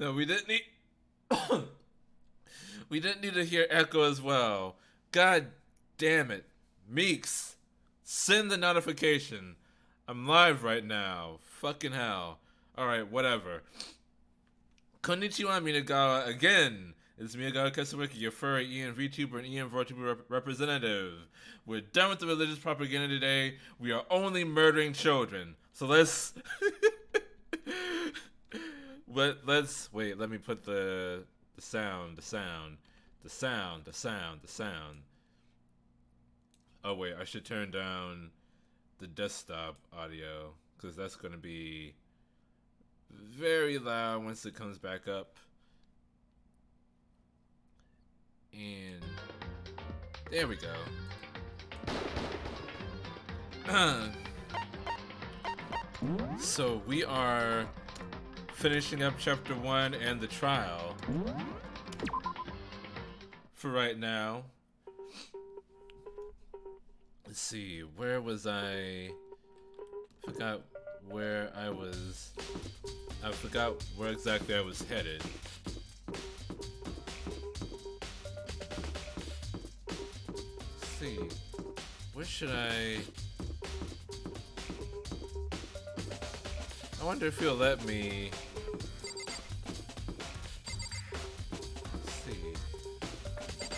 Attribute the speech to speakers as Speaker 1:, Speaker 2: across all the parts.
Speaker 1: No, we didn't need. We didn't need to hear echo as well. God damn it. Meeks, send the notification. I'm live right now. Fucking hell. Alright, whatever. Konnichiwa, Minagawa, again. It's Minagawa Kesawiki, your furry Ian Vtuber and Ian Vtuber representative. We're done with the religious propaganda today. We are only murdering children. So let's... let's... Wait, let me put the sound. Oh wait, I should turn down the desktop audio, because that's going to be very loud once it comes back up. And there we go. So we are finishing up chapter 1 and the trial for right now. Let's see, where was I? Forgot where I was. I forgot where exactly I was headed. Let's see, where should I wonder if he'll let me. Let's see.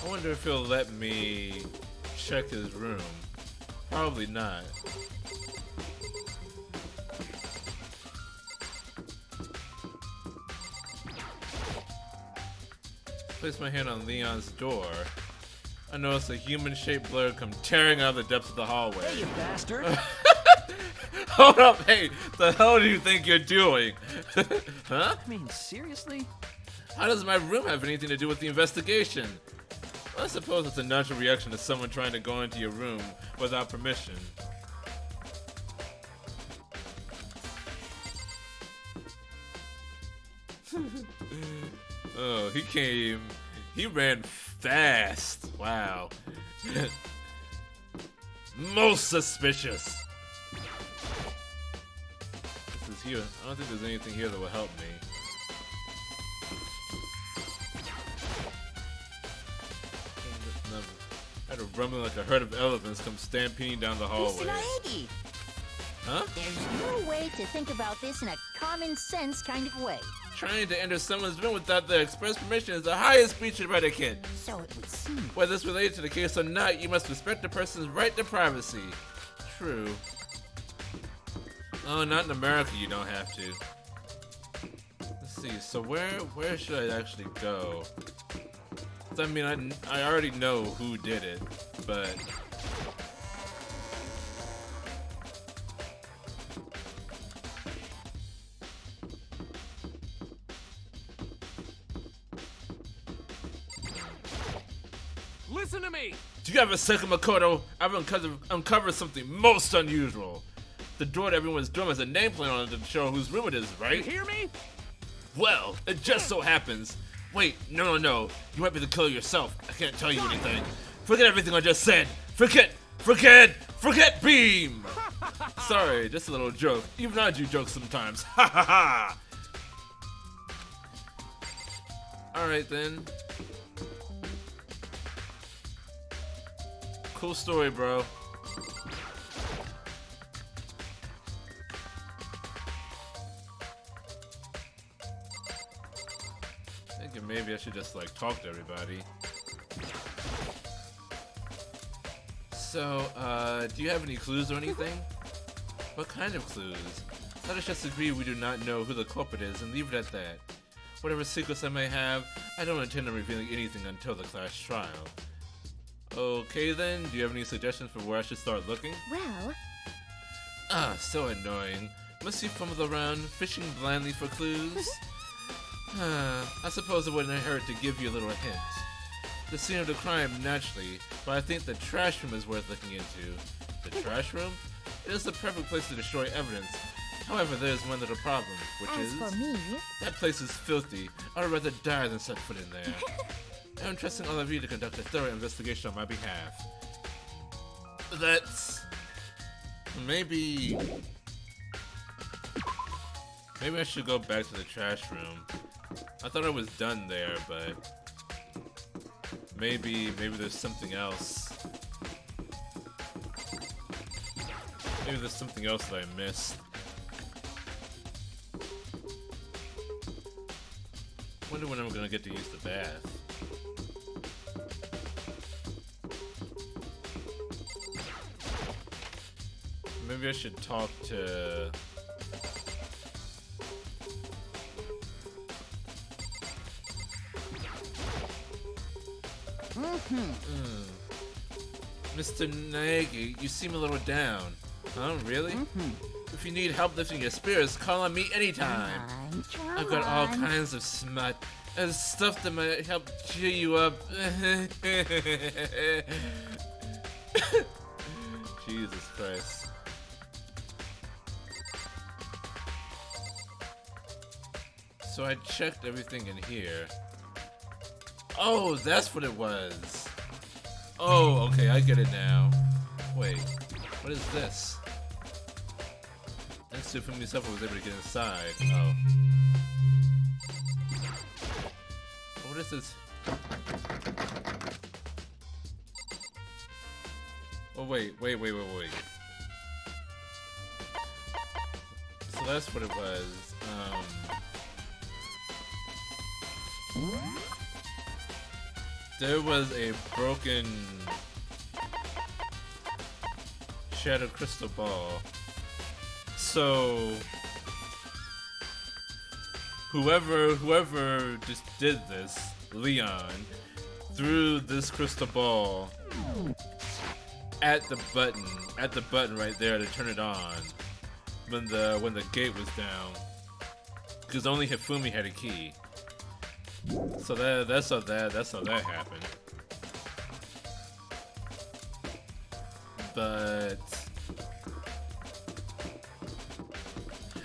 Speaker 1: I wonder if he'll let me check his room. Probably not. Place my hand on Leon's door. I notice a human-shaped blur come tearing out of the depths of the hallway.
Speaker 2: Hey, you bastard!
Speaker 1: Hold up, hey, the hell do you think you're doing? Huh?
Speaker 2: I mean, seriously?
Speaker 1: How does my room have anything to do with the investigation? Well, I suppose it's a natural reaction to someone trying to go into your room without permission. Oh, he ran fast. Wow. Most suspicious. This is here. I don't think there's anything here that will help me. I had a rumbling like a herd of elephants come stampeding down the hallway.
Speaker 3: Mr. Naegi,
Speaker 1: Huh?
Speaker 3: there's no way to think about this in a common sense kind of way.
Speaker 1: Trying to enter someone's room without their express permission is the highest breach of etiquette.
Speaker 3: So it would seem.
Speaker 1: Whether it's related to the case or not, you must respect the person's right to privacy. True. Oh, not in America, you don't have to. Let's see, so where should I actually go? 'Cause I mean, I already know who did it, but...
Speaker 2: Listen to me!
Speaker 1: Do you have a second, Makoto? I've uncovered something most unusual. The door to everyone's dorm has a nameplate on it to show whose room it is,
Speaker 2: You
Speaker 1: right?
Speaker 2: hear me?
Speaker 1: Well, it just so happens. Wait, no. You might be the killer yourself. I can't tell you anything. Forget everything I just said. Forget Beam! Sorry, just a little joke. Even I do jokes sometimes. Ha ha ha! Alright then. Cool story, bro. Thinking maybe I should just like talk to everybody. So, do you have any clues or anything? What kind of clues? Let us just agree we do not know who the culprit is and leave it at that. Whatever secrets I may have, I don't intend on revealing anything until the class trial. Okay then, do you have any suggestions for where I should start looking?
Speaker 3: Well,
Speaker 1: Ah, so annoying. Must you fumble around, fishing blindly for clues? I suppose it wouldn't hurt to give you a little hint. The scene of the crime, naturally, but I think the trash room is worth looking into. The trash room? It is the perfect place to destroy evidence. However, there is one little problem, which
Speaker 3: as
Speaker 1: is...
Speaker 3: for me,
Speaker 1: that place is filthy. I would rather die than set foot in there. I'm trusting all of you to conduct a thorough investigation on my behalf. That's... Maybe I should go back to the trash room. I thought I was done there, but... Maybe there's something else. Maybe there's something else that I missed. Wonder when I'm gonna get to use the bath. Maybe I should talk to... Mr. Naegi, you seem a little down. Huh, really? If you need help lifting your spirits, call on me anytime. I've got all kinds of smut and stuff that might help cheer you up. Jesus Christ. So I checked everything in here. Oh, that's what it was. Oh, okay, I get it now. Wait, what is this? Thanks to Fumi Sepa was able to get inside. Oh. What is this? Oh wait. So that's what it was. There was a broken shattered crystal ball. So whoever just did this, Leon, threw this crystal ball at the button right there to turn it on when the gate was down, because only Hifumi had a key. So that's how that happened. But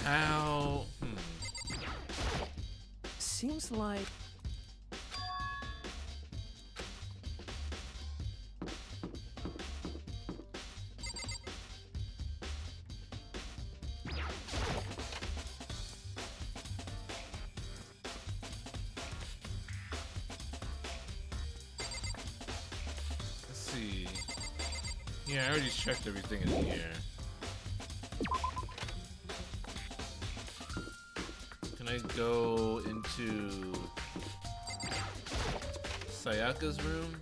Speaker 1: how?
Speaker 2: Seems like
Speaker 1: yeah, I already checked everything in here. Can I go into Sayaka's room?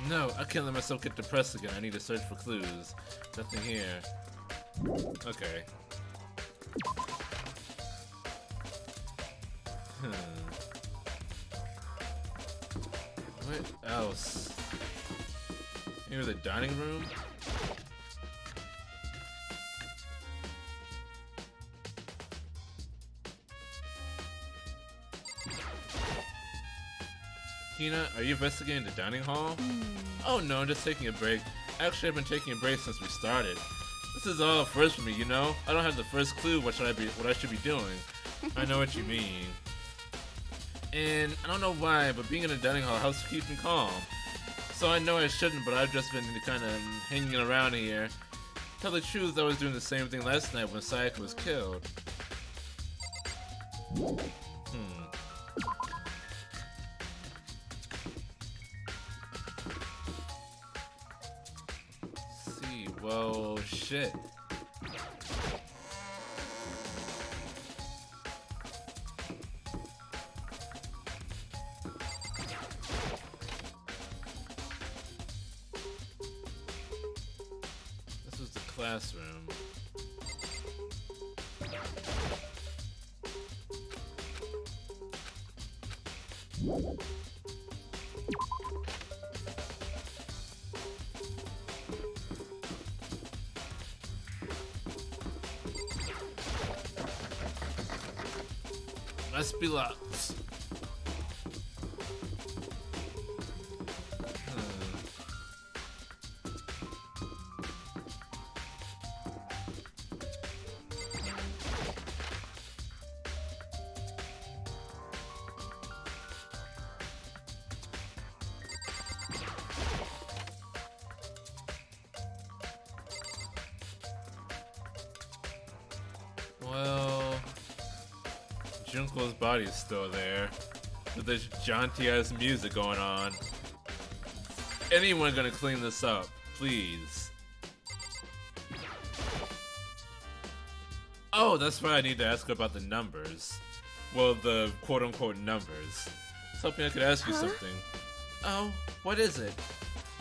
Speaker 1: No, I can't let myself get depressed again. I need to search for clues. Nothing here. Okay. What else? Maybe the dining room? Hina, are you investigating the dining hall? Oh no, I'm just taking a break. Actually, I've been taking a break since we started. This is all first for me, you know? I don't have the first clue what I should be doing. I know what you mean. And I don't know why, but being in a dining hall helps keep me calm. So I know I shouldn't, but I've just been kind of hanging around here. Tell the truth, I was doing the same thing last night when Sayaka was killed. See, well, shit. Classroom. Must be locked. Well, Junko's body is still there, with this jaunty ass music going on. Anyone gonna clean this up, please? Oh, that's why I need to ask her about the numbers. Well, the quote-unquote numbers. I was hoping I could ask you something. Oh, what is it?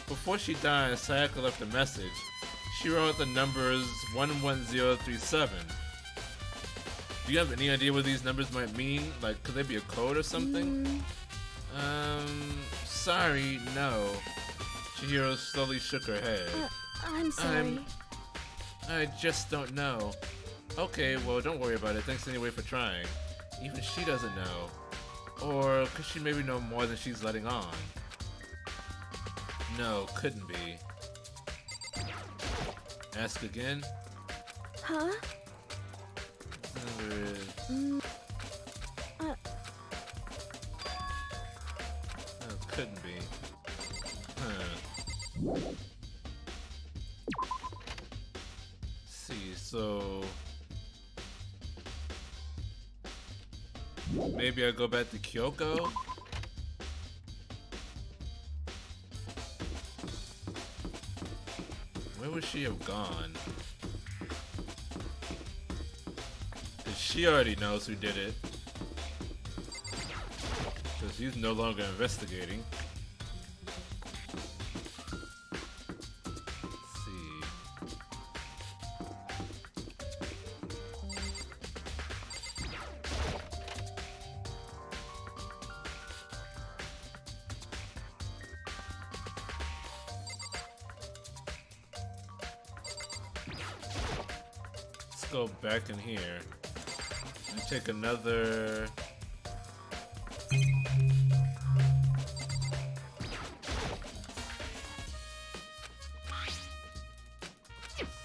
Speaker 1: Before she died, Sayaka left a message. She wrote the numbers 11037. Do you have any idea what these numbers might mean? Like, could they be a code or something? Sorry, no. Chihiro slowly shook her head.
Speaker 4: I'm sorry.
Speaker 1: I just don't know. Okay, well, don't worry about it. Thanks anyway for trying. Even she doesn't know. Or could she maybe know more than she's letting on? No, couldn't be. Ask again?
Speaker 4: Huh?
Speaker 1: So maybe I go back to Kyoko? Where would she have gone? 'Cause she already knows who did it. Because he's no longer investigating. Let's see. Let's go back in here and take another.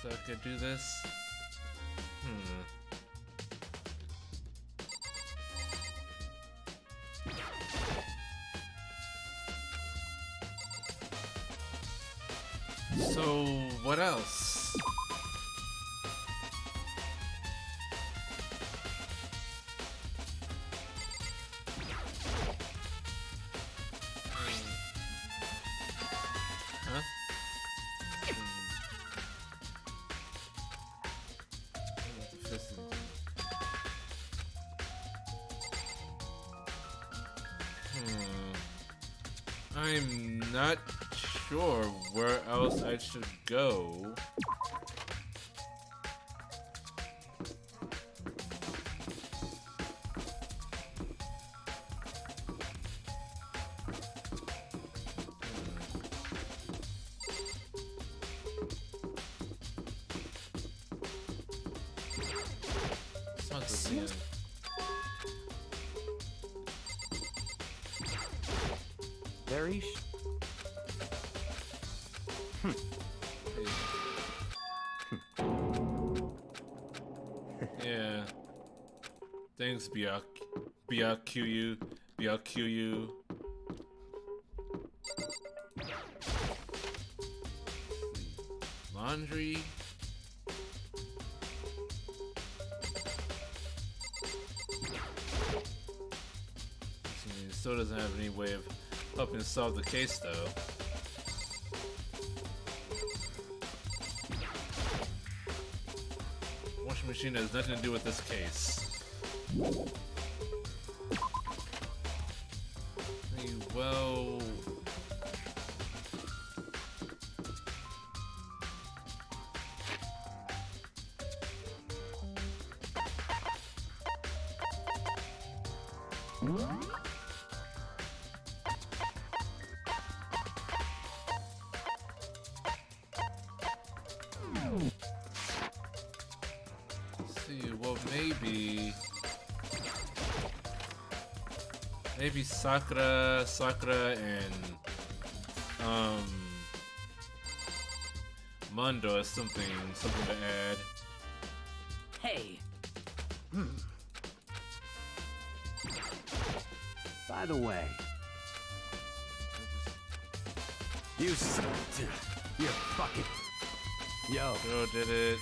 Speaker 1: So I could do this. So what else? Huh? I'm not sure where else I should go. It's not the end.
Speaker 2: Very
Speaker 1: Yeah. Thanks, BRQU. BRQU. Laundry. He still doesn't have any way of helping solve the case, though. Washing machine has nothing to do with this case. Hey, well... see, well, maybe Sakura and Mondo has something to add.
Speaker 2: Hey. By the way, you you're fucking. Yo.
Speaker 1: Girl did it.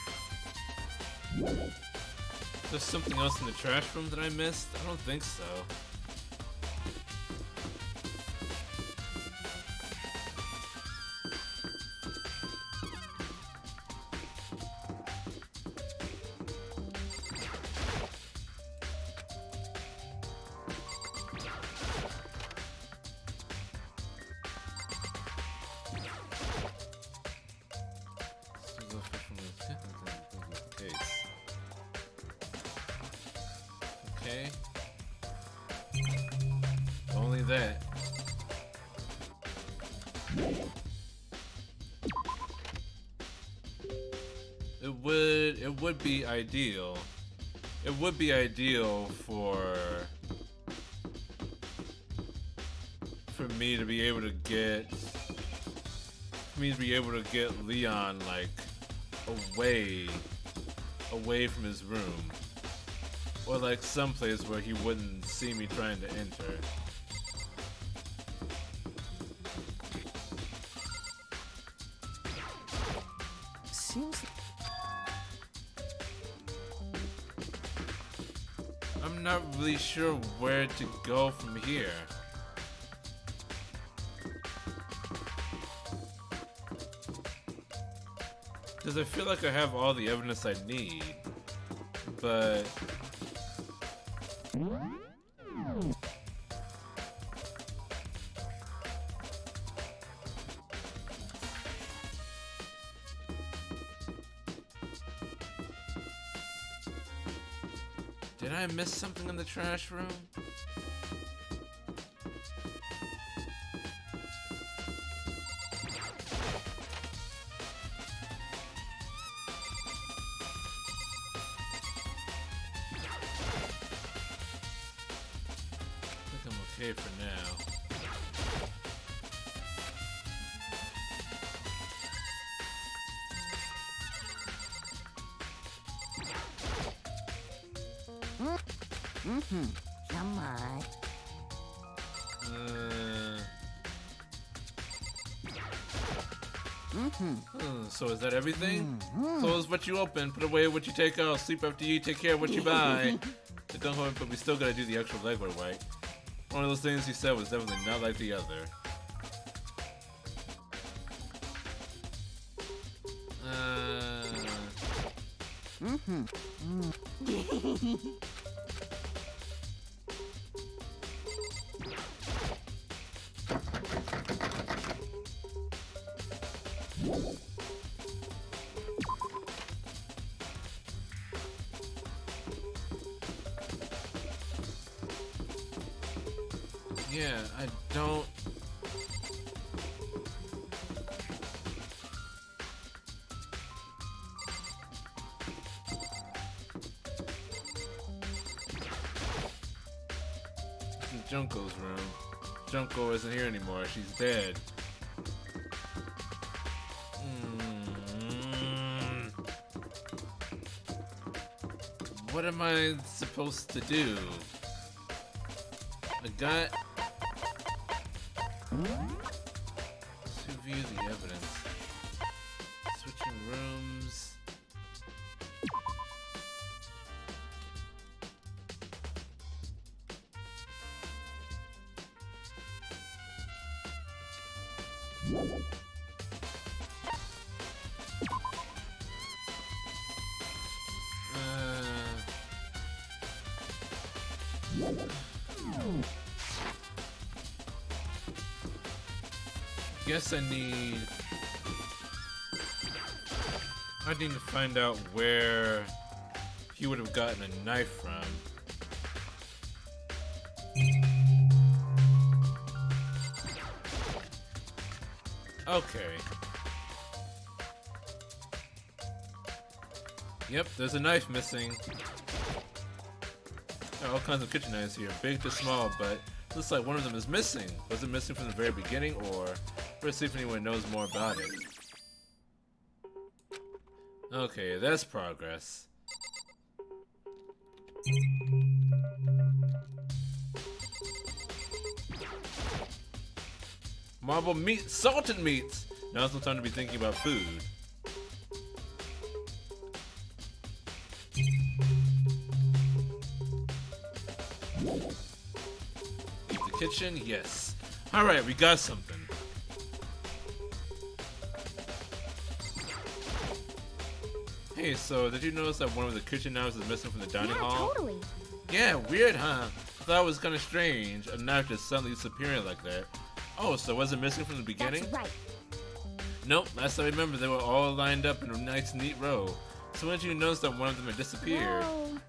Speaker 1: There's something else in the trash room that I missed? I don't think so. Okay. Only that. It would be ideal. It would be ideal for me to be able to get Leon like away from his room. Or like someplace where he wouldn't see me trying to enter.
Speaker 2: Seems
Speaker 1: I'm not really sure where to go from here. Because I feel like I have all the evidence I need, but... Did I miss something in the trash room? I think I'm okay for now.
Speaker 3: Come on.
Speaker 1: So is that everything? Close what you open, put away what you take out, sleep after you eat, take care of what you buy. Don't hold, but we still gotta do the extra legwork, right? One of those things he said was definitely not like the other. Yeah, I don't... This is Junko's room. Junko isn't here anymore, she's dead. What am I supposed to do? I got... Let's review the evidence. Switching rooms. Guess I need to find out where he would have gotten a knife from. Okay. Yep, there's a knife missing. There are all kinds of kitchen knives here, big to small, but looks like one of them is missing. Was it missing from the very beginning, or let's see if anyone knows more about it. Okay, that's progress. Marble meat, salted meats! Now's no time to be thinking about food. Keep the kitchen, yes. Alright, we got something. Hey, so did you notice that one of the kitchen knives is missing from the dining hall?
Speaker 3: Totally.
Speaker 1: Yeah, weird, huh? I thought it was kind of strange, a knife just suddenly disappearing like that. Oh, so was it missing from the beginning?
Speaker 3: That's right.
Speaker 1: Nope, last I remember they were all lined up in a nice neat row. So when did you notice that one of them had disappeared?
Speaker 3: Whoa.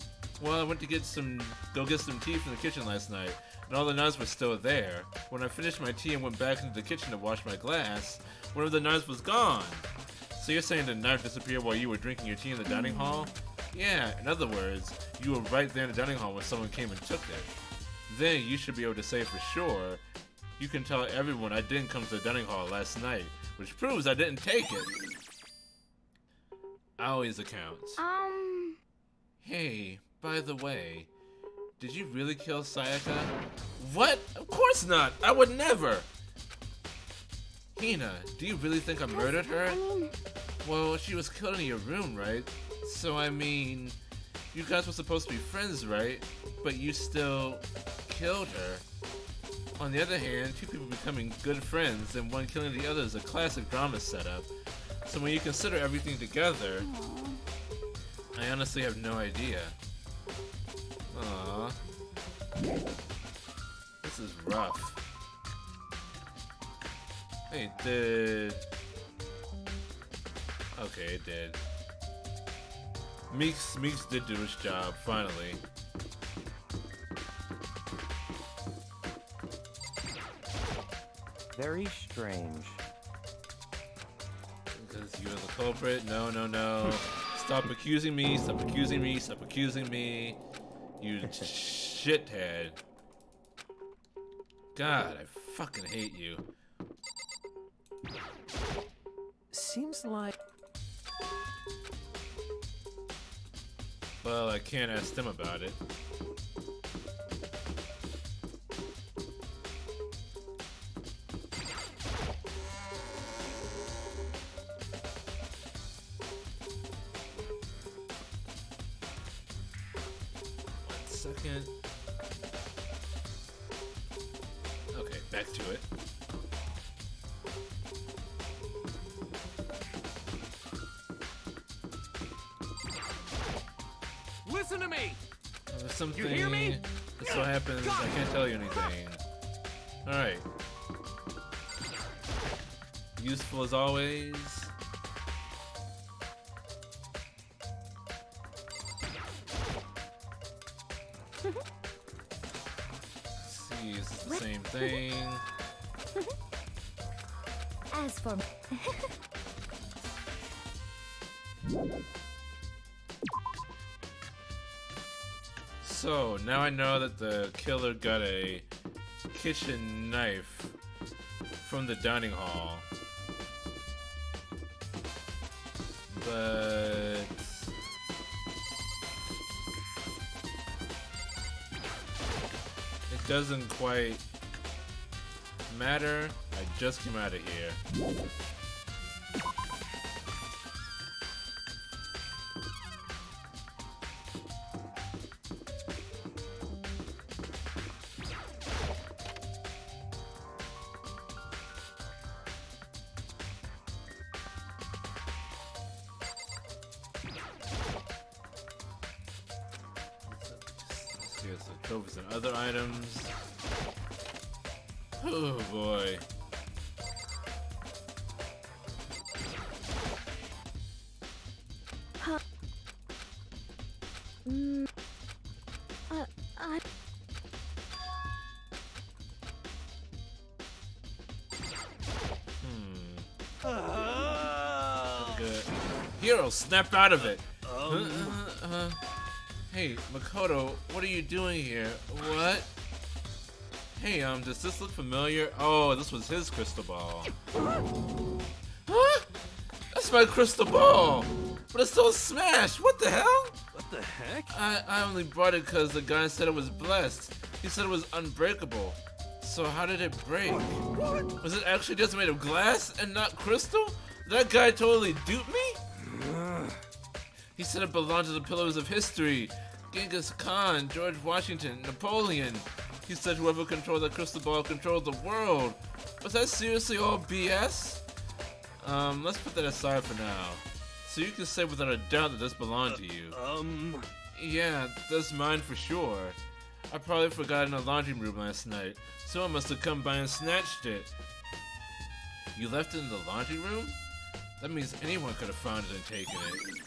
Speaker 1: Well, I went to get some tea from the kitchen last night, and all the knives were still there. When I finished my tea and went back into the kitchen to wash my glass, one of the knives was gone. So you're saying the knife disappeared while you were drinking your tea in the dining hall? Yeah, in other words, you were right there in the dining hall when someone came and took it. Then you should be able to say for sure, you can tell everyone I didn't come to the dining hall last night, which proves I didn't take it. Aoi's account. Hey, by the way, did you really kill Sayaka? What? Of course not! I would never! Hina, do you really think I murdered her?
Speaker 3: I mean,
Speaker 1: Well, she was killed in your room, right? So, I mean, You guys were supposed to be friends, right? But you still killed her. On the other hand, two people becoming good friends and one killing the other is a classic drama setup. So when you consider everything together, I honestly have no idea. Aww. This is rough. Hey, did... Okay, it did. Meeks did do his job, finally.
Speaker 4: Very strange.
Speaker 1: Because you're the culprit? No, no, no. Stop accusing me, stop accusing me, stop accusing me. You shithead. God, I fucking hate you.
Speaker 4: Seems like...
Speaker 1: Well, I can't ask them about it. Second. Okay, back to it.
Speaker 2: Listen to me!
Speaker 1: There's something
Speaker 2: You hear me?
Speaker 1: that so happens I can't tell you anything. Alright. Useful as always. See, this is the same thing.
Speaker 3: As for
Speaker 1: So, now I know that the killer got a kitchen knife from the dining hall. But... it doesn't quite matter. I just came out of here. Here's the trophies and other items. Oh boy.
Speaker 3: I
Speaker 1: Good. Hero, snap out of it. Hey, Makoto, what are you doing here? What? Hey, does this look familiar? Oh, this was his crystal ball. Huh? That's my crystal ball! But it's still smashed! What the hell?
Speaker 2: What the heck?
Speaker 1: I only brought it because the guy said it was blessed. He said it was unbreakable. So how did it break? Was it actually just made of glass and not crystal? That guy totally duped me? He said it belonged to the pillars of history. Genghis Khan, George Washington, Napoleon. He said whoever controlled the crystal ball controlled the world. Was that seriously all BS? Let's put that aside for now. So you can say without a doubt that this belonged to you. Yeah, that's mine for sure. I probably forgot it in the laundry room last night. Someone must have come by and snatched it. You left it in the laundry room? That means anyone could have found it and taken it.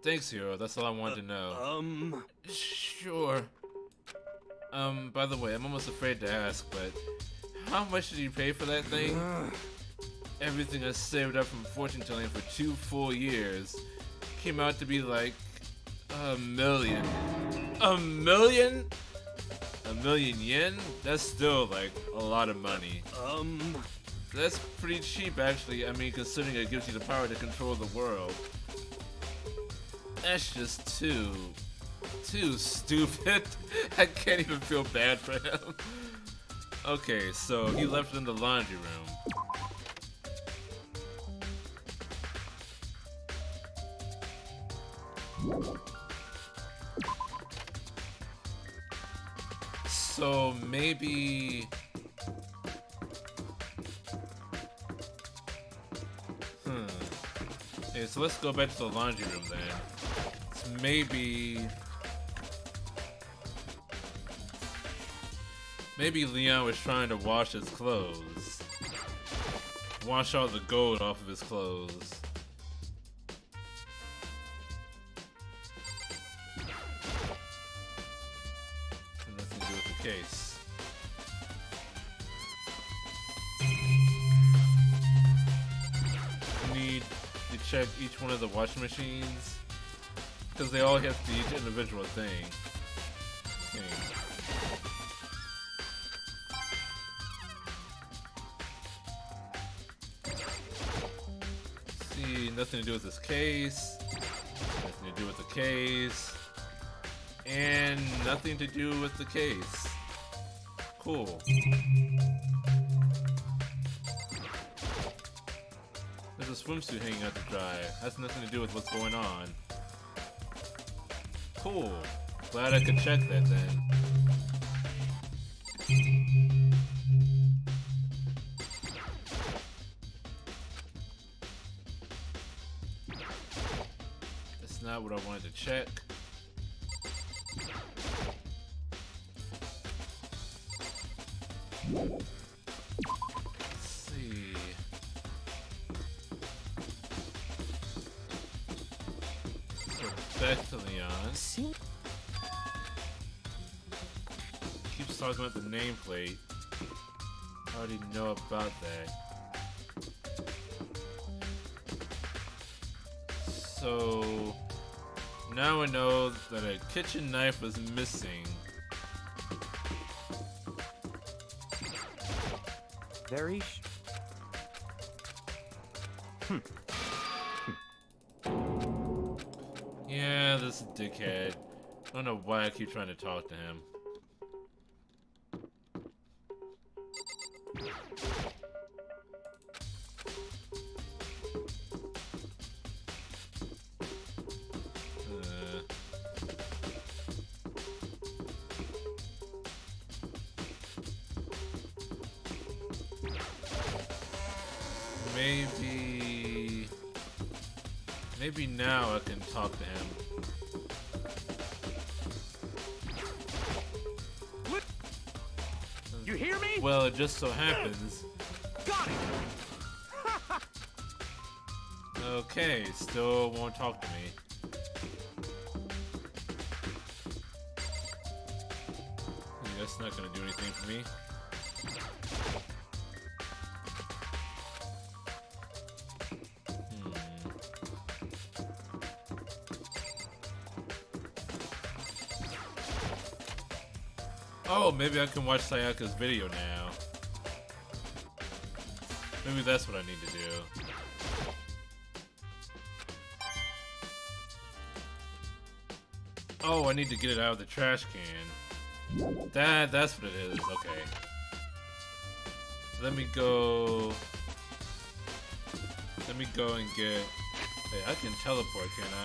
Speaker 1: Thanks, Hero. That's all I wanted to know. Sure. By the way, I'm almost afraid to ask, but how much did you pay for that thing? Everything I saved up from fortune telling for 2 full years came out to be like $1 million. $1 million? $1 million yen? That's still like a lot of money. That's pretty cheap, actually. I mean, considering it gives you the power to control the world. That's just too stupid. I can't even feel bad for him. Okay, so he left it in the laundry room. So maybe... Okay, so let's go back to the laundry room then. So maybe Leon was trying to wash his clothes. Wash all the gold off of his clothes. And nothing to do with the case. Need to check each one of the washing machines because they all have to each individual thing. See, nothing to do with this case. Nothing to do with the case. And nothing to do with the case. Cool. There's a swimsuit hanging out to dry. Has nothing to do with what's going on. Cool. Glad I could check that then. That's not what I wanted to check. Let's see. Back to Leon. Keeps talking about the nameplate. I already know about that. So now I know that a kitchen knife was missing.
Speaker 4: Very
Speaker 1: Yeah, this dickhead. I don't know why I keep trying to talk to him. Maybe now I can talk to him.
Speaker 2: You hear me?
Speaker 1: Well, it just so happens.
Speaker 2: Got it.
Speaker 1: Okay, still won't talk to me. That's not gonna do anything for me. Oh, maybe I can watch Sayaka's video now. Maybe that's what I need to do. Oh, I need to get it out of the trash can. That's what it is, okay. Let me go and get... Hey, I can teleport, can I?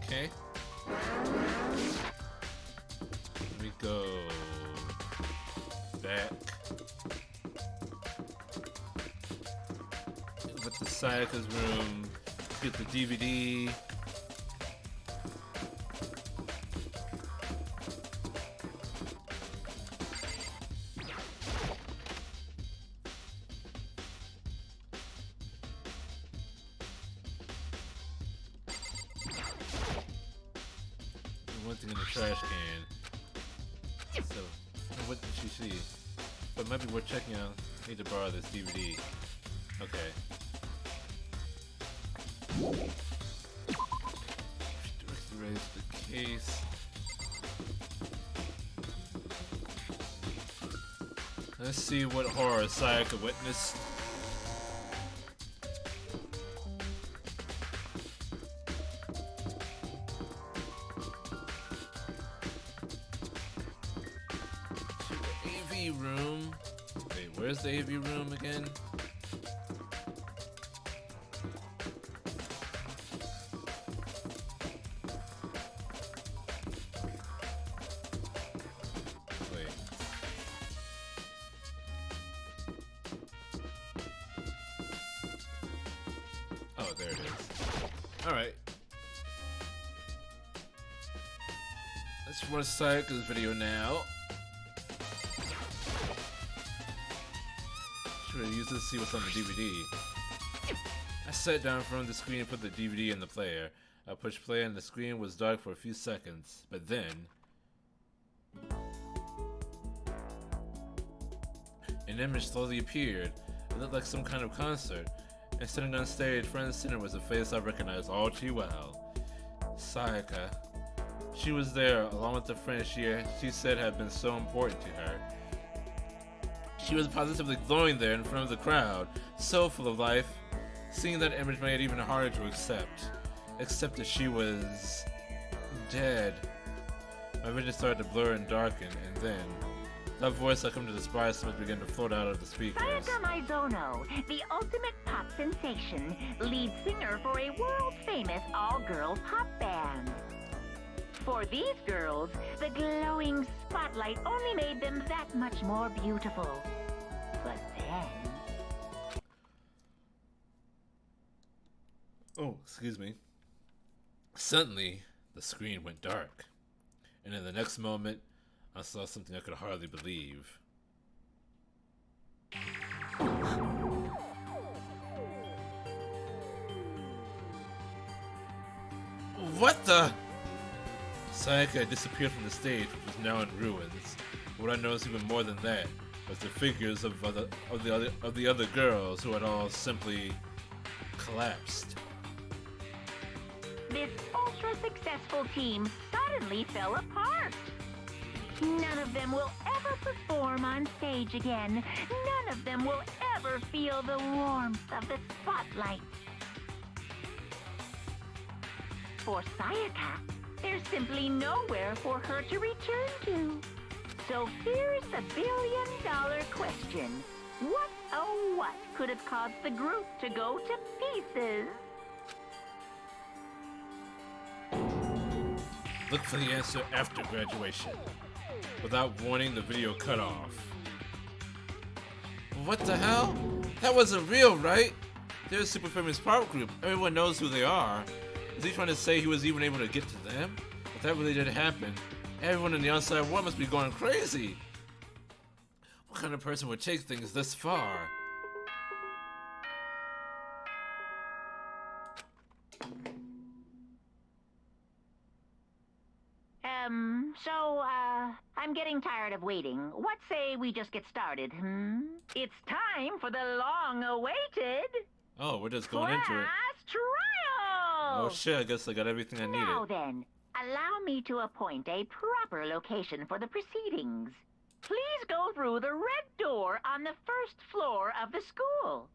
Speaker 1: Okay. Let me go back with the Sayaka's room, get the DVD. One thing in the trash can. So, what did she see? But maybe we're checking out. Need to borrow this DVD. Okay. Erase the case. Let's see what horror Sayaka witnessed. Where's the AV room again? Wait. Oh, there it is. Alright. Let's watch Sayaka's video now. Should I use this to see what's on the DVD? I sat down in front of the screen and put the DVD in the player. I pushed play and the screen was dark for a few seconds, but then an image slowly appeared. It looked like some kind of concert. And sitting on stage, front and center was a face I recognized all too well. Sayaka. She was there, along with the friend she said had been so important to her. She was positively glowing there in front of the crowd, so full of life. Seeing that image made it even harder to accept. Except that she was dead. My vision started to blur and darken, and then that voice I come to despise so much began to float out of the speakers.
Speaker 5: Sayaka Maizono, the ultimate pop sensation, lead singer for a world-famous all-girl pop band. For these girls, the glowing spotlight only made them that much more beautiful. But then...
Speaker 1: Oh, excuse me. Suddenly, the screen went dark. And in the next moment, I saw something I could hardly believe. What the? Sayaka had disappeared from the stage, which was now in ruins. What I noticed even more than that was the figures of the other girls who had all simply collapsed.
Speaker 5: This ultra-successful team suddenly fell apart. None of them will ever perform on stage again. None of them will ever feel the warmth of the spotlight. For Sayaka, there's simply nowhere for her to return to. So here's the billion-dollar question. What, oh what, could have caused the group to go to pieces?
Speaker 1: Look for the answer after graduation. Without warning, the video cut off. What the hell? That wasn't real, right? They're a super famous pop group. Everyone knows who they are. Is he trying to say he was even able to get to them? If that really did happen, everyone in the outside world must be going crazy. What kind of person would take things this far?
Speaker 5: I'm getting tired of waiting. What say we just get started, It's time for the long-awaited...
Speaker 1: Oh, we're just going into it.
Speaker 5: class trial!
Speaker 1: Oh shit, I guess I got everything I needed.
Speaker 5: Now then, allow me to appoint a proper location for the proceedings. Please go through the red door on the first floor of the school.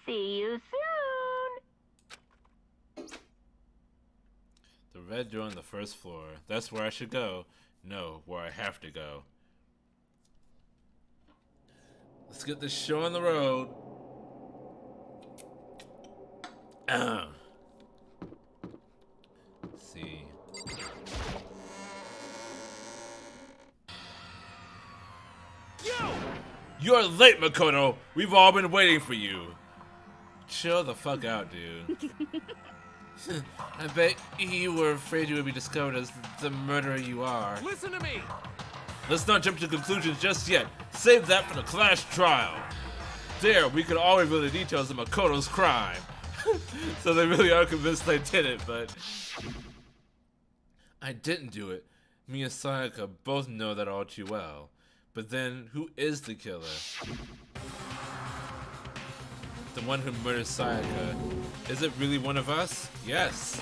Speaker 5: See you soon!
Speaker 1: The red door on the first floor. That's where I should go. No, where I have to go. Let's get this show on the road. Let's see. You're late, Makoto! We've all been waiting for you. Chill the fuck out, dude. I bet you were afraid you would be discovered as the murderer you are.
Speaker 2: Listen to me!
Speaker 1: Let's not jump to conclusions just yet. Save that for the class trial. There, we could all reveal the details of Makoto's crime. So they really are convinced I did it, but... I didn't do it. Me and Sayaka both know that all too well. But then, who is the killer? The one who murdered Sayaka. Is it really one of us? Yes.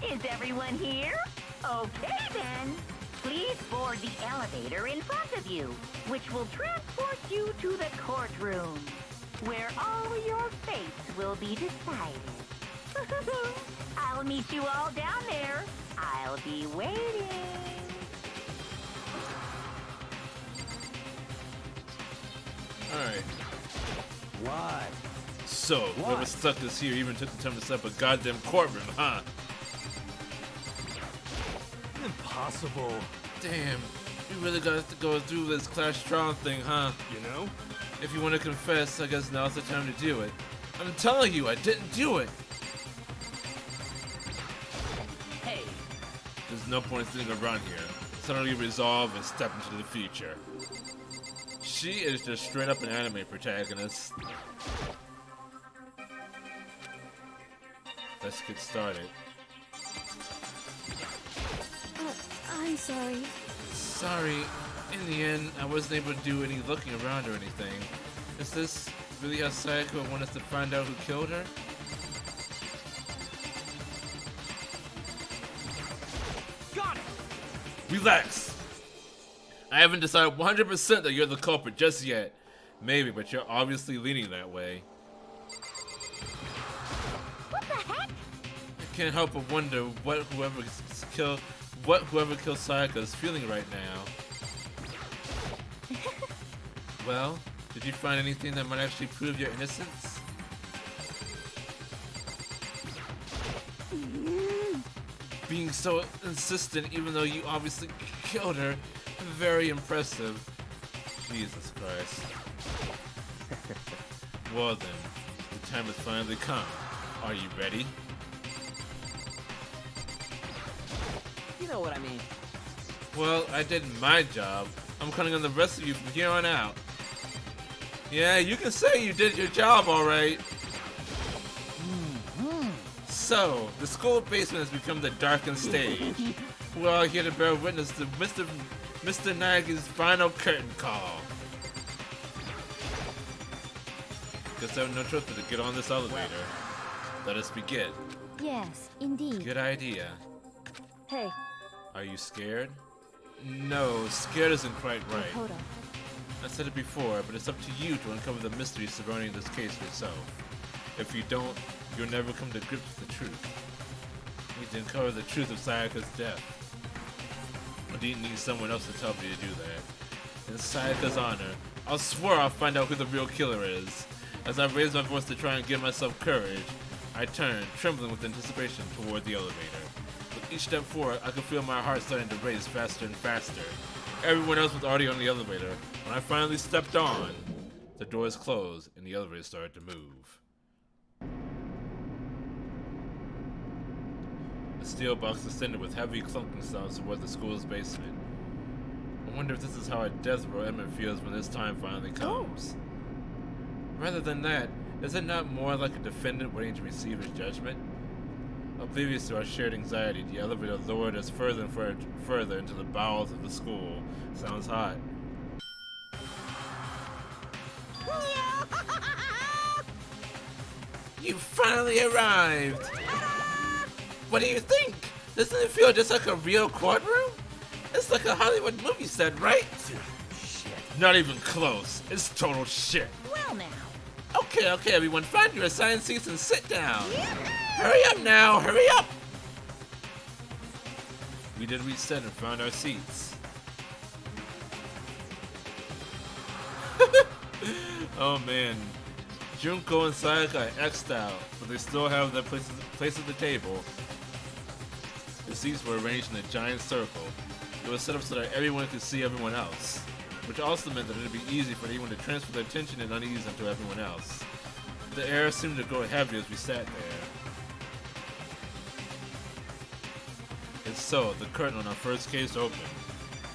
Speaker 5: Is everyone here? Okay then. Please board the elevator in front of you, which will transport you to the courtroom, where all your fates will be decided. I'll meet you all down there. I'll be waiting.
Speaker 1: Alright.
Speaker 4: What?
Speaker 1: So, whoever
Speaker 4: What?
Speaker 1: stuck us here even took the time to set up a goddamn courtroom, huh?
Speaker 2: Impossible.
Speaker 1: Damn, you really got to go through this Clash Trial thing, huh?
Speaker 2: You know?
Speaker 1: If you want to confess, I guess now's the time to do it. I'm telling you, I didn't do it!
Speaker 4: Hey,
Speaker 1: There's no point sitting around here. Suddenly resolve and step into the future. She is just straight up an anime protagonist. Let's get started.
Speaker 3: I'm sorry.
Speaker 1: Sorry, in the end, I wasn't able to do any looking around or anything. Is this really how Sayako wanted us to find out who killed her?
Speaker 2: Got it!
Speaker 1: Relax! I haven't decided 100% that you're the culprit just yet. Maybe, but you're obviously leaning that way.
Speaker 5: What the heck?
Speaker 1: I can't help but wonder what whoever killed Sayaka is feeling right now. Well, did you find anything that might actually prove your innocence? Being so insistent even though you obviously killed her, very impressive. Jesus Christ. Well then, the time has finally come. Are you ready?
Speaker 4: you know what I mean.
Speaker 1: Well, I did my job. I'm counting on the rest of you from here on out. Yeah, you can say you did your job, alright. So, the school basement has become the darkened stage. We're all here to bear witness to Mr. Nagi's final curtain call. Guess I have no choice but to get on this elevator. Let us begin.
Speaker 3: Yes, indeed.
Speaker 1: Good idea.
Speaker 3: Hey,
Speaker 1: Are you scared? No, scared isn't quite right.
Speaker 3: hold on.
Speaker 1: I said it before, but it's up to you to uncover the mystery surrounding this case yourself. If you don't, you'll never come to grips with the truth. You need to uncover the truth of Sayaka's death. I didn't need someone else to tell me to do that. In Sayaka's honor, I'll swear I'll find out who the real killer is. As I raise my voice to try and give myself courage, I turn, trembling with anticipation, toward the elevator. With each step forward, I could feel my heart starting to race faster and faster. Everyone else was already on the elevator. When I finally stepped on, the doors closed and the elevator started to move. The steel box descended with heavy clunking sounds toward the school's basement. I wonder if this is how a death row Emmett feels when this time finally comes. Rather than that, is it not more like a defendant waiting to receive his judgment? Oblivious to our shared anxiety, the elevator lowered us further and further into the bowels of the school. Sounds hot. You finally arrived! What do you think? Doesn't it feel just like a real courtroom? It's like a Hollywood movie set, right?
Speaker 4: Shit.
Speaker 1: Not even close. It's total shit.
Speaker 3: Well now.
Speaker 1: Okay, everyone, find your assigned seats and sit down. Hurry up now, hurry up! We did reset and found our seats. Oh man. Junko and Sayaka are X'd out, but they still have their place at the table. The seats were arranged in a giant circle. It was set up so that everyone could see everyone else, which also meant that it would be easy for anyone to transfer their tension and unease onto everyone else. The air seemed to grow heavy as we sat there. And so, the curtain on our first case opened.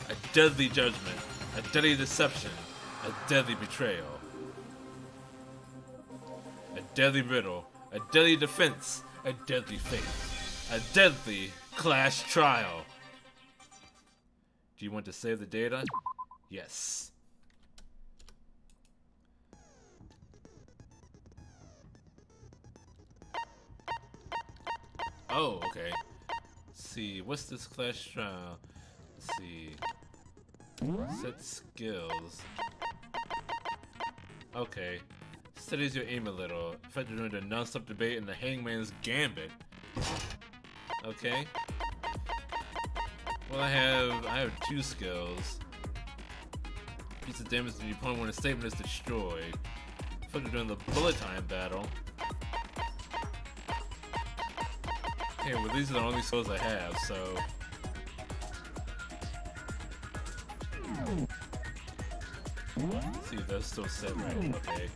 Speaker 1: A deadly judgment, a deadly deception, a deadly betrayal. A deadly riddle, a deadly defense, a deadly fate, a deadly clash trial. Do you want to save the data? Yes. Oh, okay. Let's see, what's this clash trial? Let's see. Set skills. Okay. Studies your aim a little. Effective during the non-stop debate in the Hangman's Gambit. Okay. Well, I have 2 skills. Piece of damage to the opponent when a statement is destroyed. Effective during the bullet time battle. Okay, well these are the only skills I have, so. Let's see if that's still set right. Okay.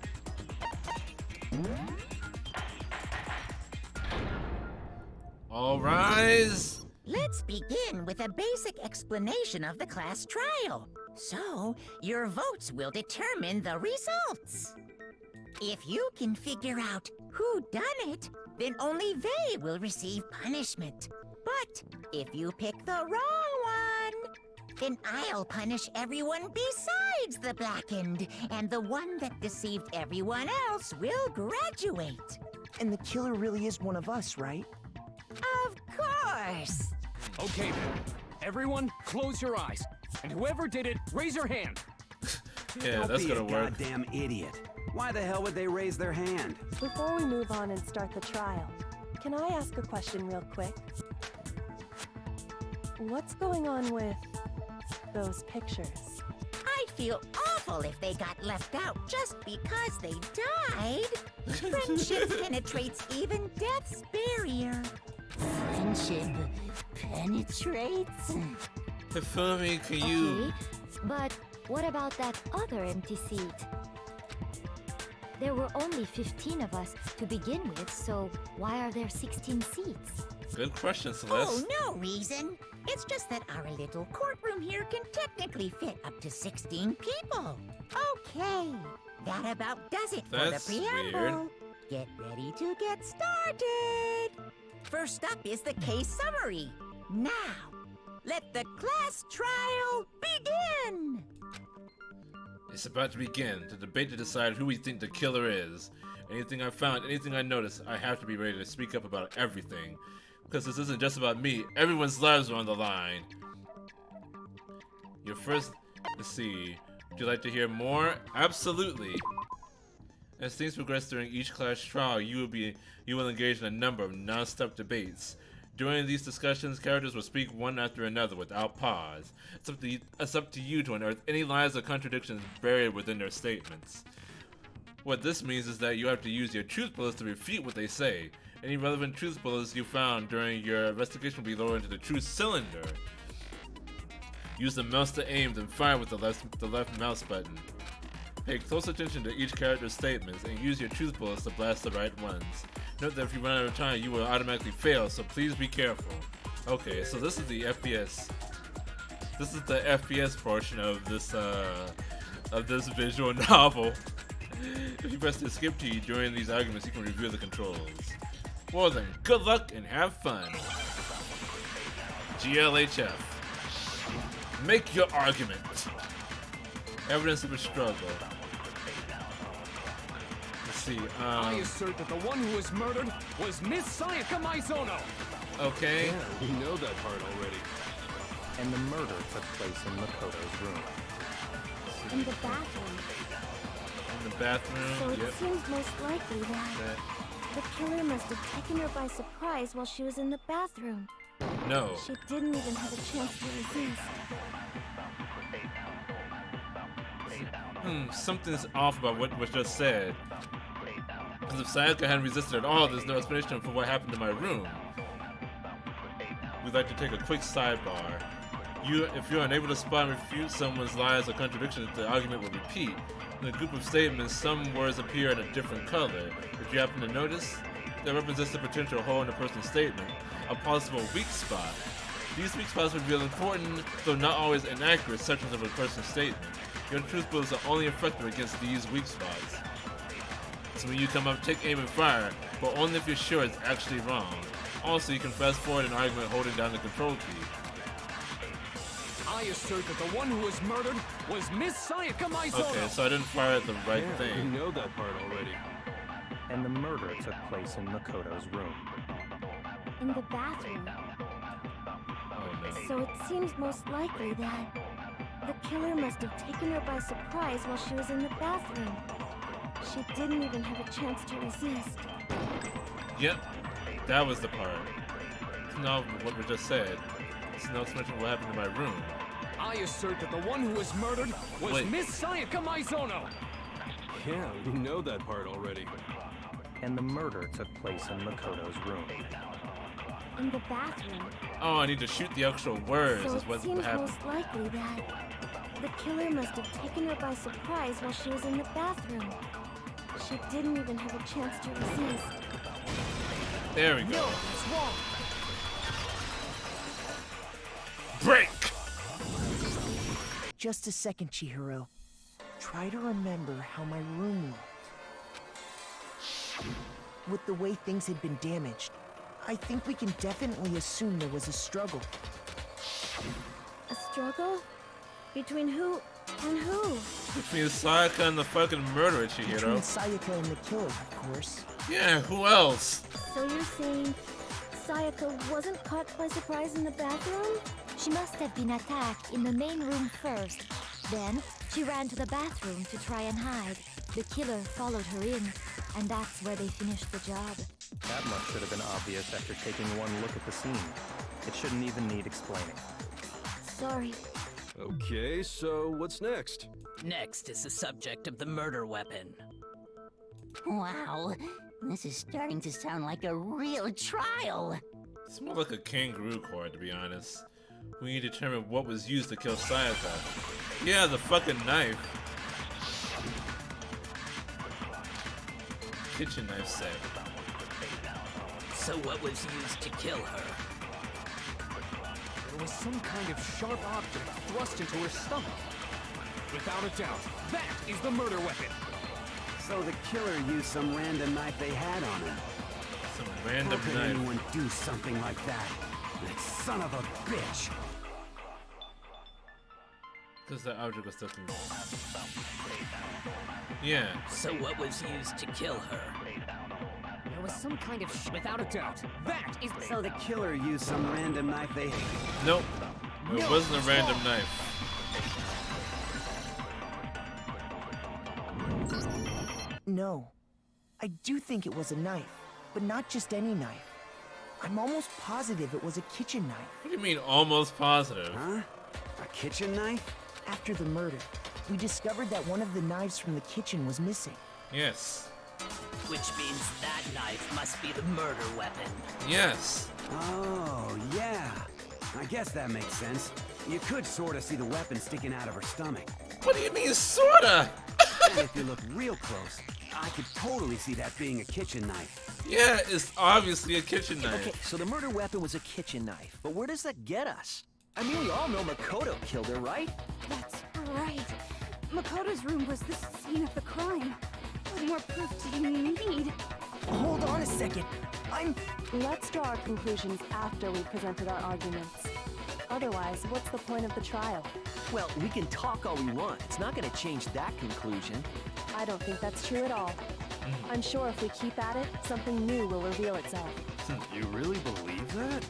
Speaker 1: All rise!
Speaker 6: Let's begin with a basic explanation of the class trial. So, your votes will determine the results. If you can figure out who done it, then only they will receive punishment. But if you pick the wrong one, then I'll punish everyone besides the blackened, and the one that deceived everyone else will graduate.
Speaker 7: And the killer really is one of us, right?
Speaker 6: Of course.
Speaker 2: Okay then. Everyone, close your eyes. And whoever did it, raise your hand.
Speaker 1: Yeah,
Speaker 4: Don't
Speaker 1: that's
Speaker 4: be
Speaker 1: gonna
Speaker 4: a
Speaker 1: work.
Speaker 4: goddamn idiot. Why the hell would they raise their hand?
Speaker 8: Before we move on and start the trial, can I ask a question real quick? What's going on with those pictures?
Speaker 6: I'd feel awful if they got left out just because they died. Friendship penetrates even death's barrier.
Speaker 3: Friendship penetrates.
Speaker 1: Hifumi, can you...
Speaker 5: Okay, but what about that other empty seat? There were only 15 of us to begin with, so why are there 16 seats?
Speaker 1: Good question, Celeste.
Speaker 6: Oh, no reason. It's just that our little courtroom here can technically fit up to 16 people. Okay, that about does it
Speaker 1: That's
Speaker 6: for the preamble.
Speaker 1: weird.
Speaker 6: Get ready to get started. First up is the case summary. Now, let the class trial begin.
Speaker 1: It's about to begin. The debate to decide who we think the killer is. Anything I found, anything I noticed, I have to be ready to speak up about everything. Because this isn't just about me. Everyone's lives are on the line. Your first... Let's see. Would you like to hear more? Absolutely. As things progress during each class trial, you will engage in a number of non-stop debates. During these discussions, characters will speak one after another without pause. It's up to you to unearth any lies or contradictions buried within their statements. What this means is that you have to use your truth bullets to refute what they say. Any relevant truth bullets you found during your investigation will be lowered into the truth cylinder. Use the mouse to aim, then fire with the left mouse button. Pay close attention to each character's statements and use your truth bullets to blast the right ones. Note that if you run out of time, you will automatically fail, so please be careful. Okay, so this is the FPS. This is the FPS portion of this visual novel. If you press the skip key during these arguments, you can review the controls. Well then, good luck and have fun. GLHF. Make your argument. Evidence of a struggle. Let's see,
Speaker 2: I assert that the one who was murdered was Miss Sayaka Maizono.
Speaker 1: okay.
Speaker 2: We know that part already.
Speaker 9: And the murder took place in Makoto's room.
Speaker 5: In the bathroom.
Speaker 1: In the bathroom,
Speaker 5: So it
Speaker 1: yep.
Speaker 5: seems most likely that the killer must have taken her by surprise while she was in the bathroom.
Speaker 1: No.
Speaker 5: She didn't even have a chance to resist.
Speaker 1: Something's off about what was just said. Because if Sayaka hadn't resisted at all, there's no explanation for what happened in my room. We'd like to take a quick sidebar. If you're unable to spot and refute someone's lies or contradictions, the argument will repeat. In a group of statements, some words appear in a different color. If you happen to notice, that represents the potential hole in a person's statement, a possible weak spot. These weak spots reveal important, though not always inaccurate, sections of a person's statement. Your truth bullets are only effective against these weak spots. So when you come up, take aim and fire, but only if you're sure it's actually wrong. Also, you can fast forward an argument holding down the control key.
Speaker 2: I assert that the one who was murdered was Miss Sayaka Maizono.
Speaker 1: Okay, so I didn't fire at the right
Speaker 2: We
Speaker 1: thing.
Speaker 2: know that part already.
Speaker 9: And the murder took place in Makoto's room.
Speaker 5: In the bathroom.
Speaker 1: Oh no.
Speaker 5: So it seems most likely that the killer must have taken her by surprise while she was in the bathroom. She didn't even have a chance to resist.
Speaker 1: Yep, that was the part. It's not what we just said. There's no explanation of what happened in my room.
Speaker 2: I assert that the one who was murdered was
Speaker 1: Wait.
Speaker 2: Miss Sayaka Maizono.
Speaker 9: Yeah, we know that part already. And the murder took place in Makoto's room.
Speaker 5: In the bathroom.
Speaker 1: Oh, I need to shoot the actual words.
Speaker 5: So
Speaker 1: Is
Speaker 5: it
Speaker 1: what
Speaker 5: seems
Speaker 1: happened.
Speaker 5: most likely that the killer must have taken her by surprise while she was in the bathroom. She didn't even have a chance to resist.
Speaker 1: There we go.
Speaker 7: No, it's wrong.
Speaker 1: Break!
Speaker 7: Just a second, Chihiro. Try to remember how my room looked. With the way things had been damaged, I think we can definitely assume there was a struggle.
Speaker 5: A struggle? Between who and who?
Speaker 1: Between Sayaka and the fucking murderer,
Speaker 7: Between
Speaker 1: Chihiro.
Speaker 7: Sayaka and the killer, of course.
Speaker 1: Yeah, who else?
Speaker 5: So you're saying Sayaka wasn't caught by surprise in the bathroom?
Speaker 3: She must have been attacked in the main room first. Then, she ran to the bathroom to try and hide. The killer followed her in, and that's where they finished the job.
Speaker 9: That much should have been obvious after taking one look at the scene. It shouldn't even need explaining.
Speaker 5: Sorry.
Speaker 10: Okay, so what's next?
Speaker 11: Next is the subject of the murder weapon.
Speaker 3: Wow, this is starting to sound like a real trial.
Speaker 1: It's more like a kangaroo court, to be honest. We need to determine what was used to kill Sayaka. Yeah, the fucking knife. Kitchen knife set.
Speaker 11: So what was used to kill her?
Speaker 2: There was some kind of sharp object thrust into her stomach. Without a doubt, that is the murder weapon.
Speaker 4: So the killer used some random knife they had on him.
Speaker 1: Some
Speaker 4: How
Speaker 1: random
Speaker 4: could
Speaker 1: knife.
Speaker 4: anyone do something like that? That son of a bitch!
Speaker 1: Because the object was still controlled. Yeah.
Speaker 11: So what was used to kill her?
Speaker 2: There was some kind of without a doubt, that is
Speaker 4: So the killer used some random knife they...
Speaker 1: Nope. It wasn't a random knife.
Speaker 7: No. I do think it was a knife, but not just any knife. I'm almost positive it was a kitchen knife.
Speaker 1: What do you mean almost positive?
Speaker 4: Huh? A kitchen knife?
Speaker 7: After the murder, we discovered that one of the knives from the kitchen was missing.
Speaker 1: Yes.
Speaker 11: Which means that knife must be the murder weapon.
Speaker 1: Yes.
Speaker 4: Oh, yeah. I guess that makes sense. You could sort of see the weapon sticking out of her stomach.
Speaker 1: What do you mean, sorta?
Speaker 4: And if you look real close, I could totally see that being a kitchen knife.
Speaker 1: Yeah, it's obviously a kitchen knife.
Speaker 12: Okay, so the murder weapon was a kitchen knife, but where does that get us? I mean, we all know Makoto killed her, right?
Speaker 5: That's right. Makoto's room was the scene of the crime. What more proof do you need?
Speaker 7: Hold on a second.
Speaker 8: Let's draw our conclusions after we've presented our arguments. Otherwise, what's the point of the trial?
Speaker 12: Well, we can talk all we want. It's not gonna change that conclusion.
Speaker 8: I don't think that's true at all. I'm sure if we keep at it, something new will reveal itself.
Speaker 10: You really believe that?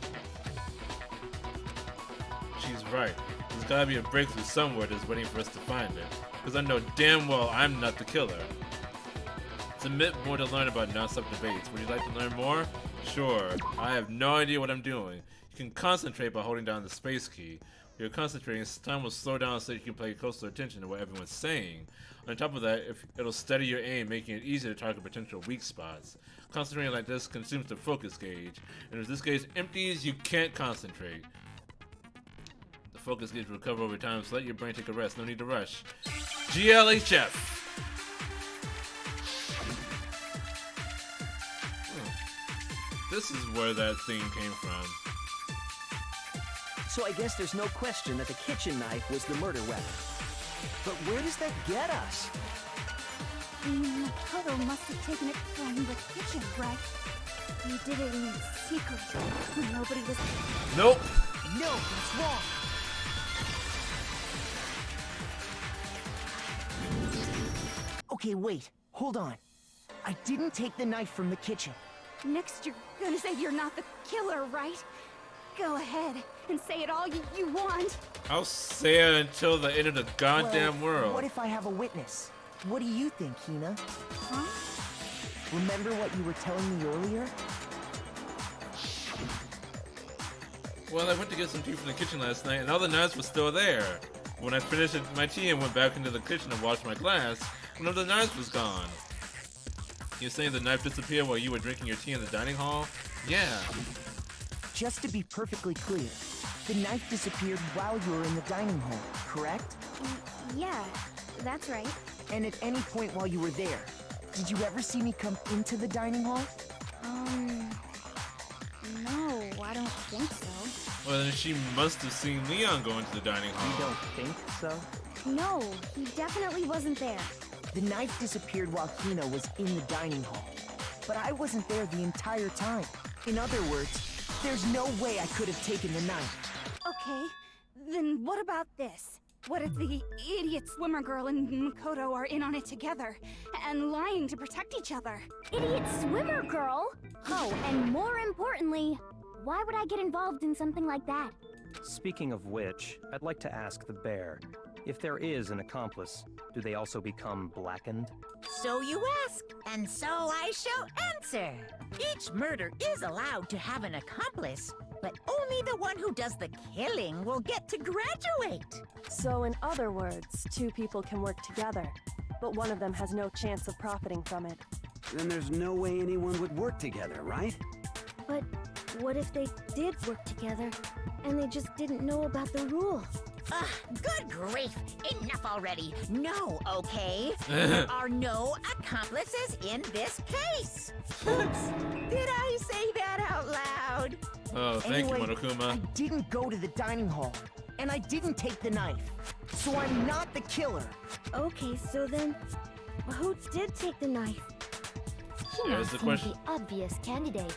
Speaker 1: She's right. There's gotta be a breakthrough somewhere that's waiting for us to find it. Because I know damn well I'm not the killer. It's a bit more to learn about non-stop debates. Would you like to learn more? Sure. I have no idea what I'm doing. You can concentrate by holding down the space key. When you're concentrating, time will slow down so you can pay closer attention to what everyone's saying. On top of that, it'll steady your aim, making it easier to target potential weak spots. Concentrating like this consumes the focus gauge, and if this gauge empties, you can't concentrate. The focus gauge will recover over time, so let your brain take a rest. No need to rush. GLHF! This is where that theme came from.
Speaker 12: So I guess there's no question that the kitchen knife was the murder weapon. But where does that get us?
Speaker 5: Makoto must have taken it from the kitchen, right? He did it in secret when nobody was...
Speaker 1: Nope.
Speaker 7: No, that's wrong. Okay, wait. Hold on. I didn't take the knife from the kitchen.
Speaker 5: Next, you're gonna say you're not the killer, right? Go ahead and say it all you want.
Speaker 1: I'll say it until the end of the goddamn world.
Speaker 7: What if I have a witness? What do you think, Hina?
Speaker 5: Huh?
Speaker 7: Remember what you were telling me earlier?
Speaker 1: Well, I went to get some tea from the kitchen last night, and all the knives were still there. When I finished my tea and went back into the kitchen and washed my glass, one of the knives was gone. You're saying the knife disappeared while you were drinking your tea in the dining hall? Yeah.
Speaker 7: Just to be perfectly clear, the knife disappeared while you were in the dining hall, correct?
Speaker 3: Yeah, that's right.
Speaker 7: And at any point while you were there, did you ever see me come into the dining hall?
Speaker 3: No, I don't think so.
Speaker 1: Well, then she must have seen Leon go into the dining hall.
Speaker 12: You don't think so?
Speaker 3: No, he definitely wasn't there.
Speaker 7: The knife disappeared while Hina was in the dining hall. But I wasn't there the entire time. In other words, there's no way I could have taken the knife.
Speaker 13: Okay, then what about this? What if the idiot swimmer girl and Makoto are in on it together and lying to protect each other?
Speaker 3: Idiot swimmer girl? Oh, and more importantly, why would I get involved in something like that?
Speaker 9: Speaking of which, I'd like to ask the bear, if there is an accomplice, do they also become blackened?
Speaker 6: So you ask, and so I shall answer. Each murder is allowed to have an accomplice, but only the one who does the killing will get to graduate.
Speaker 8: So in other words, two people can work together, but one of them has no chance of profiting from it.
Speaker 4: Then there's no way anyone would work together, right?
Speaker 3: But what if they did work together and they just didn't know about the rule?
Speaker 6: Ugh, good grief! Enough already! No, okay? There are no accomplices in this case! Oops! Did I say that out loud?
Speaker 1: Oh, thank
Speaker 7: Anyway,
Speaker 1: you, Monokuma.
Speaker 7: I didn't go to the dining hall, and I didn't take the knife. So I'm not the killer.
Speaker 3: Okay, so then, who did take the knife? Hina
Speaker 1: There's the
Speaker 3: seemed
Speaker 1: question.
Speaker 3: the obvious candidate.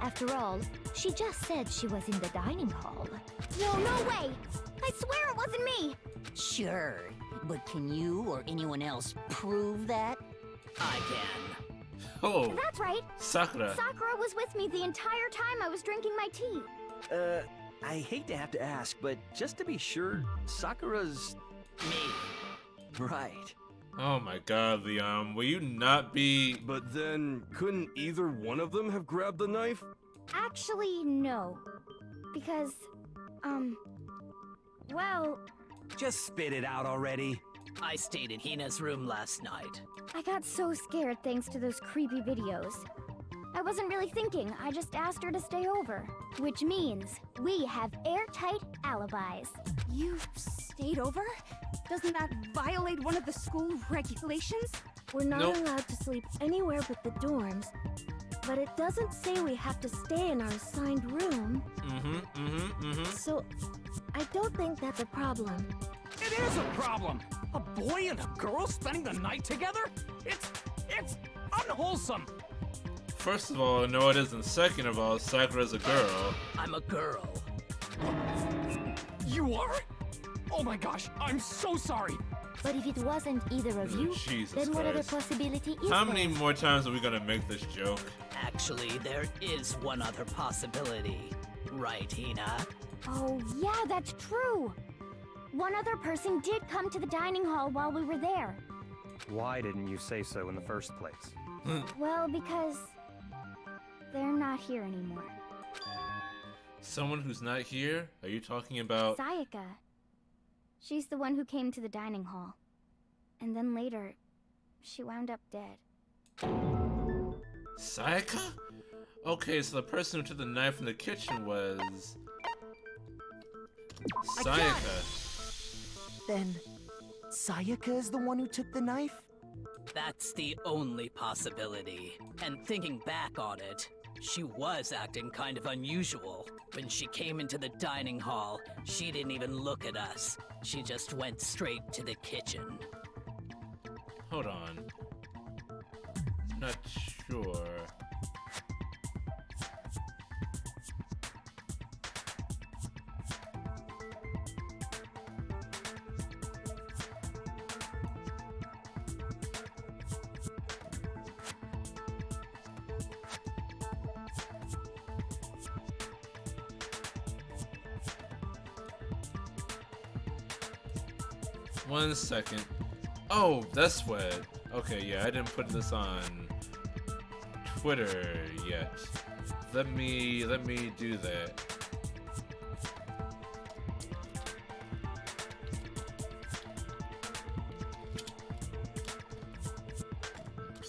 Speaker 3: After all, she just said she was in the dining hall.
Speaker 13: No way! I swear it wasn't me!
Speaker 11: Sure, but can you or anyone else prove that? I can.
Speaker 1: Oh,
Speaker 13: That's right!
Speaker 1: Sakura.
Speaker 13: Sakura was with me the entire time I was drinking my tea.
Speaker 12: I hate to have to ask, but just to be sure, Sakura's...
Speaker 11: Me.
Speaker 12: Right.
Speaker 1: Oh my god, Leon, will you not be...
Speaker 10: But then, couldn't either one of them have grabbed the knife?
Speaker 13: Actually, no. Because, well,
Speaker 4: Just spit it out already.
Speaker 11: I stayed in Hina's room last night.
Speaker 13: I got so scared thanks to those creepy videos. I wasn't really thinking, I just asked her to stay over. Which means we have airtight alibis. You stayed over? Doesn't that violate one of the school regulations?
Speaker 3: We're not
Speaker 1: Nope.
Speaker 3: allowed to sleep anywhere but the dorms, but it doesn't say we have to stay in our assigned room. So, I don't think that's a problem.
Speaker 2: It is a problem! A boy and a girl spending the night together? It's unwholesome!
Speaker 1: First of all, no it isn't. Second of all, Sakura's a girl.
Speaker 11: I'm a girl.
Speaker 2: You are? Oh my gosh, I'm so sorry!
Speaker 3: But if it wasn't either of you,
Speaker 1: Jesus
Speaker 3: then what other
Speaker 1: Christ.
Speaker 3: possibility is
Speaker 1: How
Speaker 3: there?
Speaker 1: many more times are we gonna make this joke?
Speaker 11: Actually, there is one other possibility. Right, Hina?
Speaker 13: Oh, yeah, that's true. One other person did come to the dining hall while we were there.
Speaker 9: Why didn't you say so in the first place?
Speaker 13: Well, because they're not here anymore.
Speaker 1: Someone who's not here? Are you talking about...
Speaker 13: Sayaka. She's the one who came to the dining hall. And then later, she wound up dead.
Speaker 1: Sayaka? Okay, so the person who took the knife from the kitchen was... Sayaka.
Speaker 7: Then, Sayaka is the one who took the knife?
Speaker 11: That's the only possibility. And thinking back on it, she was acting kind of unusual. When she came into the dining hall, she didn't even look at us. She just went straight to the kitchen.
Speaker 1: Hold on. Not sure. One second. Oh, that's what. Okay, yeah, I didn't put this on Twitter yet. Let me do that.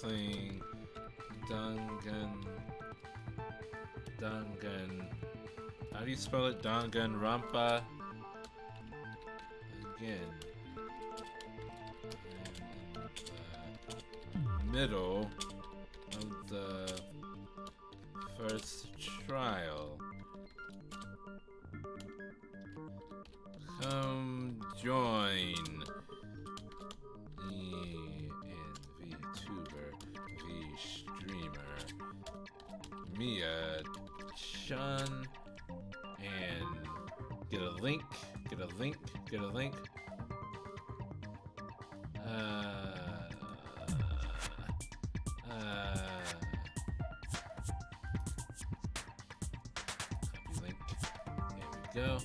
Speaker 1: playing how do you spell it? Danganronpa. Again. In the middle of the first trial. Come join me and Vtuber, V-streamer, Mia Chun, and get a link. Copy link. There we go.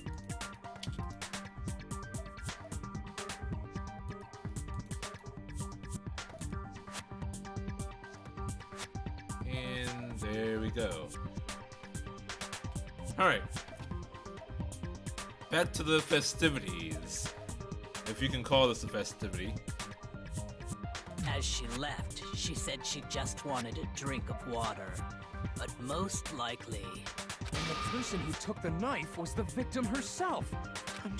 Speaker 1: And there we go. Alright. Back to the festivities. If you can call this a festivity.
Speaker 11: As she left, she said she just wanted a drink of water. But most likely...
Speaker 2: And the person who took the knife was the victim herself.
Speaker 7: I'm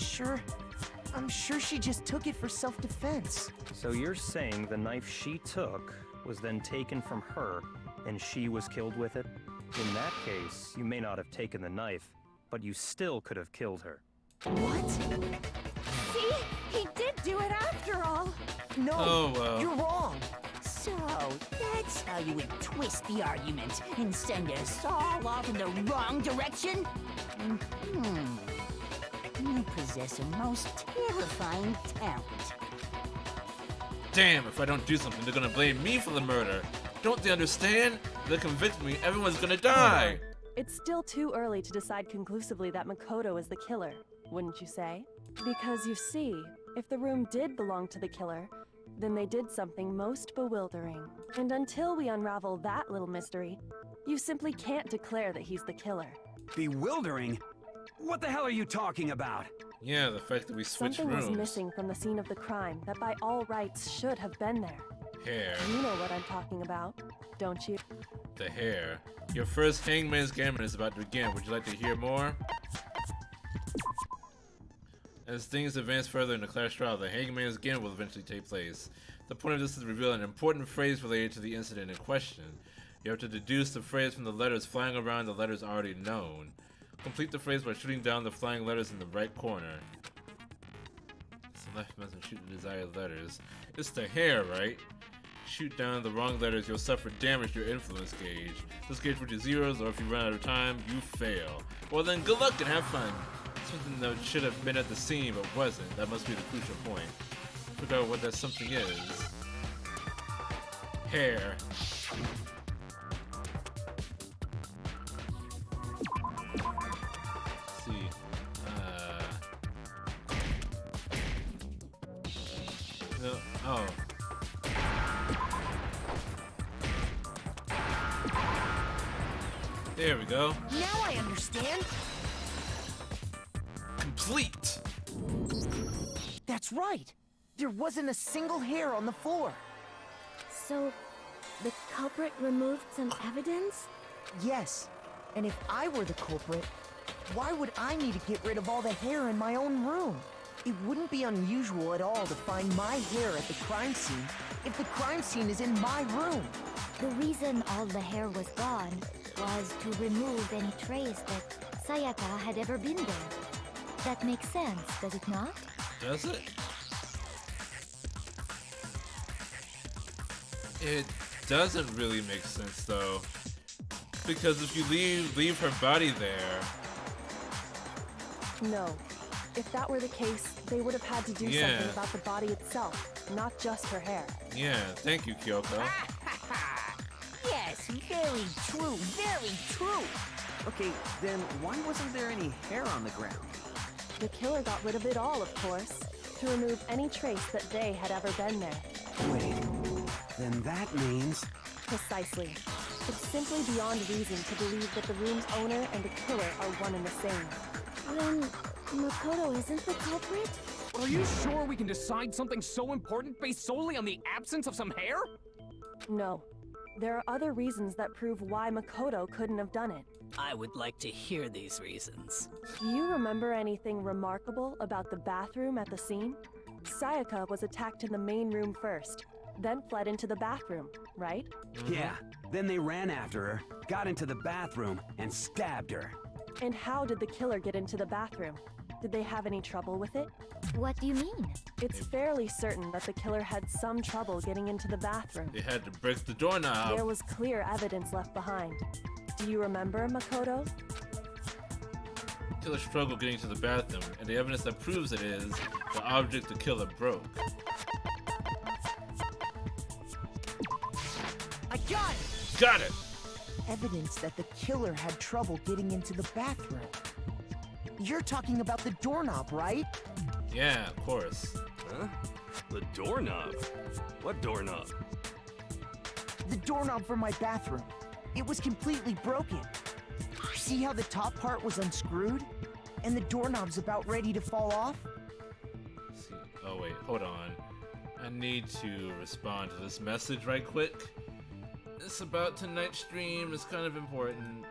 Speaker 7: sure she just took it for self-defense.
Speaker 9: So you're saying the knife she took was then taken from her, and she was killed with it? In that case, you may not have taken the knife, but you still could have killed her.
Speaker 7: What?
Speaker 8: See? He did do it after all.
Speaker 7: No,
Speaker 1: Oh, well.
Speaker 7: you're wrong.
Speaker 6: So, that's how you would twist the argument and send us all off in the wrong direction? You possess a most terrifying talent.
Speaker 1: Damn, if I don't do something, they're gonna blame me for the murder. Don't they understand? They're convincing me everyone's gonna die.
Speaker 8: It's still too early to decide conclusively that Makoto is the killer, wouldn't you say? Because you see, if the room did belong to the killer, then they did something most bewildering. And until we unravel that little mystery, you simply can't declare that he's the killer.
Speaker 4: Bewildering? What the hell are you talking about?
Speaker 1: Yeah, the fact that we switched
Speaker 8: Something
Speaker 1: rooms.
Speaker 8: was missing from the scene of the crime that by all rights should have been there.
Speaker 1: Hair.
Speaker 8: You know what I'm talking about, don't you?
Speaker 1: The hair. Your first Hangman's Gambit is about to begin. Would you like to hear more? As things advance further in the Clash trial, the Hangman's Gambit will eventually take place. The point of this is to reveal an important phrase related to the incident in question. You have to deduce the phrase from the letters flying around the letters already known. Complete the phrase by shooting down the flying letters in the right corner. Select mouse and shoot the desired letters. It's the hair, right? Shoot down the wrong letters, you'll suffer damage to your influence gauge. This gauge reaches zeros, or if you run out of time, you fail. Well then, good luck and have fun. Something that should have been at the scene but wasn't. That must be the crucial point. Figure out what that something is. Hair. Let's see. No. Oh. There we go.
Speaker 7: Now I understand.
Speaker 1: Complete.
Speaker 7: That's right. There wasn't a single hair on the floor.
Speaker 13: So, the culprit removed some evidence?
Speaker 7: Yes. And if I were the culprit, why would I need to get rid of all the hair in my own room? It wouldn't be unusual at all to find my hair at the crime scene if the crime scene is in my room.
Speaker 3: The reason all the hair was gone was to remove any trace that Sayaka had ever been there. That makes sense, does it not?
Speaker 1: Does it? It doesn't really make sense though. Because if you leave her body there.
Speaker 8: No. If that were the case, they would have had to do something about the body itself, not just her hair.
Speaker 1: Yeah, thank you, Kyoko.
Speaker 6: Yes, very true, very true.
Speaker 12: Okay, then why wasn't there any hair on the ground?
Speaker 8: The killer got rid of it all, of course, to remove any trace that they had ever been there.
Speaker 4: Wait, then that means...
Speaker 8: Precisely. It's simply beyond reason to believe that the room's owner and the killer are one and the same.
Speaker 13: Then, Makoto isn't the culprit?
Speaker 2: Are you sure we can decide something so important based solely on the absence of some hair?
Speaker 8: No. There are other reasons that prove why Makoto couldn't have done it.
Speaker 11: I would like to hear these reasons.
Speaker 8: Do you remember anything remarkable about the bathroom at the scene? Sayaka was attacked in the main room first, then fled into the bathroom, right?
Speaker 4: Yeah, then they ran after her, got into the bathroom, and stabbed her.
Speaker 8: And how did the killer get into the bathroom? Did they have any trouble with it?
Speaker 3: What do you mean?
Speaker 8: It's fairly certain that the killer had some trouble getting into the bathroom.
Speaker 1: They had to break the doorknob.
Speaker 8: There was clear evidence left behind. Do you remember, Makoto?
Speaker 1: Killer struggled getting to the bathroom, and the evidence that proves it is the object the killer broke.
Speaker 7: I got it!
Speaker 1: Got it!
Speaker 7: Evidence that the killer had trouble getting into the bathroom. You're talking about the doorknob, right?
Speaker 1: Yeah, of course.
Speaker 10: Huh? The doorknob? What doorknob?
Speaker 7: The doorknob for my bathroom. It was completely broken. See how the top part was unscrewed? And the doorknob's about ready to fall off?
Speaker 1: Let's see. Oh wait, hold on. I need to respond to this message right quick. It's about tonight's stream. It's kind of important.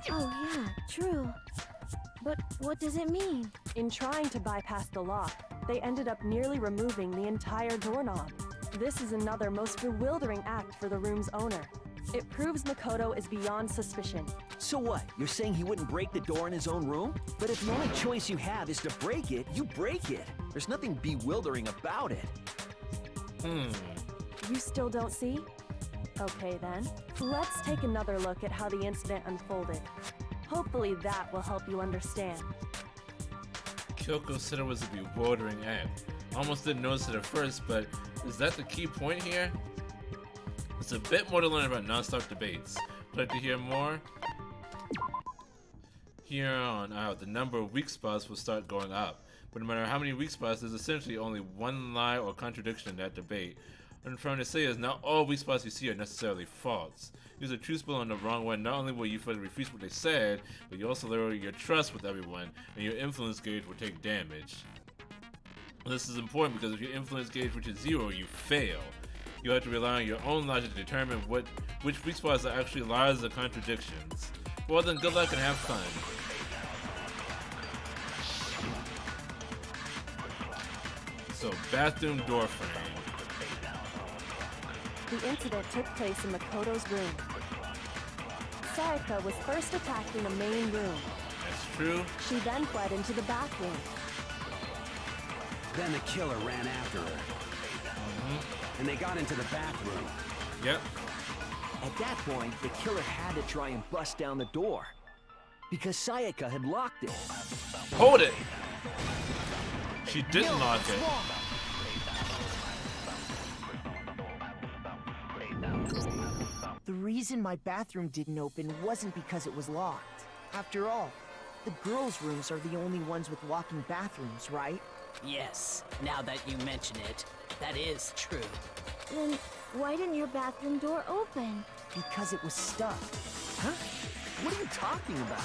Speaker 3: Oh yeah, true. But what does it mean?
Speaker 8: In trying to bypass the lock, they ended up nearly removing the entire doorknob. This is another most bewildering act for the room's owner. It proves Makoto is beyond suspicion.
Speaker 12: So what? You're saying he wouldn't break the door in his own room? But if the only choice you have is to break it, you break it. There's nothing bewildering about it.
Speaker 8: You still don't see? Okay then, let's take another look at how the incident unfolded. Hopefully that will help you understand.
Speaker 1: Kyoko said it was a bewildering act. Almost didn't notice it at first, but is that the key point here? It's a bit more to learn about non-stop debates. Would you like to hear more? Here on out, the number of weak spots will start going up. But no matter how many weak spots, there's essentially only one lie or contradiction in that debate. What I'm trying to say is not all weak spots you see are necessarily false. Use a truth spill on the wrong one, not only will you further refute what they said, but you also lower your trust with everyone, and your influence gauge will take damage. This is important because if your influence gauge reaches 0, you fail. You have to rely on your own logic to determine which weak spots are actually lies or contradictions. Well then, good luck and have fun. So, bathroom door frame.
Speaker 8: The incident took place in Makoto's room. Sayaka was first attacked in the main room.
Speaker 1: That's true.
Speaker 8: She then fled into the bathroom.
Speaker 4: Then the killer ran after her. And they got into the bathroom.
Speaker 1: Yep.
Speaker 12: At that point, the killer had to try and bust down the door. Because Sayaka had locked it.
Speaker 1: Hold it! She didn't lock it.
Speaker 7: The reason my bathroom didn't open wasn't because it was locked. After all, the girls' rooms are the only ones with walking bathrooms, right?
Speaker 11: Yes, now that you mention it, that is true.
Speaker 13: Then why didn't your bathroom door open?
Speaker 7: Because it was stuck.
Speaker 12: Huh? What are you talking about?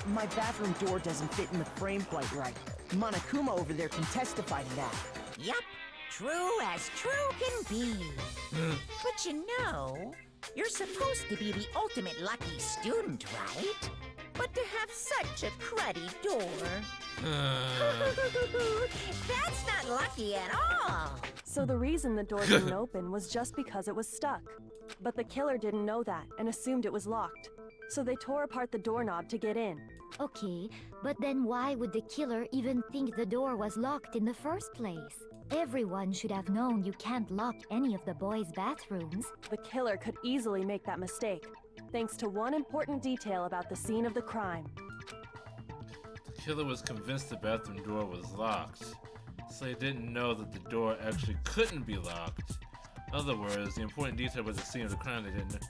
Speaker 7: My bathroom door doesn't fit in the frame quite right. Monokuma over there can testify to that.
Speaker 6: Yup, true as true can be. But you know, you're supposed to be the ultimate lucky student, right? But to have such a cruddy door. That's not lucky at all.
Speaker 8: So the reason the door didn't open was just because it was stuck. But the killer didn't know that and assumed it was locked. So they tore apart the doorknob to get in.
Speaker 3: Okay, but then why would the killer even think the door was locked in the first place? Everyone should have known you can't lock any of the boys' bathrooms.
Speaker 8: The killer could easily make that mistake, thanks to one important detail about the scene of the crime.
Speaker 1: The killer was convinced the bathroom door was locked, so he didn't know that the door actually couldn't be locked. In other words, the important detail was the scene of the crime they didn't know.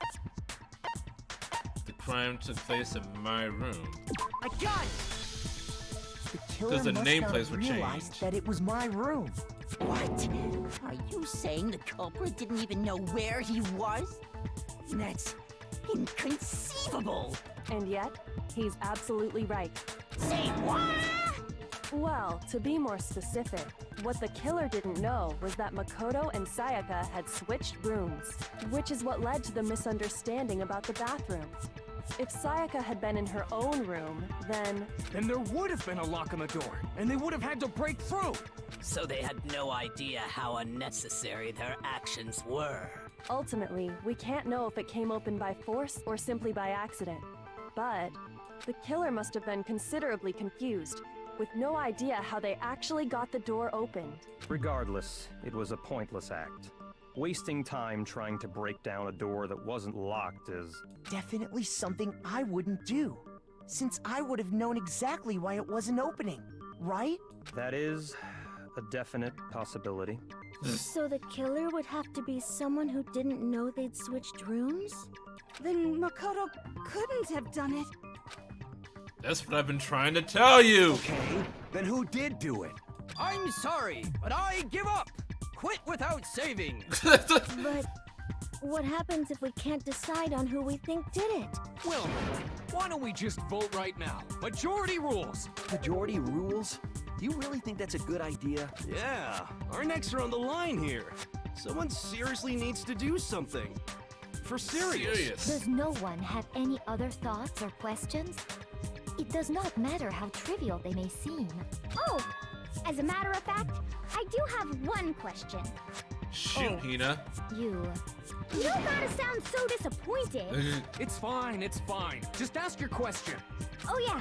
Speaker 1: The crime took place in my room.
Speaker 7: I got it! The killer
Speaker 1: Because the
Speaker 7: must
Speaker 1: nameplates
Speaker 7: not
Speaker 1: were
Speaker 7: realize
Speaker 1: changed.
Speaker 7: that it was my room.
Speaker 6: What? Are you saying the culprit didn't even know where he was? That's inconceivable.
Speaker 8: And yet, he's absolutely right.
Speaker 6: Say what?
Speaker 8: Well, to be more specific, what the killer didn't know was that Makoto and Sayaka had switched rooms, which is what led to the misunderstanding about the bathroom. If Sayaka had been in her own room, then
Speaker 2: Then there would have been a lock on the door, and they would have had to break through.
Speaker 11: So they had no idea how unnecessary their actions were.
Speaker 8: ultimately, we can't know if it came open by force or simply by accident. But the killer must have been considerably confused, with no idea how they actually got the door opened.
Speaker 9: Regardless, it was a pointless act. Wasting time trying to break down a door that wasn't locked is...
Speaker 7: Definitely something I wouldn't do, since I would have known exactly why it wasn't opening, right?
Speaker 9: That is a definite possibility.
Speaker 13: So the killer would have to be someone who didn't know they'd switched rooms? Then Makoto couldn't have done it.
Speaker 1: That's what I've been trying to tell you!
Speaker 4: Okay, then who did do it?
Speaker 2: I'm sorry, but I give up. Quit without saving.
Speaker 13: But what happens if we can't decide on who we think did it?
Speaker 2: Well, why don't we just vote right now? Majority rules.
Speaker 12: Majority rules? You really think that's a good idea?
Speaker 10: Yeah, our necks are on the line here. Someone seriously needs to do something. For serious.
Speaker 3: Does no one have any other thoughts or questions? It does not matter how trivial they may seem.
Speaker 13: Oh, as a matter of fact, I do have one question.
Speaker 1: Shoot, Hina.
Speaker 13: You gotta sound so disappointed.
Speaker 2: It's fine, it's fine. Just ask your question.
Speaker 13: Oh yeah.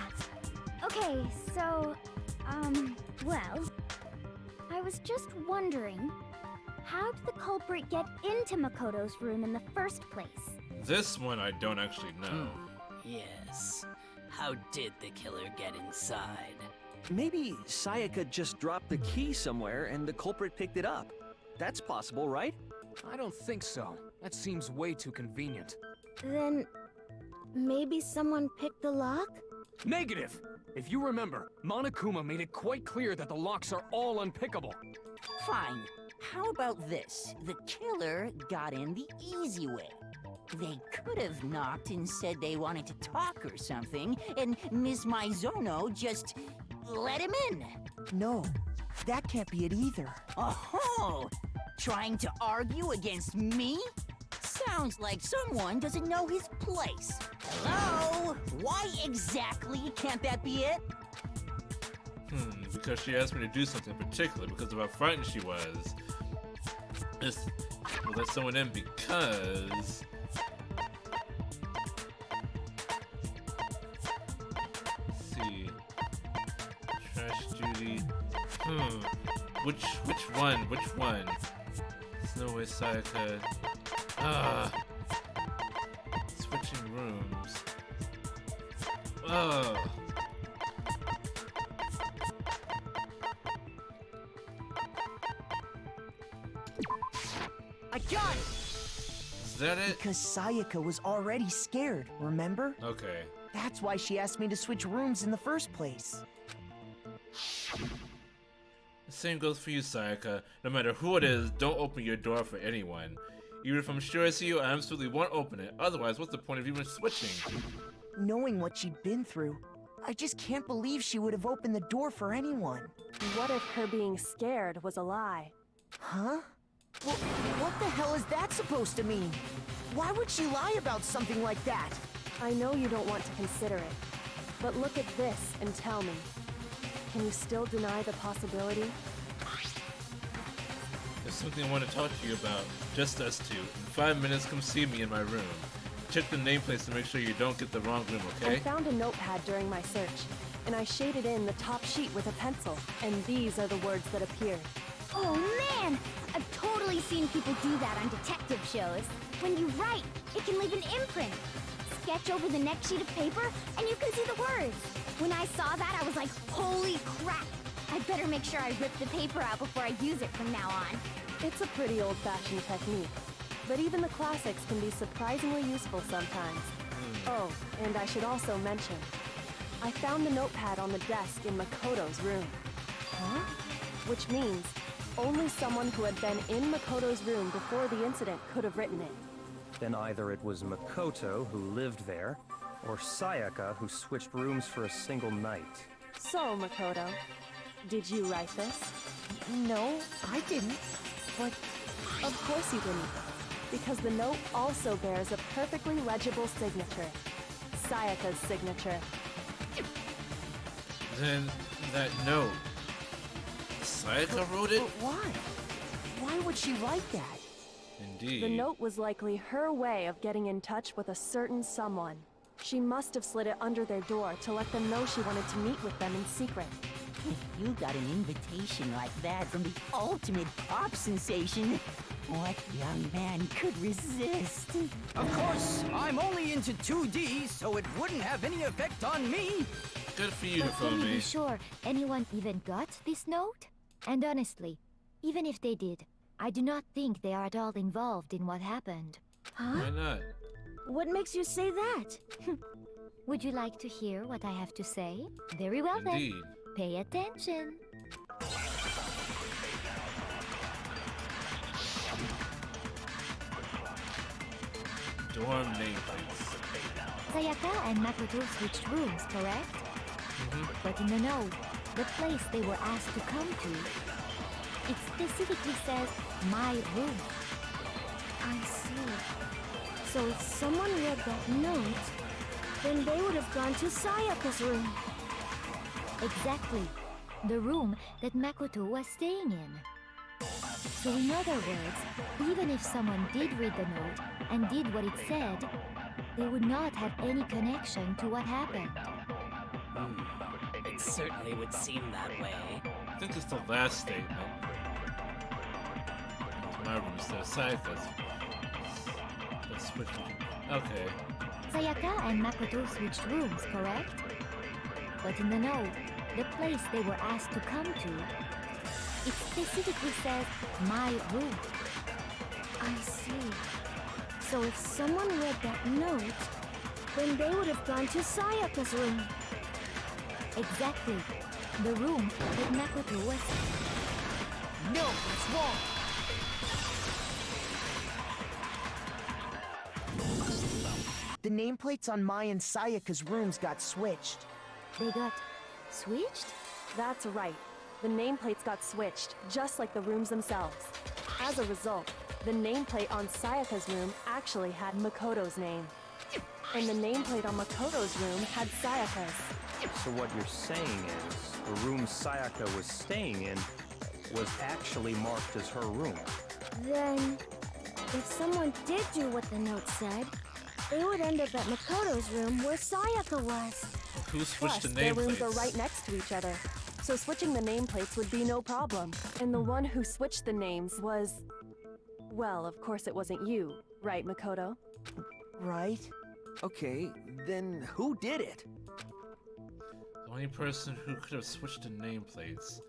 Speaker 13: Okay, so, well, I was just wondering, how did the culprit get into Makoto's room in the first place?
Speaker 1: This one I don't actually know.
Speaker 11: Yes. How did the killer get inside?
Speaker 12: Maybe Sayaka just dropped the key somewhere and the culprit picked it up. That's possible, right?
Speaker 2: I don't think so. That seems way too convenient.
Speaker 13: Then, maybe someone picked the lock?
Speaker 2: Negative! If you remember, Monokuma made it quite clear that the locks are all unpickable.
Speaker 6: Fine. How about this? The killer got in the easy way. They could have knocked and said they wanted to talk or something, and Ms. Maizono just let him in.
Speaker 7: No, that can't be it either.
Speaker 6: Oh, trying to argue against me? Sounds like someone doesn't know his place. Hello? Why exactly can't that be it?
Speaker 1: Because she asked me to do something in particular because of how frightened she was. We'll let someone in because... Let's see. Trash duty. Which one? Which one? There's no way Sayaka... Switching rooms.
Speaker 7: I got it!
Speaker 1: Is that it?
Speaker 7: Because Sayaka was already scared, remember?
Speaker 1: Okay.
Speaker 7: That's why she asked me to switch rooms in the first place.
Speaker 1: The same goes for you, Sayaka. No matter who it is, don't open your door for anyone. Even if I'm sure I see you, I absolutely won't open it. Otherwise, what's the point of even switching?
Speaker 7: Knowing what she'd been through, I just can't believe she would have opened the door for anyone.
Speaker 8: What if her being scared was a lie?
Speaker 7: Huh? What the hell is that supposed to mean? Why would she lie about something like that?
Speaker 8: I know you don't want to consider it, but look at this and tell me. Can you still deny the possibility?
Speaker 1: There's something I want to talk to you about. Just us two. In 5 minutes, come see me in my room. Check the nameplates to make sure you don't get the wrong room, okay?
Speaker 8: I found a notepad during my search, and I shaded in the top sheet with a pencil, and these are the words that appeared.
Speaker 13: Oh man! I've totally seen people do that on detective shows. When you write, it can leave an imprint. Sketch over the next sheet of paper, and you can see the words. When I saw that, I was like, holy crap! I'd better make sure I rip the paper out before I use it from now on.
Speaker 8: It's a pretty old-fashioned technique, but even the classics can be surprisingly useful sometimes. Oh, and I should also mention, I found the notepad on the desk in Makoto's room. Huh? Which means only someone who had been in Makoto's room before the incident could have written it.
Speaker 9: Then either it was Makoto who lived there, or Sayaka who switched rooms for a single night.
Speaker 8: So, Makoto, did you write this?
Speaker 7: No, I didn't.
Speaker 8: But of course you didn't, because the note also bears a perfectly legible signature. Sayaka's signature.
Speaker 1: Then that note, Sayaka wrote it?
Speaker 7: But why? Why would she write that?
Speaker 1: Indeed.
Speaker 8: The note was likely her way of getting in touch with a certain someone. She must have slid it under their door to let them know she wanted to meet with them in secret.
Speaker 6: If you got an invitation like that from the ultimate pop sensation, what young man could resist?
Speaker 14: Of course, I'm only into 2D, so it wouldn't have any effect on me.
Speaker 1: Good for you,
Speaker 3: But can you be
Speaker 1: Hifumi.
Speaker 3: sure anyone even got this note? And honestly, even if they did, I do not think they are at all involved in what happened.
Speaker 1: Why not?
Speaker 3: What makes you say that? Would you like to hear what I have to say? Very well
Speaker 1: Indeed.
Speaker 3: then. Pay attention.
Speaker 1: Dorm nameplates.
Speaker 3: Sayaka and Makoto switched rooms, correct? But in the note, the place they were asked to come to, it specifically says, my room.
Speaker 13: I see. So if someone read that note, then they would have gone to Sayaka's room.
Speaker 3: Exactly. The room that Makoto was staying in. So in other words, even if someone did read the note and did what it said, they would not have any connection to what happened.
Speaker 11: It certainly would seem that way.
Speaker 1: I think it's the last statement. My room says Sayaka's. Let's switch. Okay.
Speaker 3: Sayaka and Makoto switched rooms, correct? But in the note, the place they were asked to come to, it specifically says, my room.
Speaker 13: I see. So if someone read that note, then they would have gone to Sayaka's room.
Speaker 3: Exactly. The room that Makoto was...
Speaker 7: No, it's wrong. The nameplates on Mai and Sayaka's rooms got switched.
Speaker 3: They got switched?
Speaker 8: That's right. The nameplates got switched, just like the rooms themselves. As a result, the nameplate on Sayaka's room actually had Makoto's name. And the nameplate on Makoto's room had Sayaka's.
Speaker 9: So what you're saying is, the room Sayaka was staying in was actually marked as her room.
Speaker 13: Then, if someone did do what the note said, they would end up at Makoto's room where Sayaka was.
Speaker 1: Who switched
Speaker 8: Plus,
Speaker 1: the
Speaker 8: their rooms are
Speaker 1: nameplates?
Speaker 8: right next to each other, so switching the nameplates would be no problem. And the one who switched the names was... Well, of course it wasn't you, right, Makoto?
Speaker 7: Right?
Speaker 12: Okay, then who did it?
Speaker 1: The only person who could have switched the nameplates.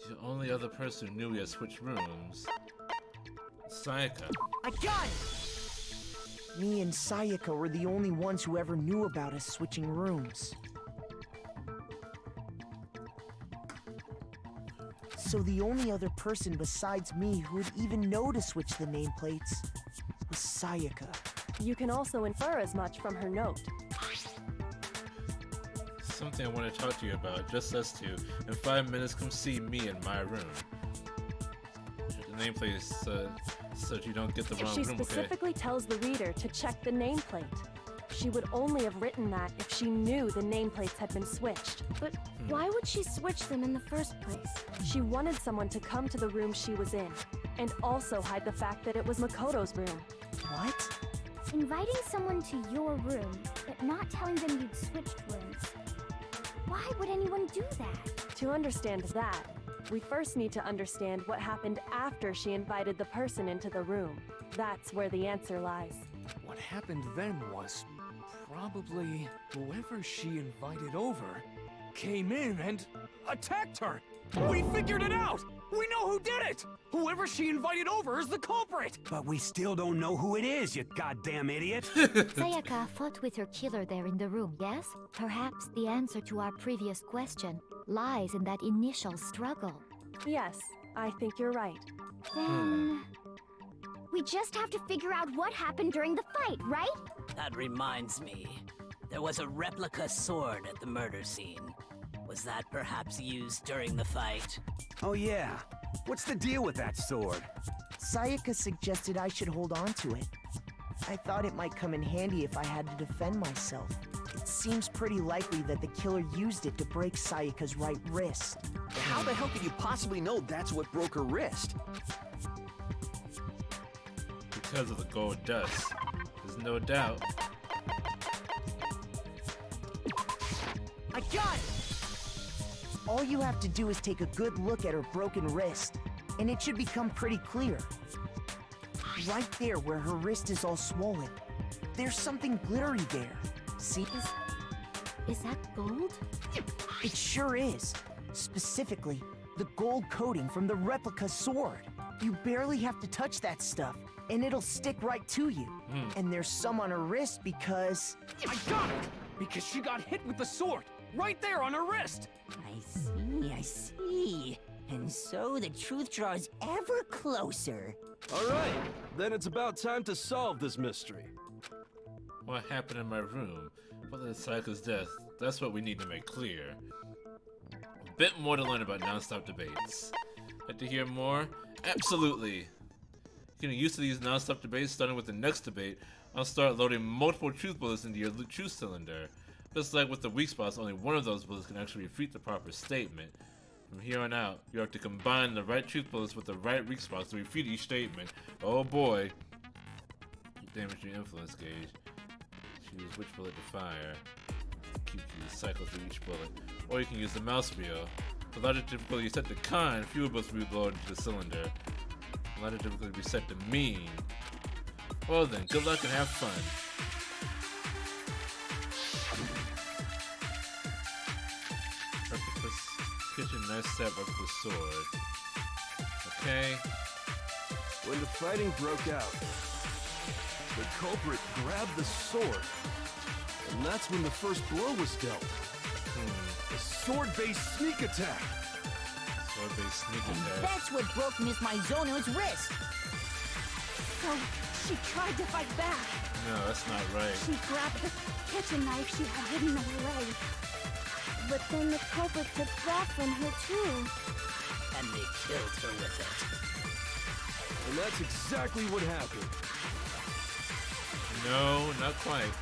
Speaker 1: The only other person who knew we had switched rooms. Sayaka.
Speaker 7: I got it! Me and Sayaka were the only ones who ever knew about us switching rooms. So the only other person besides me who would even know to switch the nameplates was Sayaka.
Speaker 8: You can also infer as much from her note.
Speaker 1: Something I want to talk to you about, just us two. In 5 minutes, come see me in my room. The nameplate so you don't get the wrong
Speaker 8: She
Speaker 1: room, okay?
Speaker 8: specifically tells the reader to check the nameplate. She would only have written that if she knew the nameplates had been switched.
Speaker 13: But why would she switch them in the first place?
Speaker 8: She wanted someone to come to the room she was in, and also hide the fact that it was Makoto's room.
Speaker 7: What?
Speaker 13: Inviting someone to your room, but not telling them you'd switched rooms. Why would anyone do that?
Speaker 8: To understand that, we first need to understand what happened after she invited the person into the room. That's where the answer lies.
Speaker 2: What happened then was Probably whoever she invited over came in and attacked her. We figured it out! We know who did it! Whoever she invited over is the culprit!
Speaker 4: But we still don't know who it is, you goddamn idiot!
Speaker 3: Sayaka fought with her killer there in the room, yes? Perhaps the answer to our previous question lies in that initial struggle.
Speaker 8: Yes, I think you're right.
Speaker 13: Then... we just have to figure out what happened during the fight, right?
Speaker 11: That reminds me. There was a replica sword at the murder scene. Was that perhaps used during the fight?
Speaker 4: Oh yeah. What's the deal with that sword?
Speaker 7: Sayaka suggested I should hold on to it. I thought it might come in handy if I had to defend myself. It seems pretty likely that the killer used it to break Sayaka's right wrist.
Speaker 12: How the hell could you possibly know that's what broke her wrist?
Speaker 1: Because of the gold dust. There's no doubt.
Speaker 7: I got it! All you have to do is take a good look at her broken wrist, and it should become pretty clear. Right there where her wrist is all swollen, there's something glittery there. See?
Speaker 3: Is that gold?
Speaker 7: It sure is. Specifically, the gold coating from the replica sword. You barely have to touch that stuff, and it'll stick right to you. And there's some on her wrist because...
Speaker 2: I got it! Because she got hit with the sword! Right there on her wrist!
Speaker 6: I see. And so the truth draws ever closer.
Speaker 10: Alright, then it's about time to solve this mystery.
Speaker 1: What happened in my room? Whether it's Sayaka's death, that's what we need to make clear. A bit more to learn about non-stop debates. Like to hear more? Absolutely! Getting used to these non-stop debates, starting with the next debate, I'll start loading multiple truth bullets into your truth cylinder. Just like with the weak spots, only one of those bullets can actually refute the proper statement. From here on out, you have to combine the right truth bullets with the right weak spots to refute each statement. Oh boy. Damage your influence gauge. Choose which bullet to fire. QQ cycle through each bullet. Or you can use the mouse wheel. The larger difficulty is set to con, fewer bullets will be loaded into the cylinder. The larger difficulty will be set to mean. Well then, good luck and have fun. Replicas kitchen knife set replica sword. Okay.
Speaker 10: When the fighting broke out, the culprit grabbed the sword, and that's when the first blow was dealt. A sword-based sneak attack.
Speaker 1: Sword-based sneak attack.
Speaker 6: That's what broke Miss Maizono's wrist.
Speaker 13: So, she tried to fight back.
Speaker 1: No, that's not right.
Speaker 13: She grabbed the kitchen knife she had hidden away. But then the culprit took that from her too.
Speaker 11: And they killed her with it.
Speaker 10: And that's exactly what happened.
Speaker 1: No, not quite.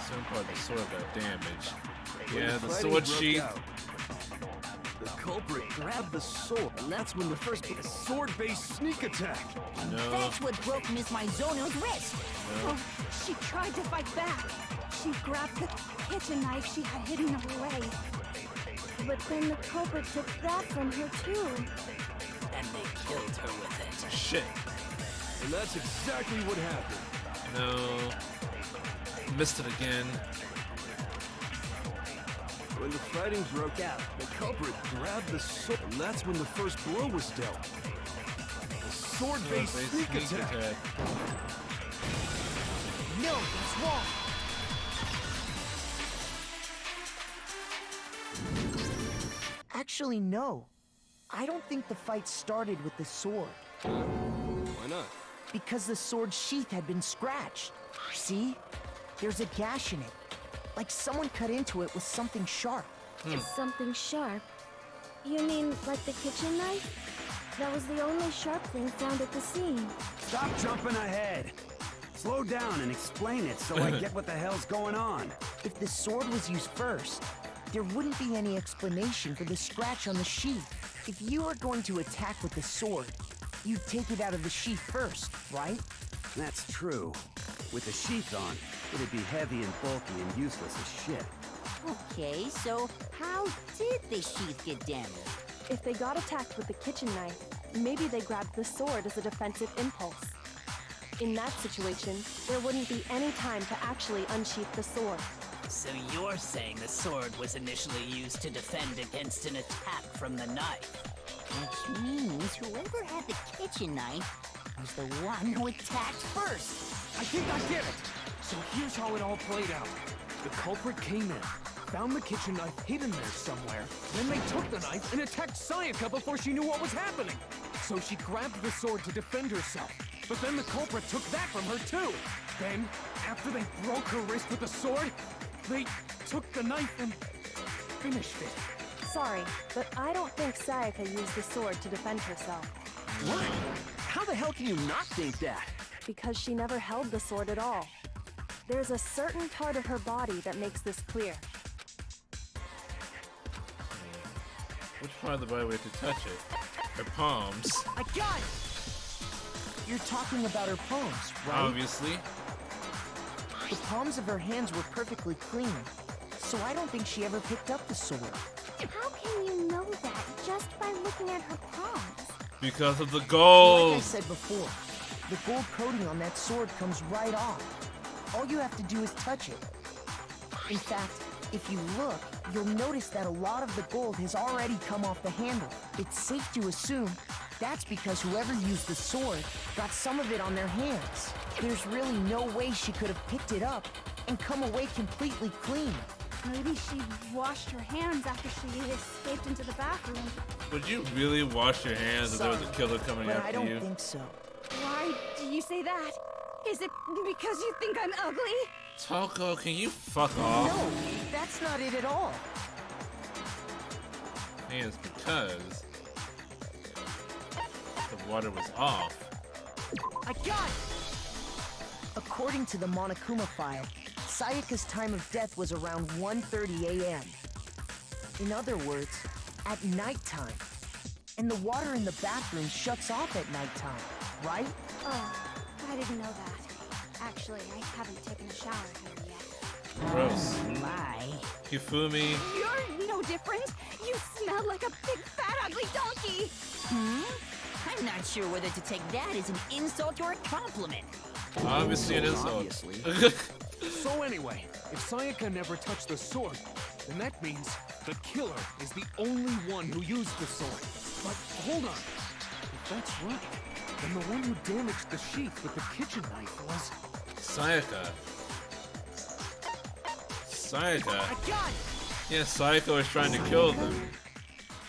Speaker 1: Some part of the sword got damaged. Yeah, the sword sheath.
Speaker 10: The culprit grabbed the sword, and that's when the first sword-based sneak attack.
Speaker 1: No.
Speaker 6: That's what broke Miss Maizono's wrist.
Speaker 1: No.
Speaker 13: So, she tried to fight back. She grabbed the kitchen knife she had hidden away. But then the culprit took that from her too.
Speaker 11: And they killed her with it.
Speaker 1: Shit.
Speaker 10: And that's exactly what happened.
Speaker 1: No. Missed it again.
Speaker 10: When the fighting broke out, the culprit grabbed the sword, and that's when the first blow was dealt. The sword-based sneak attack.
Speaker 7: No, that's wrong. Actually, no. I don't think the fight started with the sword.
Speaker 10: Why not?
Speaker 7: Because the sword sheath had been scratched. See? There's a gash in it. Like someone cut into it with something sharp.
Speaker 13: Something sharp? You mean like the kitchen knife? That was the only sharp thing found at the scene.
Speaker 4: Stop jumping ahead. Slow down and explain it so I get what the hell's going on.
Speaker 7: If the sword was used first, there wouldn't be any explanation for the scratch on the sheath. If you were going to attack with the sword, you'd take it out of the sheath first, right?
Speaker 4: That's true. With the sheath on, it'd be heavy and bulky and useless as shit.
Speaker 6: Okay, so how did the sheath get damaged?
Speaker 8: If they got attacked with the kitchen knife, maybe they grabbed the sword as a defensive impulse. In that situation, there wouldn't be any time to actually unsheath the sword.
Speaker 11: So you're saying the sword was initially used to defend against an attack from the knife?
Speaker 6: Which means whoever had the kitchen knife was the one who attacked first.
Speaker 2: I think I get it. So here's how it all played out. The culprit came in, found the kitchen knife hidden there somewhere, then they took the knife and attacked Sayaka before she knew what was happening. So she grabbed the sword to defend herself. But then the culprit took that from her too. Then, after they broke her wrist with the sword, they took the knife and finished it.
Speaker 8: Sorry, but I don't think Sayaka used the sword to defend herself.
Speaker 12: What? How the hell can you not think that?
Speaker 8: Because she never held the sword at all. There's a certain part of her body that makes this clear.
Speaker 1: Which part of the body we have to touch it? Her palms.
Speaker 7: I got it! You're talking about her palms, right?
Speaker 1: Obviously.
Speaker 7: The palms of her hands were perfectly clean, so I don't think she ever picked up the sword.
Speaker 13: How can you know that just by looking at her palms?
Speaker 1: Because of the gold.
Speaker 7: Like I said before, the gold coating on that sword comes right off. All you have to do is touch it. In fact, if you look, you'll notice that a lot of the gold has already come off the handle. It's safe to assume that's because whoever used the sword got some of it on their hands. There's really no way she could have picked it up and come away completely clean.
Speaker 13: Maybe she washed her hands after she escaped into the bathroom.
Speaker 1: Would you really wash your hands if there was a killer coming
Speaker 7: But
Speaker 1: after
Speaker 7: I don't
Speaker 1: you?
Speaker 7: think so.
Speaker 13: Why do you say that? Is it because you think I'm ugly?
Speaker 1: Toko, can you fuck off?
Speaker 7: No, that's not it at all.
Speaker 1: It's because the water was off.
Speaker 7: I got it! According to the Monokuma file, Sayaka's time of death was around 1:30 a.m. In other words, at nighttime. And the water in the bathroom shuts off at nighttime, right?
Speaker 13: Oh, I didn't know that. Actually, I haven't taken a shower here yet.
Speaker 1: Gross.
Speaker 6: My.
Speaker 1: Hifumi.
Speaker 13: You're no different. You smell like a big fat ugly donkey.
Speaker 6: I'm not sure whether to take that as an insult or a compliment.
Speaker 1: Obviously it is so.
Speaker 12: Obviously.
Speaker 2: So anyway, if Sayaka never touched the sword, then that means the killer is the only one who used the sword. But hold on. If that's right, then the one who damaged the sheath with the kitchen knife was...
Speaker 1: Sayaka. Sayaka?
Speaker 7: I got it!
Speaker 1: Yeah, Sayaka was trying to kill them.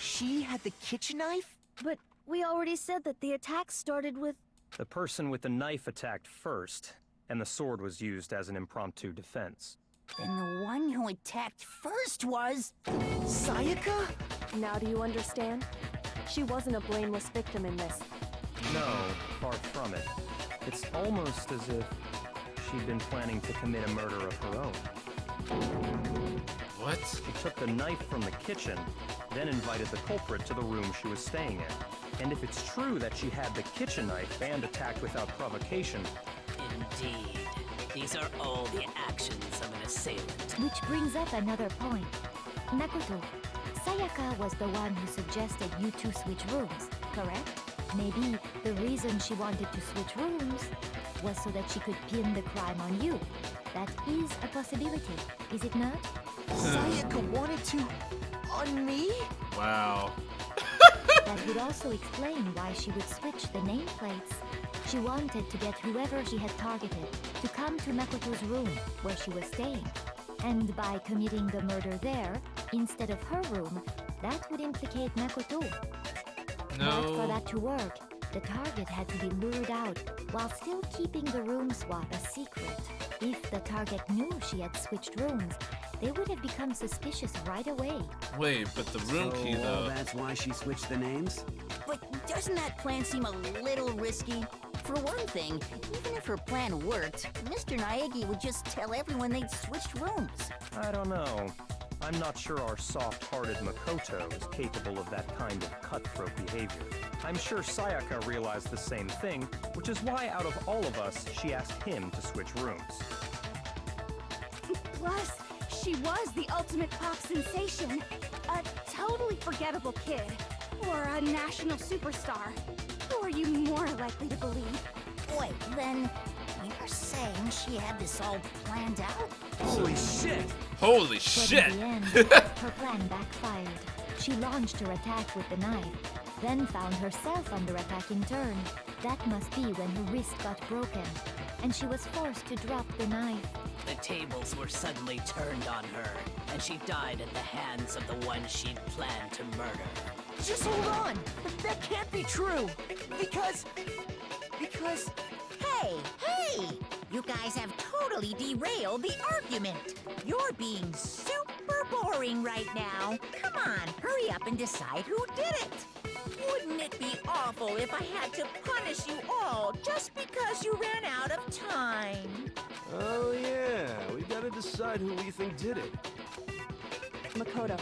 Speaker 7: She had the kitchen knife?
Speaker 13: But we already said that the attack started with...
Speaker 9: The person with the knife attacked first, and the sword was used as an impromptu defense.
Speaker 6: Then the one who attacked first was...
Speaker 7: Sayaka?
Speaker 8: Now do you understand? She wasn't a blameless victim in this.
Speaker 9: No, far from it. It's almost as if she'd been planning to commit a murder of her own.
Speaker 1: What?
Speaker 9: She took the knife from the kitchen, then invited the culprit to the room she was staying in. And if it's true that she had the kitchen knife and attacked without provocation...
Speaker 11: Indeed. These are all the actions of an assailant.
Speaker 3: Which brings up another point. Makoto, Sayaka was the one who suggested you two switch rooms, correct? Maybe the reason she wanted to switch rooms was so that she could pin the crime on you. That is a possibility, is it not?
Speaker 7: Sayaka wanted to... on me?
Speaker 1: Wow.
Speaker 3: That would also explain why she would switch the nameplates. She wanted to get whoever she had targeted to come to Makoto's room where she was staying. And by committing the murder there, instead of her room, that would implicate Makoto. But for
Speaker 1: No.
Speaker 3: that to work, the target had to be lured out while still keeping the room swap a secret. If the target knew she had switched rooms, they would have become suspicious right away.
Speaker 1: Wait, but the room key
Speaker 4: So
Speaker 1: though.
Speaker 4: that's why she switched the names?
Speaker 6: But doesn't that plan seem a little risky? For one thing, even if her plan worked, Mr. Naegi would just tell everyone they'd switched rooms.
Speaker 9: I don't know. I'm not sure our soft-hearted Makoto is capable of that kind of cutthroat behavior. I'm sure Sayaka realized the same thing, which is why out of all of us, she asked him to switch rooms.
Speaker 13: Plus, she was the ultimate pop sensation. A totally forgettable kid. Or a national superstar. Who are you more likely to believe?
Speaker 6: Wait, then you're saying she had this all planned out?
Speaker 4: Holy shit!
Speaker 1: Holy
Speaker 3: But
Speaker 1: shit!
Speaker 3: in the end, her plan backfired. She launched her attack with the knife, then found herself under attack in turn. That must be when her wrist got broken, and she was forced to drop the knife.
Speaker 11: The tables were suddenly turned on her, and she died at the hands of the one she'd planned to murder.
Speaker 7: Just hold on! That can't be true! Because...
Speaker 6: Hey! You guys have totally derailed the argument. You're being super boring right now. Come on, hurry up and decide who did it. Wouldn't it be awful if I had to punish you all just because you ran out of time?
Speaker 10: Oh yeah, we gotta decide who we think did it.
Speaker 8: Makoto,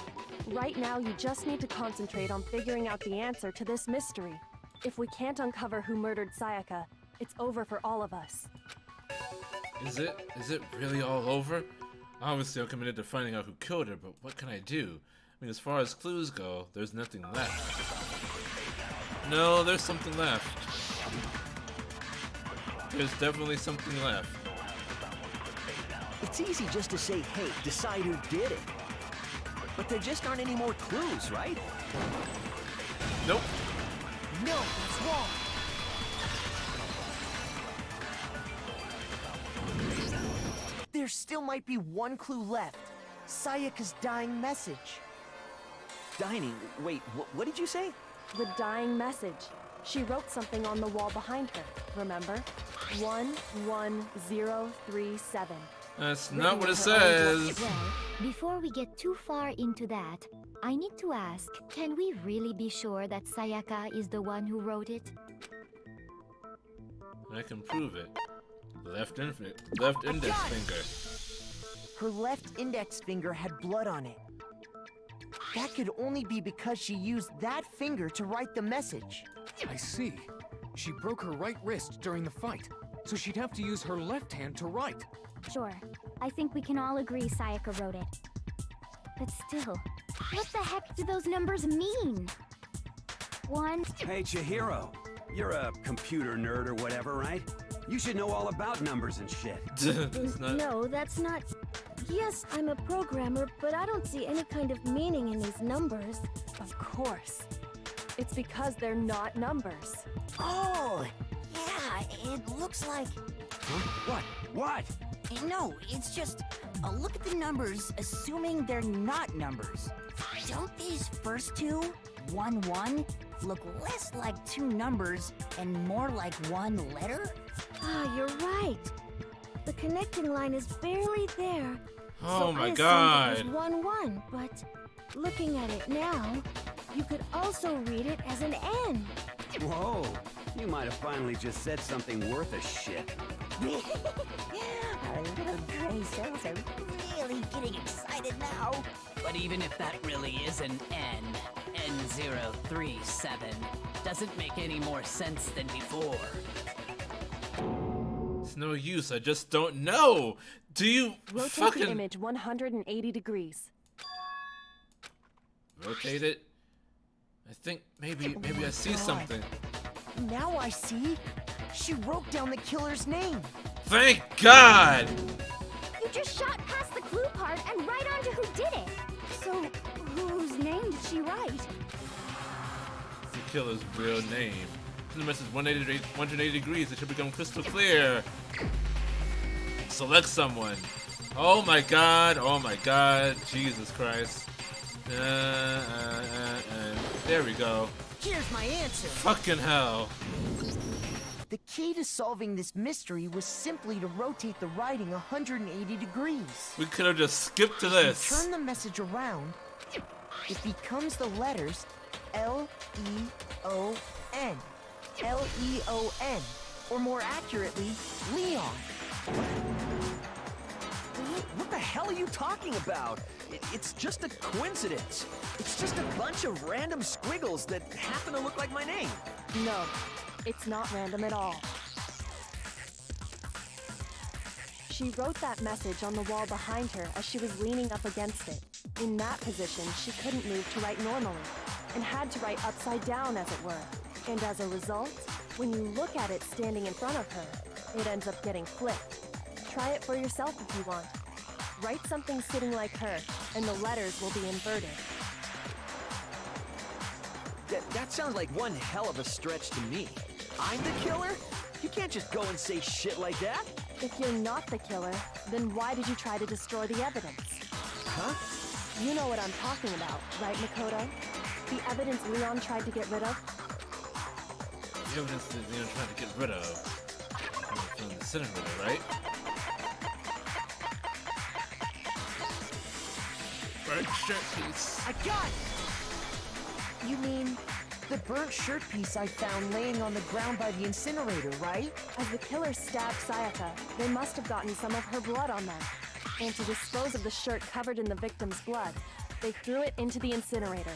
Speaker 8: right now you just need to concentrate on figuring out the answer to this mystery. If we can't uncover who murdered Sayaka, it's over for all of us.
Speaker 1: Is it really all over? Obviously I'm committed to finding out who killed her, but what can I do? I mean, as far as clues go, there's nothing left. No, there's something left. There's definitely something left.
Speaker 12: It's easy just to say, hey, decide who did it. But there just aren't any more clues, right?
Speaker 1: Nope.
Speaker 7: No, that's wrong. There still might be one clue left. Sayaka's dying message.
Speaker 12: Dining? Wait, what did you say?
Speaker 8: The dying message. She wrote something on the wall behind her, remember? 11037.
Speaker 1: That's not what it says.
Speaker 3: Well, before we get too far into that, I need to ask, can we really be sure that Sayaka is the one who wrote it?
Speaker 1: I can prove it. Left index finger.
Speaker 7: Her left index finger had blood on it. That could only be because she used that finger to write the message.
Speaker 2: I see. She broke her right wrist during the fight, so she'd have to use her left hand to write.
Speaker 13: Sure. I think we can all agree Sayaka wrote it. But still, what the heck do those numbers mean? One...
Speaker 4: Hey, Chihiro. You're a computer nerd or whatever, right? You should know all about numbers and shit.
Speaker 13: No, that's not... Yes, I'm a programmer, but I don't see any kind of meaning in these numbers.
Speaker 8: Of course. It's because they're not numbers.
Speaker 6: Oh, yeah, it looks like...
Speaker 4: Huh? What?
Speaker 6: No, it's just... look at the numbers, assuming they're not numbers. Don't these first two, 1, 1, look less like two numbers and more like one letter?
Speaker 13: Ah, you're right. The connecting line is barely there.
Speaker 1: Oh
Speaker 13: so
Speaker 1: my
Speaker 13: I
Speaker 1: god.
Speaker 13: assumed it was 1, 1, but looking at it now, you could also read it as an N.
Speaker 4: Whoa, you might have finally just said something worth a shit.
Speaker 6: Our little gray cells are really getting excited now.
Speaker 11: But even if that really is an N, N037, doesn't make any more sense than before.
Speaker 1: It's no use, I just don't know! Do you
Speaker 8: Rotate
Speaker 1: fucking...
Speaker 8: the image 180 degrees.
Speaker 1: Rotate it? I think maybe I see something.
Speaker 7: Now I see. She wrote down the killer's name.
Speaker 1: Thank God!
Speaker 13: You just shot past the clue part and right onto who did it. So, whose name did she write?
Speaker 1: The killer's real name. The message 180 degrees, it should become crystal clear. Select someone. Oh my god, Jesus Christ. There we go.
Speaker 7: Here's my answer.
Speaker 1: Fucking hell.
Speaker 7: The key to solving this mystery was simply to rotate the writing 180 degrees.
Speaker 1: We could have just skipped to
Speaker 7: If
Speaker 1: this.
Speaker 7: you turn the message around, it becomes the letters L-E-O-N. L-E-O-N. Or more accurately, Leon.
Speaker 12: What the hell are you talking about? It's just a coincidence. It's just a bunch of random squiggles that happen to look like my name.
Speaker 8: No, it's not random at all. She wrote that message on the wall behind her as she was leaning up against it. In that position, she couldn't move to write normally, and had to write upside down, as it were. And as a result, When you look at it standing in front of her, it ends up getting flipped. Try it for yourself if you want. Write something sitting like her, and the letters will be inverted.
Speaker 12: That sounds like one hell of a stretch to me. I'm the killer? You can't just go and say shit like that.
Speaker 8: If you're not the killer, then why did you try to destroy the evidence?
Speaker 12: Huh?
Speaker 8: You know what I'm talking about, right, Makoto? The evidence Leon tried to get rid of?
Speaker 1: The evidence that Leon tried to get rid of from the incinerator, right? Burnt shirt piece.
Speaker 7: I got it! You mean the burnt shirt piece I found laying on the ground by the incinerator, right?
Speaker 8: As the killer stabbed Sayaka, they must have gotten some of her blood on them. And to dispose of the shirt covered in the victim's blood, they threw it into the incinerator.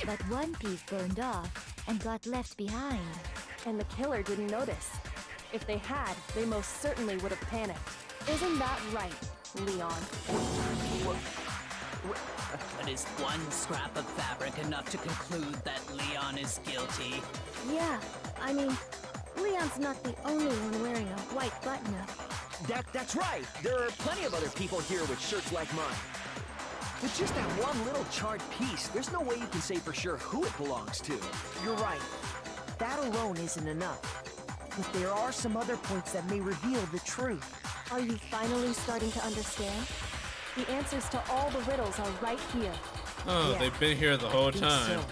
Speaker 3: But one piece burned off and got left behind.
Speaker 8: And the killer didn't notice. If they had, they most certainly would have panicked. Isn't that right, Leon?
Speaker 11: But is one scrap of fabric enough to conclude that Leon is guilty?
Speaker 13: Yeah, I mean, Leon's not the only one wearing a white button-up.
Speaker 12: That's right. There are plenty of other people here with shirts like mine. With just that one little charred piece, there's no way you can say for sure who it belongs to.
Speaker 7: You're right. That alone isn't enough. But there are some other points that may reveal the truth.
Speaker 8: Are you finally starting to understand? The answers to all the riddles are right here.
Speaker 1: Oh,
Speaker 7: Yeah,
Speaker 1: they've been here the whole
Speaker 7: I think
Speaker 1: time.
Speaker 7: so.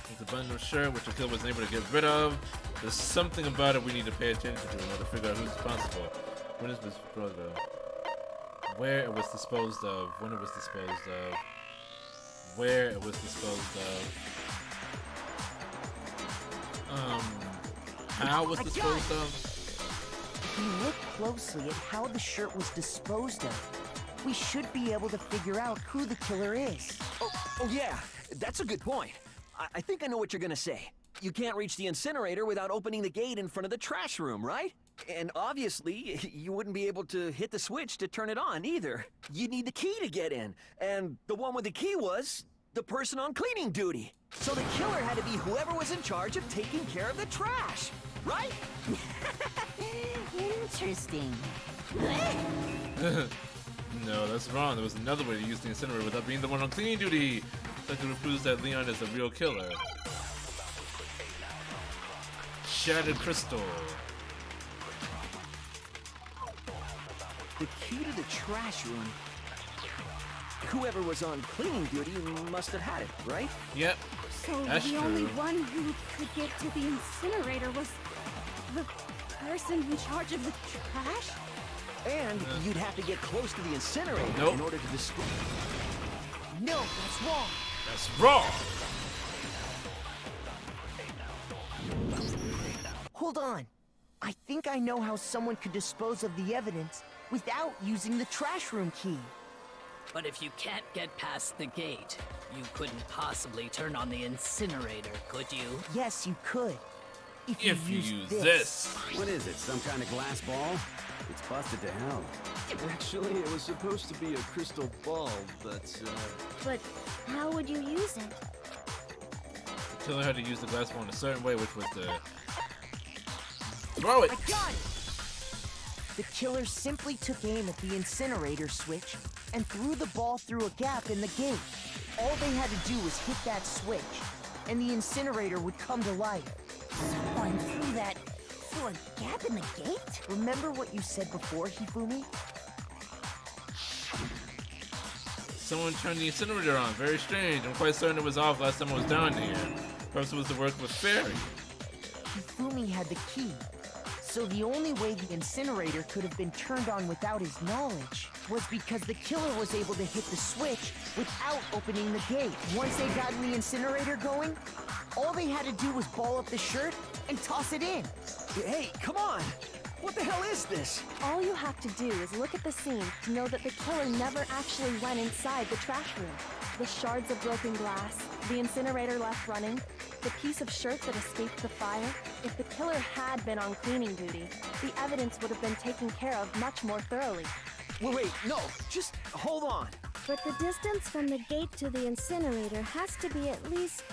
Speaker 1: There's a bundle of shirt which the killer was able to get rid of. There's something about it we need to pay attention to in order to figure out who's responsible. When is this brother? Where it was disposed of, when it was disposed of, where it was disposed of, how it was disposed of.
Speaker 7: If you look closely at how the shirt was disposed of, we should be able to figure out who the killer is.
Speaker 12: Oh yeah, that's a good point. I think I know what you're gonna say. You can't reach the incinerator without opening the gate in front of the trash room, right? And obviously, you wouldn't be able to hit the switch to turn it on either. You'd need the key to get in. And the one with the key was the person on cleaning duty. So the killer had to be whoever was in charge of taking care of the trash, right?
Speaker 6: Interesting.
Speaker 1: No, that's wrong. There was another way to use the incinerator without being the one on cleaning duty. That proves that Leon is the real killer. Shattered crystal.
Speaker 12: The key to the trash room. Whoever was on cleaning duty must have had it, right?
Speaker 1: Yep.
Speaker 13: So
Speaker 1: That's
Speaker 13: the only
Speaker 1: true.
Speaker 13: one who could get to the incinerator was the person in charge of the trash?
Speaker 12: And you'd have to get close to the incinerator
Speaker 1: Nope.
Speaker 12: in order to dispose.
Speaker 7: No, that's wrong.
Speaker 1: That's wrong.
Speaker 7: Hold on. I think I know how someone could dispose of the evidence without using the trash room key.
Speaker 11: But if you can't get past the gate, you couldn't possibly turn on the incinerator, could you?
Speaker 7: Yes, you could. If
Speaker 1: If you
Speaker 7: used
Speaker 1: use
Speaker 7: this.
Speaker 1: this.
Speaker 4: What is it, some kind of glass ball? It's busted to hell.
Speaker 10: Actually, it was supposed to be a crystal ball, but,
Speaker 13: But how would you use it?
Speaker 1: The killer had to use the glass ball in a certain way, which was to throw it.
Speaker 7: I got it! The killer simply took aim at the incinerator switch and threw the ball through a gap in the gate. All they had to do was hit that switch, and the incinerator would come to life.
Speaker 6: Someone threw that through a gap in the gate?
Speaker 7: Remember what you said before, Hifumi?
Speaker 1: Someone turned the incinerator on. Very strange. I'm quite certain it was off last time I was down here. Perhaps it was the work of a fairy.
Speaker 7: Hifumi had the key, so the only way the incinerator could have been turned on without his knowledge was because the killer was able to hit the switch without opening the gate. Once they got the incinerator going, all they had to do was ball up the shirt and toss it in.
Speaker 12: Hey, come on! What the hell is this?
Speaker 8: All you have to do is look at the scene to know that the killer never actually went inside the trash room. The shards of broken glass, the incinerator left running, the piece of shirt that escaped the fire. If the killer had been on cleaning duty, the evidence would have been taken care of much more thoroughly.
Speaker 12: Wait, no, just hold on.
Speaker 13: But the distance from the gate to the incinerator has to be at least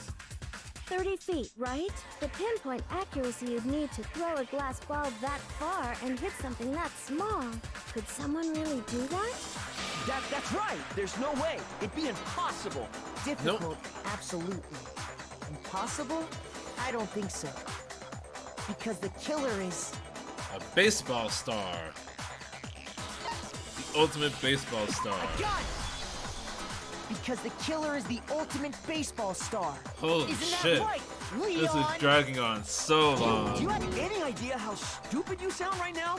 Speaker 13: 30 feet, right? The pinpoint accuracy you'd need to throw a glass ball that far and hit something that small. Could someone really do that?
Speaker 12: That's right. There's no way. It'd be impossible.
Speaker 7: Difficult, absolutely. Impossible? I don't think so. Because the killer is...
Speaker 1: a baseball star. The ultimate baseball star.
Speaker 7: God! Because the killer is the ultimate baseball star.
Speaker 1: Holy
Speaker 7: Isn't
Speaker 1: shit.
Speaker 7: that right, Leon?
Speaker 1: This is dragging on so long.
Speaker 12: Do you have any idea how stupid you sound right now?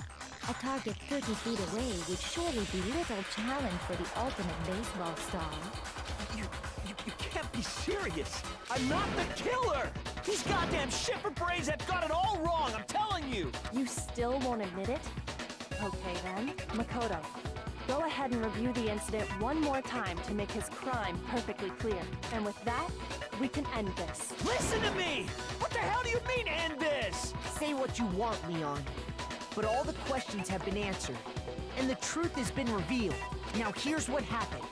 Speaker 3: A target 30 feet away would surely be little challenge for the ultimate baseball star.
Speaker 12: You can't be serious. I'm not the killer. These goddamn shipper brains have got it all wrong, I'm telling you.
Speaker 8: You still won't admit it? Okay then. Makoto, go ahead and review the incident one more time to make his crime perfectly clear. And with that, we can end this.
Speaker 12: Listen to me! What the hell do you mean, end this?
Speaker 7: Say what you want, Leon. But all the questions have been answered. And the truth has been revealed. Now here's what happened.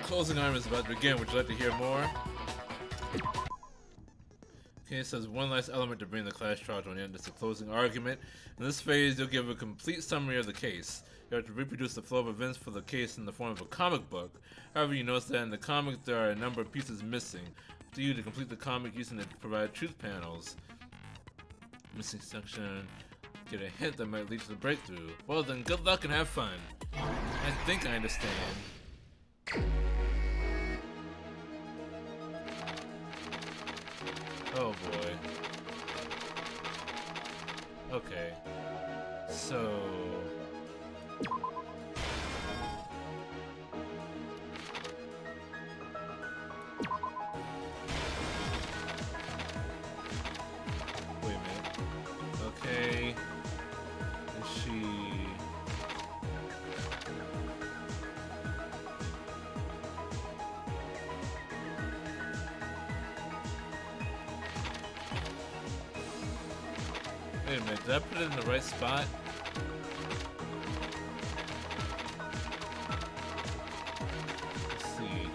Speaker 1: Closing argument is about to begin. Would you like to hear more? Okay, it says one last element to bring the class trial to an end is the closing argument. In this phase, you'll give a complete summary of the case. You have to reproduce the flow of events for the case in the form of a comic book. However, you notice that in the comic there are a number of pieces missing. Up to you to complete the comic using the provided truth panels. Missing section. Get a hint that might lead to the breakthrough. Well then, good luck and have fun. I think I understand. Oh boy. Okay. So... wait a minute. Okay. Is she... wait a minute, did I put it in the right spot? Let's see.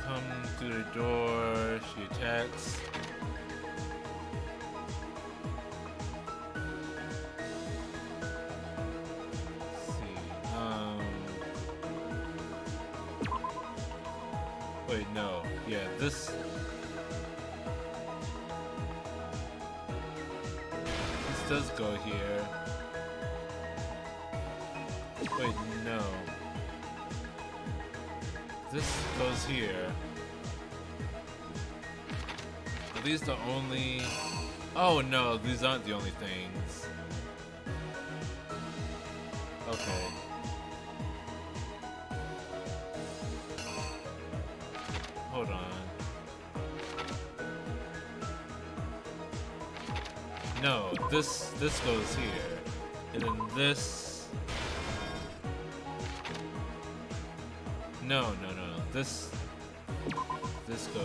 Speaker 1: Come through the door, she attacks. Let's see. Wait, no. Yeah, this... does go here. Wait, no. This goes here. Are these the only... oh no, these aren't the only things. Okay. Hold on. No, this goes here, and then this. No, this goes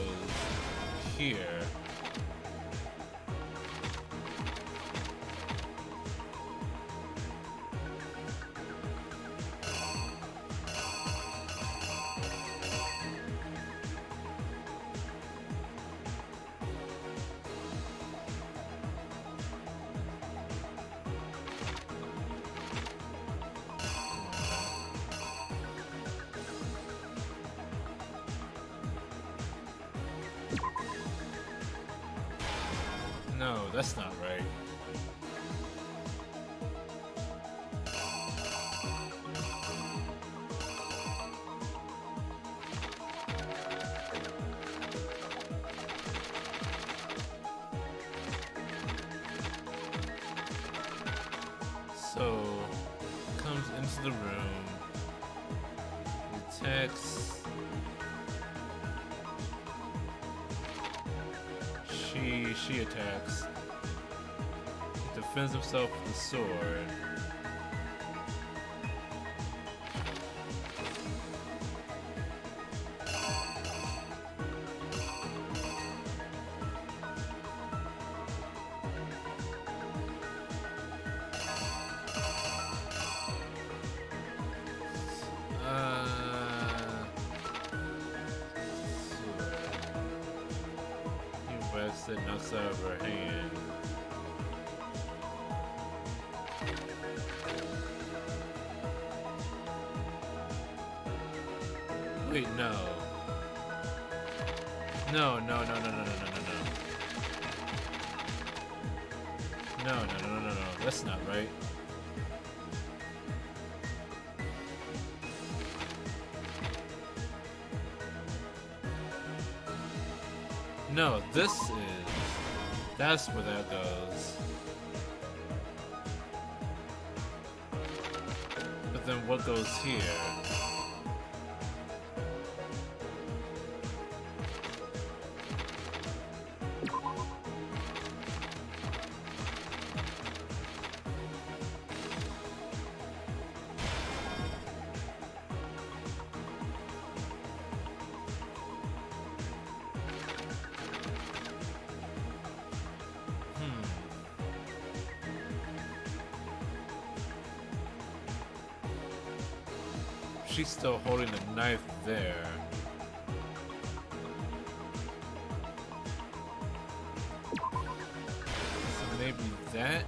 Speaker 1: here. No, that's not right. So, comes into the room, attacks. She attacks. He defends himself with the sword. So it knocks out of her hand. Wait, no. No. No. That's not right. No, this is... That's where that goes. But then what goes here? She's still holding the knife there. So maybe that?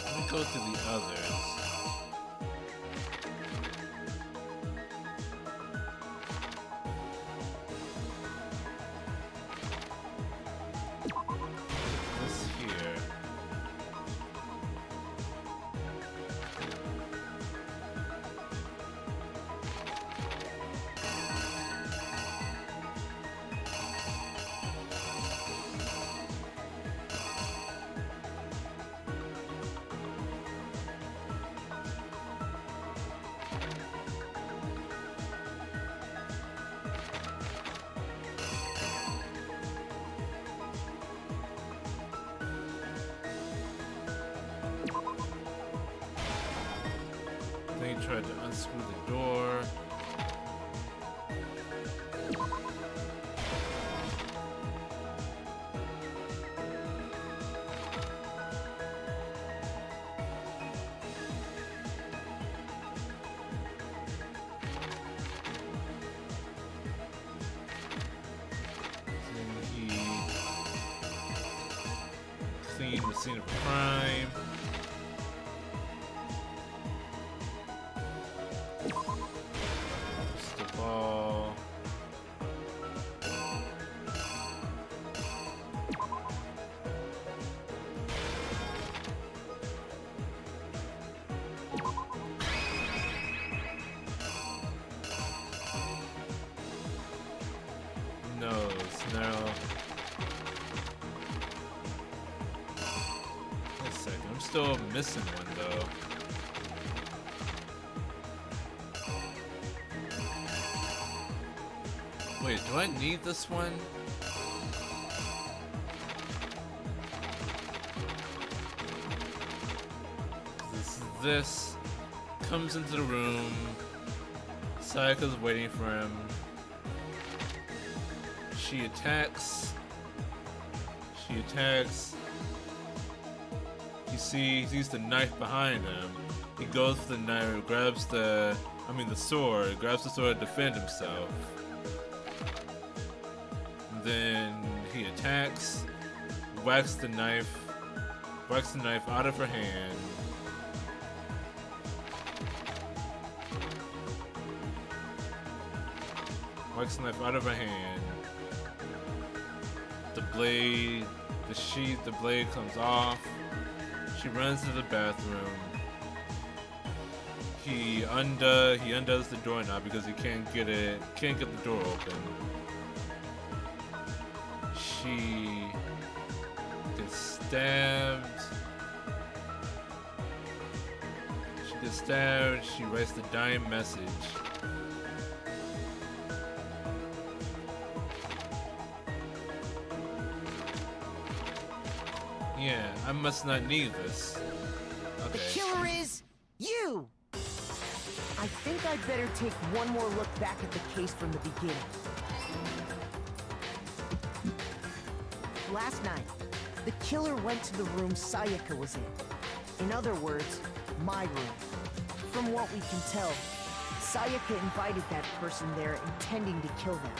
Speaker 1: Let me go to the others. They tried to unscrew the door. Then he cleaned the scene of crime. Now, wait a second, I'm still missing one though. Wait, do I need this one? This comes into the room. Sayaka's waiting for him. She attacks. He sees the knife behind him. He goes for the knife, grabs the sword, grabs the sword to defend himself. And then he attacks, whacks the knife out of her hand. Whacks the knife out of her hand. The blade comes off. She runs to the bathroom. He undoes the doorknob because he can't get the door open. She gets stabbed. She writes the dying message. Yeah, I must not need this. Okay.
Speaker 7: The killer is you! I think I'd better take one more look back at the case from the beginning. last night, the killer went to the room Sayaka was in. In other words, my room. From what we can tell, Sayaka invited that person there intending to kill them.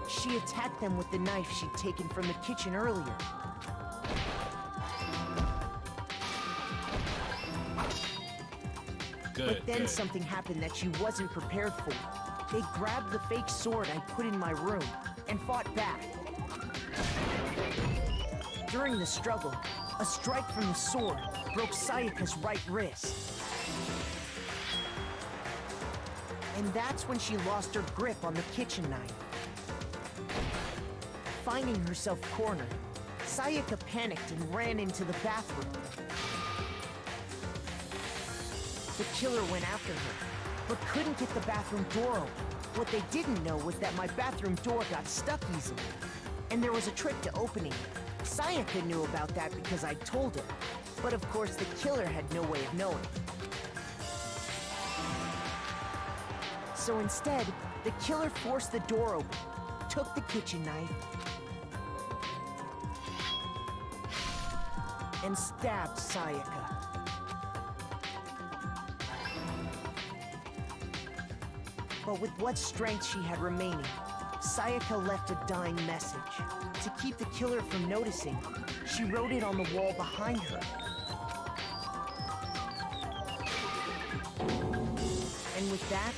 Speaker 7: She attacked them with the knife she'd taken from the kitchen earlier. But then something happened that she wasn't prepared for. They grabbed the fake sword I put in my room and fought back. During the struggle, a strike from the sword broke Sayaka's right wrist. And that's when she lost her grip on the kitchen knife. Finding herself cornered, Sayaka panicked and ran into the bathroom. The killer went after her, but couldn't get the bathroom door open. What they didn't know was that my bathroom door got stuck easily, and there was a trick to opening it. Sayaka knew about that because I told her, but of course the killer had no way of knowing. So instead, the killer forced the door open, took the kitchen knife, and stabbed Sayaka. But with what strength she had remaining, Sayaka left a dying message. To keep the killer from noticing, she wrote it on the wall behind her. And with that,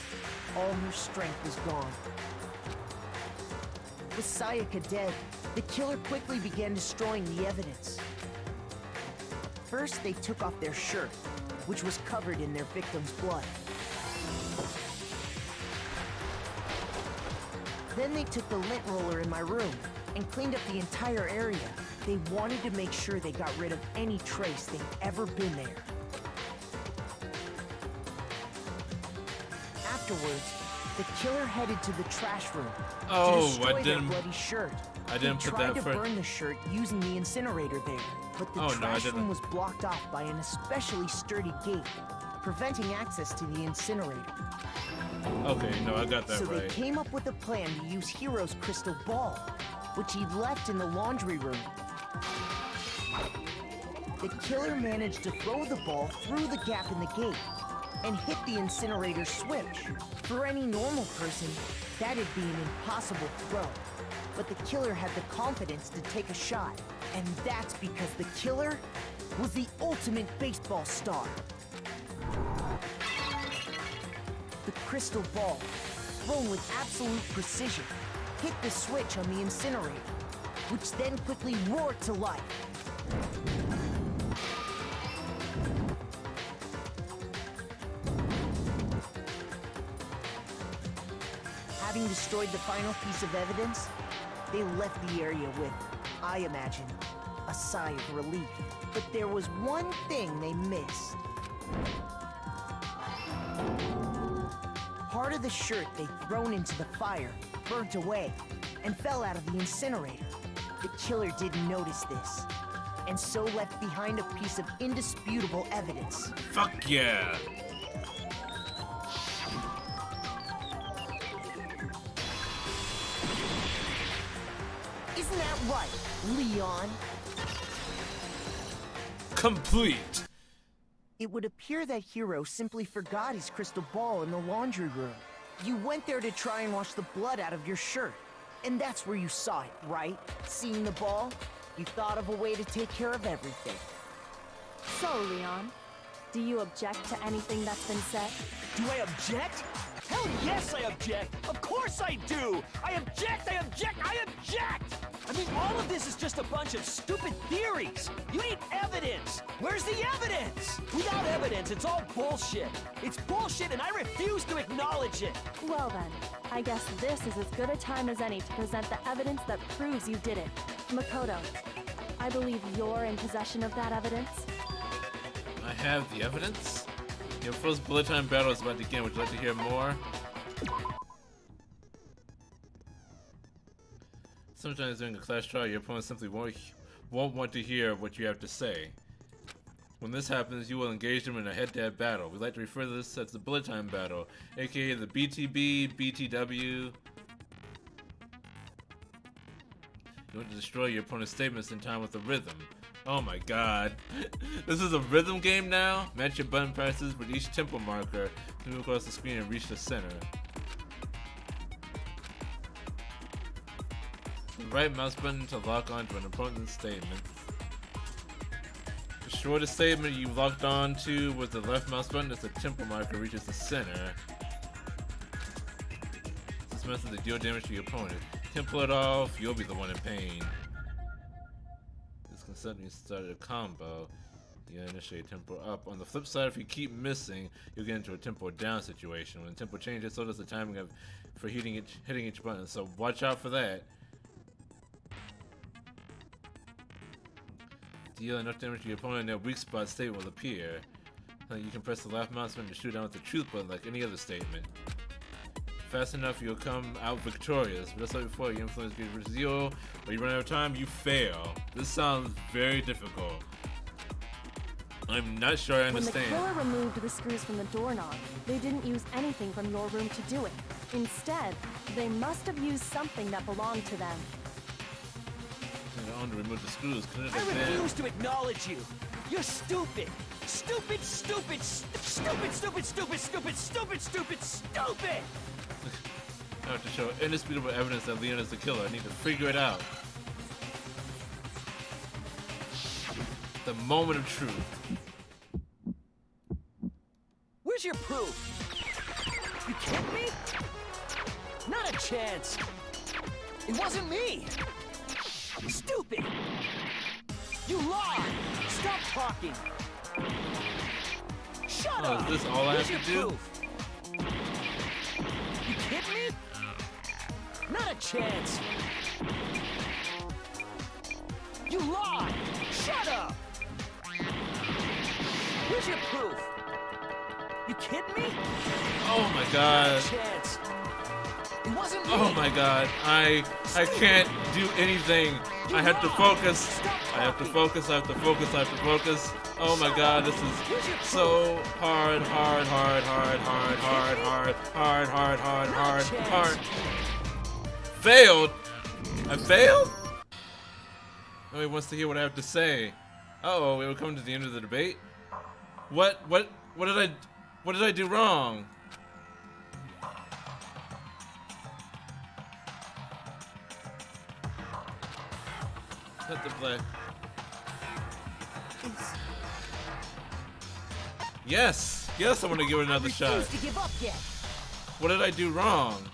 Speaker 7: all her strength was gone. With Sayaka dead, the killer quickly began destroying the evidence. First, they took off their shirt, which was covered in their victim's blood. Then they took the lint roller in my room and cleaned up the entire area. They wanted to make sure they got rid of any trace they'd ever been there. Afterwards, the killer headed to the trash room to destroy their bloody shirt.
Speaker 1: I didn't put that
Speaker 7: He tried to burn the shirt using the incinerator there, but the trash room was blocked off by an especially sturdy gate, preventing access to the incinerator.
Speaker 1: Okay, no, I got that
Speaker 7: so
Speaker 1: right.
Speaker 7: So they came up with a plan to use Hiro's crystal ball, which he'd left in the laundry room. The killer managed to throw the ball through the gap in the gate and hit the incinerator switch. For any normal person, that'd be an impossible throw. But the killer had the confidence to take a shot. And that's because the killer was the ultimate baseball star. The crystal ball, thrown with absolute precision, hit the switch on the incinerator, which then quickly roared to life. Having destroyed the final piece of evidence, they left the area with, I imagine, a sigh of relief. But there was one thing they missed. Part of the shirt they'd thrown into the fire burnt away and fell out of the incinerator. The killer didn't notice this, and so left behind a piece of indisputable evidence.
Speaker 1: Fuck yeah!
Speaker 7: Isn't that right, Leon?
Speaker 1: Complete!
Speaker 7: It would appear that Hiro simply forgot his crystal ball in the laundry room. You went there to try and wash the blood out of your shirt. And that's where you saw it, right? Seeing the ball? You thought of a way to take care of everything.
Speaker 8: So, Leon, do you object to anything that's been said?
Speaker 12: Do I object? Hell yes, I object! Of course I do! I object, I object, I object! I mean, all of this is just a bunch of stupid theories. You need evidence. Where's the evidence? Without evidence, it's all bullshit. It's bullshit and I refuse to acknowledge it.
Speaker 8: Well then, I guess this is as good a time as any to present the evidence that proves you did it. Makoto, I believe you're in possession of that evidence.
Speaker 1: I have the evidence? Your first bullet time battle is about to begin. Would you like to hear more? Sometimes during a class trial, your opponent simply won't want to hear what you have to say. When this happens, you will engage them in a head-to-head battle. We like to refer to this as the bullet time battle, aka the BTB, BTW. You want to destroy your opponent's statements in time with a rhythm. Oh my god. This is a rhythm game now? Match your button presses with each tempo marker. Move across the screen and reach the center. The right mouse button to lock onto an opponent's statement. Destroy the statement you locked onto with the left mouse button as the tempo marker reaches the center. This method to deal damage to your opponent. Can't pull it off, you'll be the one in pain. This can suddenly start a combo. You initiate tempo up. On the flip side, if you keep missing, you'll get into a tempo down situation. When tempo changes, so does the timing for hitting each button. So watch out for that. Deal enough damage to your opponent, their weak spot statement will appear. You can press the left mouse button to shoot down with the truth button like any other statement. Fast enough, you'll come out victorious. But just like before, you influence gauge versus 0, but you run out of time, you fail. This sounds very difficult. I'm not sure I understand.
Speaker 8: When the killer removed the screws from the doorknob, they didn't use anything from your room to do it. Instead, they must have used something that belonged to them.
Speaker 1: On to remove the screws.
Speaker 12: I refuse to acknowledge you. You're stupid. Stupid, stupid, stupid, stupid, stupid, stupid, stupid, stupid, stupid.
Speaker 1: I have to show indisputable evidence that Leon is the killer. I need to figure it out. The moment of truth.
Speaker 12: Where's your proof? You kidding me? Not a chance. It wasn't me. Stupid! You lied! Stop talking! Shut up!
Speaker 1: Is this all I have to do?
Speaker 12: Proof? You kidding me? Not a chance! You lied! Shut up! Here's your proof! You kidding me?
Speaker 1: Oh my god!
Speaker 12: Not a chance! It wasn't me.
Speaker 1: Oh my god, I can't do anything. I have to focus. I have to focus. I have to focus. I have to focus. Oh my god, this is so hard. Failed? I failed? Nobody wants to hear what I have to say. Uh-oh, we will come to the end of the debate. What did I do wrong? Cut the play. Yes! Yes, I want to give it another shot.
Speaker 6: To give up yet.
Speaker 1: What did I do wrong?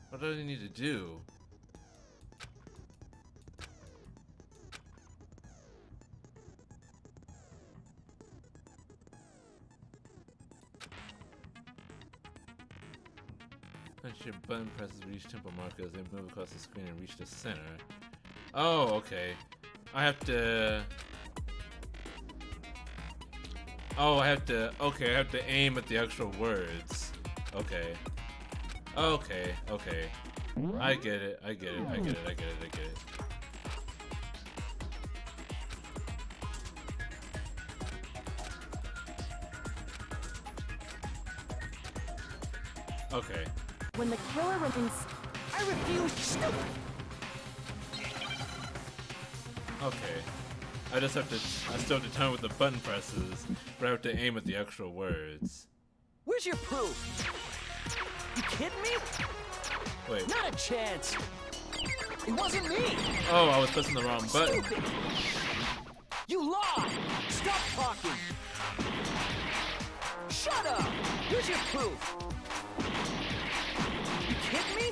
Speaker 1: What did I need to do? Your button presses reach tempo markers, they move across the screen and reach the center. Oh, okay. I have to aim at the actual words. Okay. Okay. I get it. Okay.
Speaker 8: When the killer went in...
Speaker 12: I refuse. Stupid.
Speaker 1: Okay. I still have to time with the button presses, but I have to aim at the actual words.
Speaker 12: Where's your proof? You kidding me?
Speaker 1: Wait.
Speaker 12: Not a chance. It wasn't me.
Speaker 1: Oh, I was pressing the wrong button.
Speaker 12: Stupid. You lied. Stop talking. Shut up. Here's your proof. You kidding me?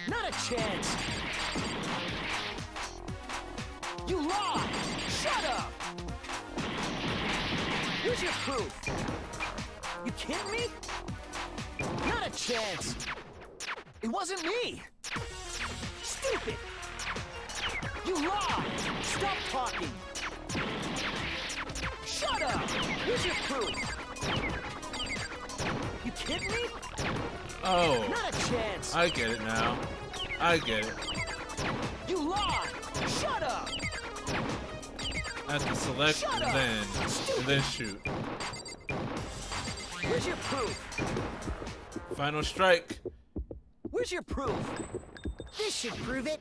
Speaker 12: Not a chance. You lied. Shut up. Here's your proof. You kidding me? Not a chance. It wasn't me. Stupid. You lied. Stop talking. Shut up. Here's your proof. You kidding me?
Speaker 1: Oh.
Speaker 12: Not a chance.
Speaker 1: I get it now. I get it.
Speaker 12: You lied. Shut up.
Speaker 1: I have to select and then shoot.
Speaker 14: Where's your proof?
Speaker 1: Final strike.
Speaker 14: Where's your proof?
Speaker 6: This should prove it.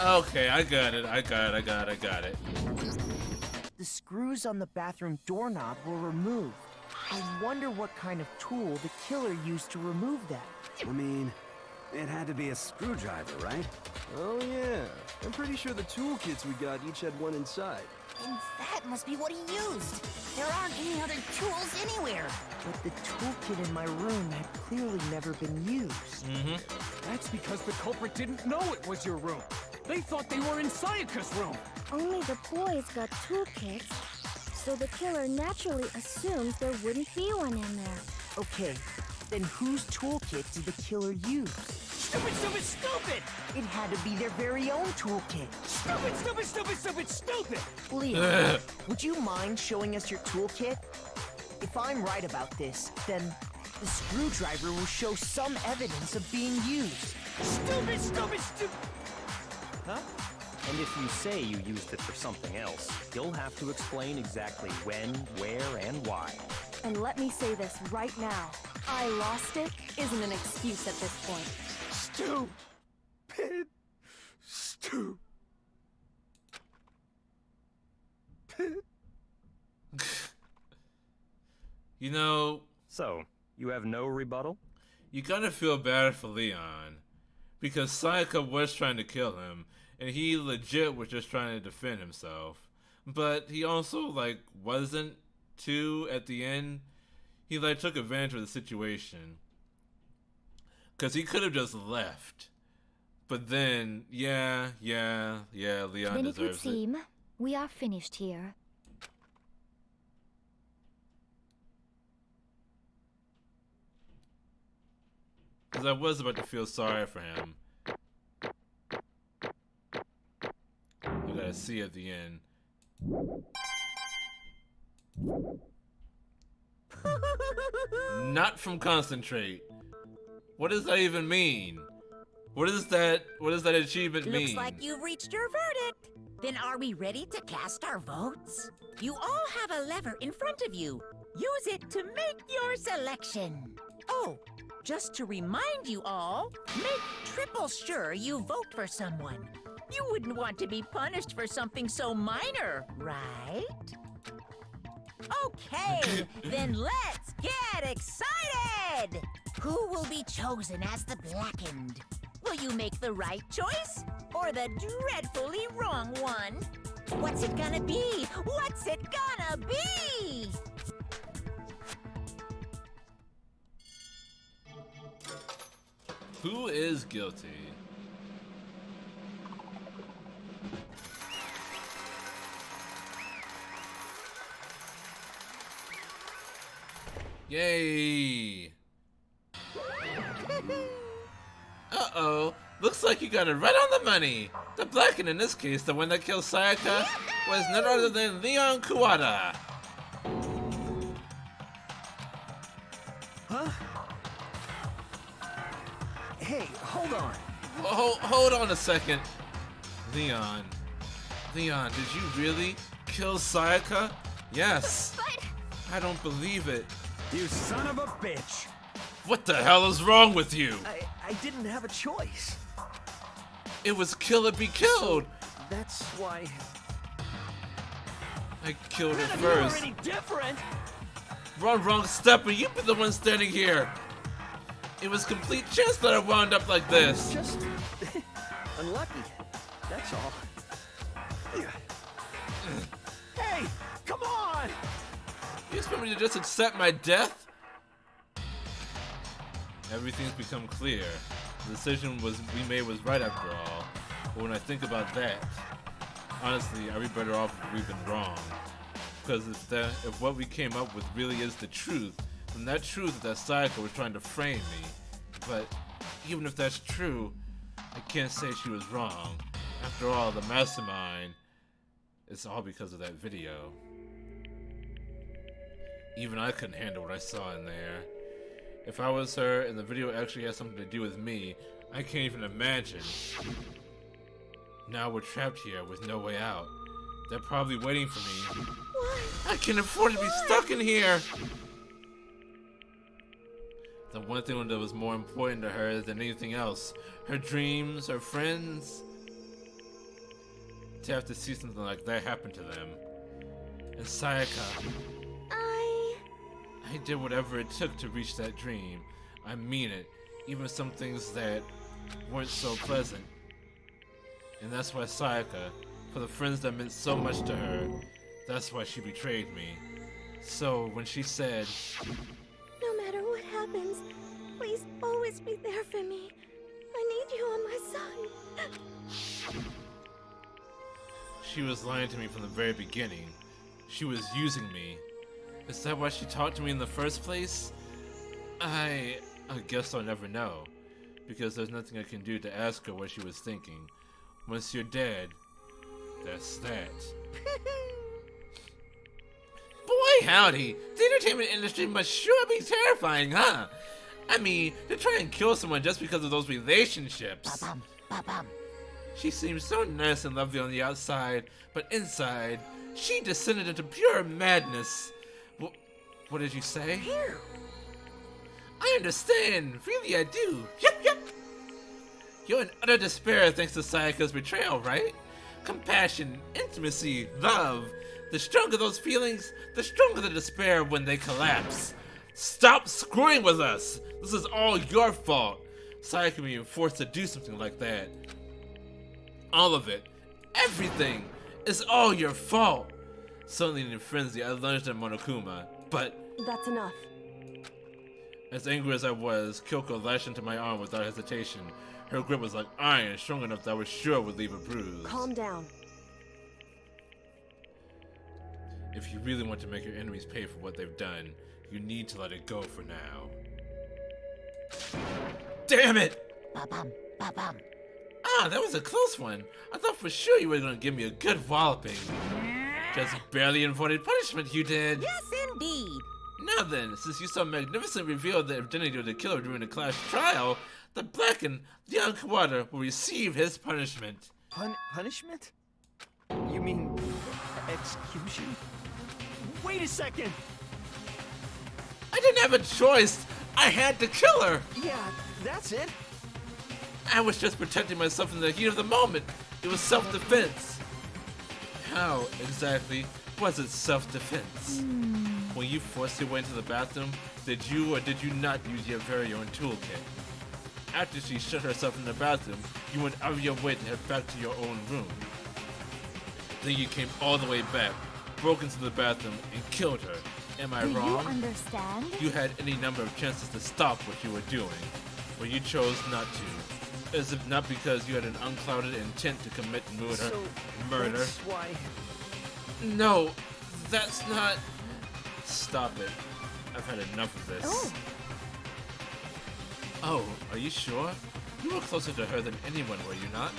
Speaker 1: Okay, I got it. I got it.
Speaker 7: The screws on the bathroom doorknob were removed. I wonder what kind of tool the killer used to remove that.
Speaker 4: I mean, it had to be a screwdriver, right?
Speaker 10: Oh yeah, I'm pretty sure the toolkits we got each had one inside.
Speaker 6: And that must be what he used. There aren't any other tools anywhere.
Speaker 7: But the toolkit in my room had clearly never been used.
Speaker 2: That's because the culprit didn't know it was your room. They thought they were in Sayaka's room.
Speaker 13: Only the boys got toolkits, so the killer naturally assumed there wouldn't be one in there.
Speaker 7: Okay, then whose toolkit did the killer use?
Speaker 14: Stupid, stupid, stupid!
Speaker 7: It had to be their very own toolkit.
Speaker 14: Stupid, stupid, stupid, stupid, stupid!
Speaker 7: Leo, would you mind showing us your toolkit? If I'm right about this, then the screwdriver will show some evidence of being used.
Speaker 14: Stupid, stupid, stupid!
Speaker 9: Huh? And if you say you used it for something else, you'll have to explain exactly when, where, and why.
Speaker 8: And let me say this right now. I lost it isn't an excuse at this point.
Speaker 10: Stupid. Stupid.
Speaker 1: You know...
Speaker 9: So, you have no rebuttal?
Speaker 1: You gotta feel bad for Leon. Because Sayaka was trying to kill him, and he legit was just trying to defend himself. But he also, like, wasn't too at the end. He, like, took advantage of the situation. Because he could have just left. But then, yeah, Leon
Speaker 3: Then it would
Speaker 1: deserves it.
Speaker 3: seem we are finished here.
Speaker 1: Because I was about to feel sorry for him. You gotta see at the end. Not from concentrate. What does that even mean? What does that achievement mean?
Speaker 6: Looks like you've reached your verdict. Then are we ready to cast our votes? You all have a lever in front of you. Use it to make your selection. Oh, just to remind you all, make triple sure you vote for someone. You wouldn't want to be punished for something so minor, right? Okay, then let's get excited! Who will be chosen as the Blackened? Will you make the right choice or the dreadfully wrong one? What's it gonna be? What's it gonna be?
Speaker 1: Who is guilty? Yay! Uh-oh. Looks like you got it right on the money. The Blackened, in this case, the one that killed Sayaka, was none other than Leon Kuwata.
Speaker 4: Huh? Hey, hold on.
Speaker 1: Hold on a second. Leon, did you really kill Sayaka? Yes.
Speaker 13: But
Speaker 1: I don't believe it.
Speaker 4: You son of a bitch!
Speaker 1: What the hell is wrong with you?
Speaker 4: I didn't have a choice.
Speaker 1: It was kill or be killed.
Speaker 4: That's why...
Speaker 1: I killed her
Speaker 14: None of you are
Speaker 1: first.
Speaker 14: any different!
Speaker 1: Wrong step, and you've been the one standing here. It was complete chance that I wound up like this.
Speaker 4: Just... unlucky. That's all.
Speaker 14: Hey, come on!
Speaker 1: You expect me to just accept my death? Everything's become clear. The decision we made was right after all. But when I think about that, honestly, are we better off if we've been wrong? Because if what we came up with really is the truth, then that truth is that Sayaka was trying to frame me. But even if that's true, I can't say she was wrong. After all, the mastermind, it's all because of that video. Even I couldn't handle what I saw in there. If I was her and the video actually had something to do with me, I can't even imagine. Now we're trapped here with no way out. They're probably waiting for me.
Speaker 13: why?
Speaker 1: I can't afford to be stuck in here. The one thing that was more important to her than anything else, her dreams, her friends. To have to see something like that happen to them. And Sayaka, I did whatever it took to reach that dream. I mean it, even some things that weren't so pleasant. And that's why Sayaka, for the friends that meant so much to her, that's why she betrayed me. So when she said,
Speaker 13: No matter what happens, please always be there for me. I need you on my side.
Speaker 1: she was lying to me from the very beginning. She was using me. Is that why she talked to me in the first place? I guess I'll never know, because there's nothing I can do to ask her what she was thinking. Once you're dead, that's that. Boy howdy, the entertainment industry must sure be terrifying, huh? I mean, to try and kill someone just because of those relationships. She seems so nice and lovely on the outside, but inside, she descended into pure madness. What did you say? I understand. Really, I do. Yep. You're in utter despair thanks to Sayaka's betrayal, right? Compassion, intimacy, love. The stronger those feelings, the stronger the despair when they collapse. Stop screwing with us. This is all your fault. Sayaka being forced to do something like that. All of it. Everything. It's all your fault. Suddenly in a frenzy, I lunged at Monokuma, but...
Speaker 8: That's enough.
Speaker 1: As angry as I was, Kyoko lashed into my arm without hesitation. Her grip was like iron, strong enough that I was sure would leave a bruise.
Speaker 8: Calm down.
Speaker 1: If you really want to make your enemies pay for what they've done, you need to let it go for now. Damn it! Ah, that was a close one. I thought for sure you were going to give me a good walloping. Just barely avoided punishment, you did.
Speaker 6: Yes, indeed.
Speaker 1: Now then, since you so magnificently revealed the identity of the killer during the class trial, the blackened young Kawada will receive his punishment.
Speaker 12: Punishment? You mean execution? Wait a second!
Speaker 1: I didn't have a choice. I had to kill her.
Speaker 12: Yeah, that's it.
Speaker 1: I was just protecting myself in the heat of the moment. It was self-defense. How exactly was it self-defense? When you forced your way into the bathroom, did you or did you not use your very own toolkit? After she shut herself in the bathroom, you went out of your way to head back to your own room. Then you came all the way back, broke into the bathroom, and killed her. Am I wrong?
Speaker 3: Do you understand?
Speaker 1: You had any number of chances to stop what you were doing, but you chose not to. As if not because you had an unclouded intent to commit murder.
Speaker 12: That's why...
Speaker 1: No, that's not... Stop it. I've had enough of this. Oh, are you sure? You were closer to her than anyone, were you not?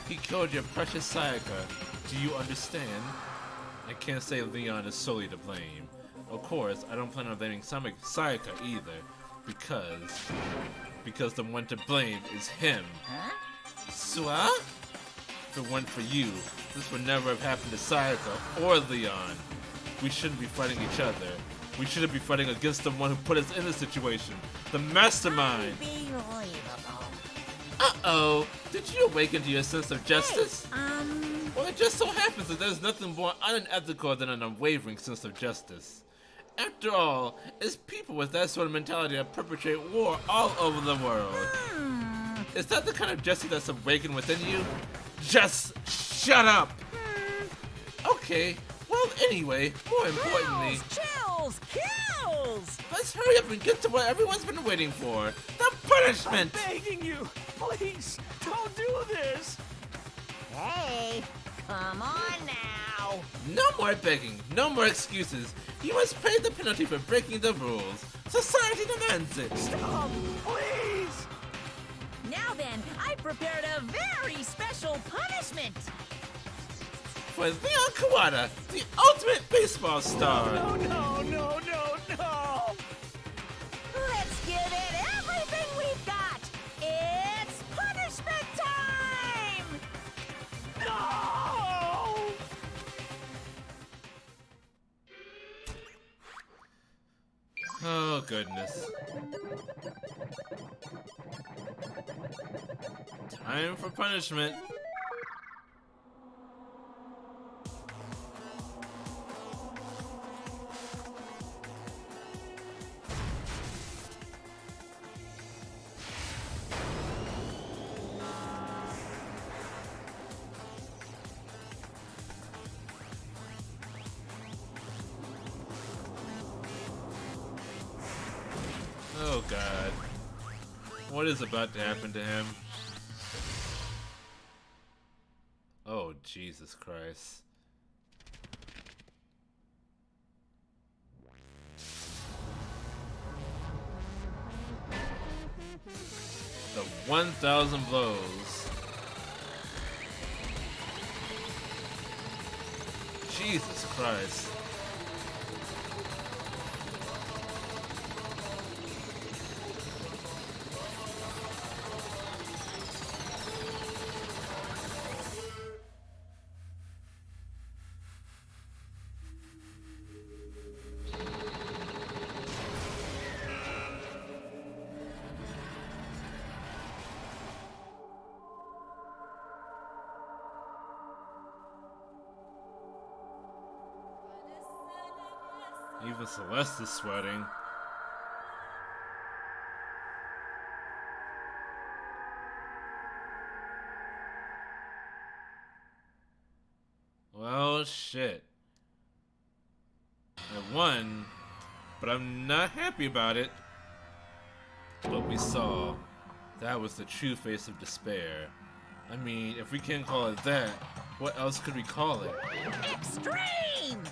Speaker 1: He killed your precious Sayaka. Do you understand? I can't say Leon is solely to blame. Of course, I don't plan on blaming Sayaka either, because the one to blame is him. Sua? If it weren't for you, this would never have happened to Sayaka or Leon. We shouldn't be fighting each other. We shouldn't be fighting against the one who put us in this situation. The mastermind. Uh-oh. Did you awaken to your sense of justice? Well, it just so happens that there's nothing more unethical than an unwavering sense of justice. After all, it's people with that sort of mentality that perpetrate war all over the world. Is that the kind of justice that's awakened within you? Just shut up! Okay, well anyway, more importantly...
Speaker 6: Kills!
Speaker 1: Let's hurry up and get to what everyone's been waiting for. The punishment!
Speaker 12: I'm begging you, please, don't do this!
Speaker 6: Hey, come on now!
Speaker 1: No more begging, no more excuses. You must pay the penalty for breaking the rules. Society demands it.
Speaker 12: Stop, please!
Speaker 6: Now then, I prepared a very special punishment!
Speaker 1: For Leon Kawada, the ultimate baseball star.
Speaker 12: No!
Speaker 6: Let's give it everything we've got! It's punishment time!
Speaker 12: No!
Speaker 1: Oh, goodness. Time for punishment. Oh god. What is about to happen to him? Oh, Jesus Christ. The 1,000 blows. Jesus Christ. Even Celeste is sweating. Well, shit. I won, but I'm not happy about it. What we saw, that was the true face of despair. I mean, if we can't call it that, what else could we call it?
Speaker 6: Extreme!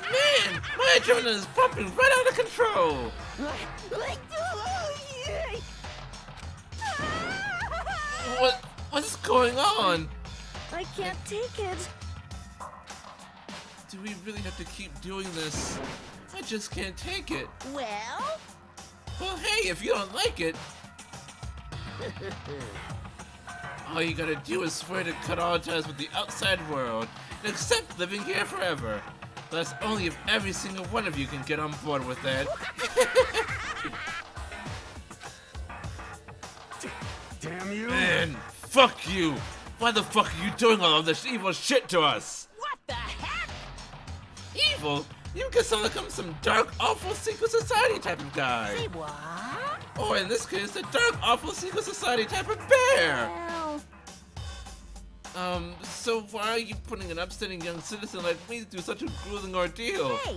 Speaker 1: Man, my adrenaline is pumping right out of control! What's going on?
Speaker 8: I can't take it.
Speaker 1: Do we really have to keep doing this? I just can't take it.
Speaker 6: Well?
Speaker 1: Well, hey, if you don't like it, all you gotta do is swear to cut all ties with the outside world and accept living here forever. But that's only if every single one of you can get on board with that.
Speaker 4: Damn you!
Speaker 1: Man, fuck you! Why the fuck are you doing all of this evil shit to us?
Speaker 6: What the heck?
Speaker 1: Evil? You can sound like I'm some dark, awful secret society type of guy.
Speaker 6: Say what?
Speaker 1: Or in this case, a dark, awful secret society type of bear.
Speaker 6: Well,
Speaker 1: So why are you putting an upstanding young citizen like me through such a grueling ordeal?
Speaker 6: hey,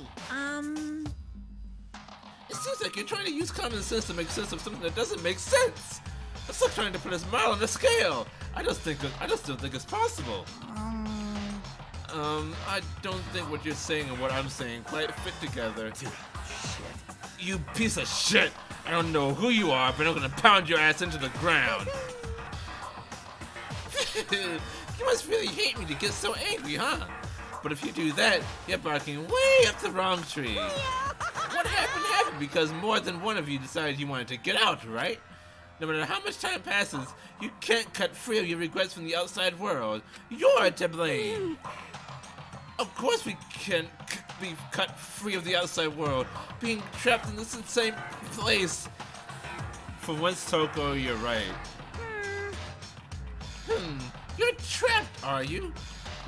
Speaker 1: It seems like you're trying to use common sense to make sense of something that doesn't make sense. It's like trying to put a smile on a scale. I just don't think it's possible. I don't think what you're saying and what I'm saying quite fit together.
Speaker 4: Shit.
Speaker 1: You piece of shit! I don't know who you are, but I'm gonna pound your ass into the ground. You must really hate me to get so angry, huh? But if you do that, you're barking way up the wrong tree. What happened because more than one of you decided you wanted to get out, right? No matter how much time passes, you can't cut free of your regrets from the outside world. You're to blame. Of course we can't be cut free of the outside world, being trapped in this insane place. For once, Toko, you're right. You're trapped, are you?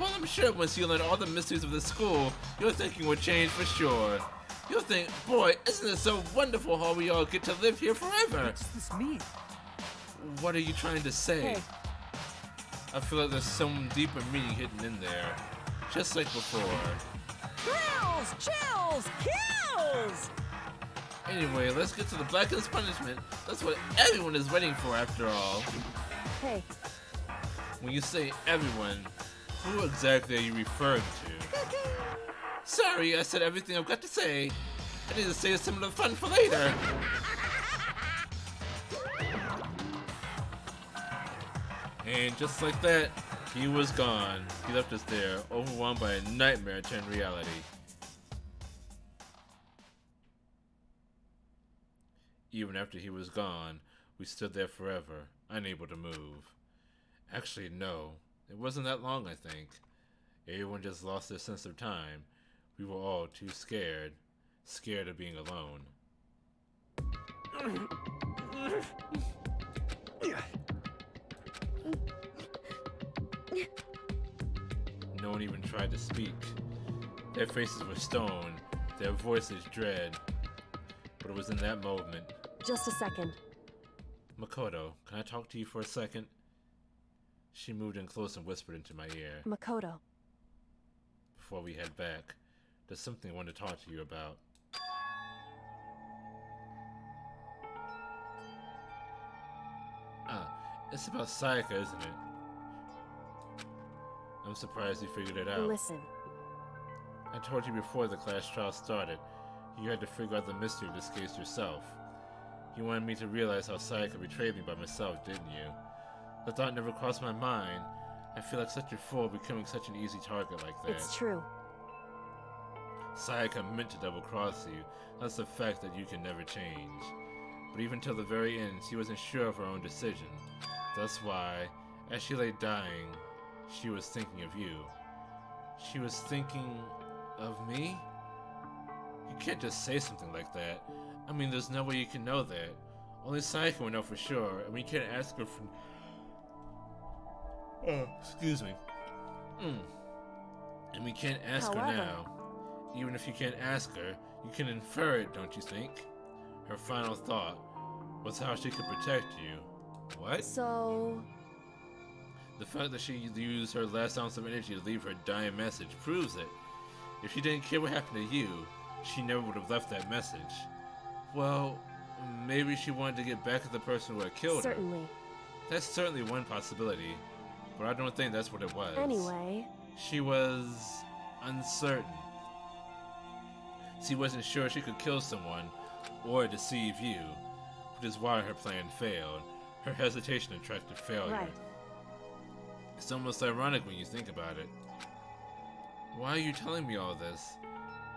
Speaker 1: Well, I'm sure once you learn all the mysteries of the school, your thinking will change for sure. You'll think, boy, isn't it so wonderful how we all get to live here forever?
Speaker 2: What does this mean?
Speaker 1: What are you trying to say?
Speaker 8: Hey.
Speaker 1: I feel like there's some deeper meaning hidden in there. Just like before.
Speaker 6: thrills, chills, kills!
Speaker 1: Anyway, let's get to the Blackened's punishment. That's what everyone is waiting for after all.
Speaker 8: Hey,
Speaker 1: When you say everyone, who exactly are you referring to? Sorry, I said everything I've got to say. I need to save some of the fun for later. And just like that, he was gone. He left us there, overwhelmed by a nightmare turned reality. Even after he was gone, we stood there forever, unable to move. Actually, no. It wasn't that long, I think. Everyone just lost their sense of time. We were all too scared. scared of being alone. No one even tried to speak. Their faces were stone, their voices dread. But it was in that moment.
Speaker 8: Just a second.
Speaker 1: Makoto, can I talk to you for a second? She moved in close and whispered into my ear.
Speaker 8: Makoto.
Speaker 1: Before we head back, there's something I want to talk to you about. It's about Sayaka, isn't it? I'm surprised you figured it out.
Speaker 8: Listen.
Speaker 1: I told you before the class trial started, you had to figure out the mystery of this case yourself. You wanted me to realize how Sayaka betrayed me by myself, didn't you? The thought never crossed my mind. I feel like such a fool becoming such an easy target like that.
Speaker 8: It's true.
Speaker 1: Sayaka meant to double-cross you. That's a fact that you can never change. But even till the very end, she wasn't sure of her own decision. That's why, as she lay dying, she was thinking of you. She was thinking of me? You can't just say something like that. I mean, there's no way you can know that. Only Sayaka will know for sure, and we can't ask her for... Oh, excuse me. And we can't ask her now. Even if you can't ask her, you can infer it, don't you think? Her final thought was how she could protect you. What?
Speaker 8: So...
Speaker 1: The fact that she used her last ounce of energy to leave her dying message proves it. If she didn't care what happened to you, she never would have left that message. Well, maybe she wanted to get back at the person who had killed her.
Speaker 8: Certainly.
Speaker 1: That's certainly one possibility, but I don't think that's what it was.
Speaker 8: Anyway...
Speaker 1: She was uncertain. She wasn't sure she could kill someone or deceive you, which is why her plan failed. Her hesitation attracted failure.
Speaker 8: Right.
Speaker 1: It's almost ironic when you think about it. Why are you telling me all this?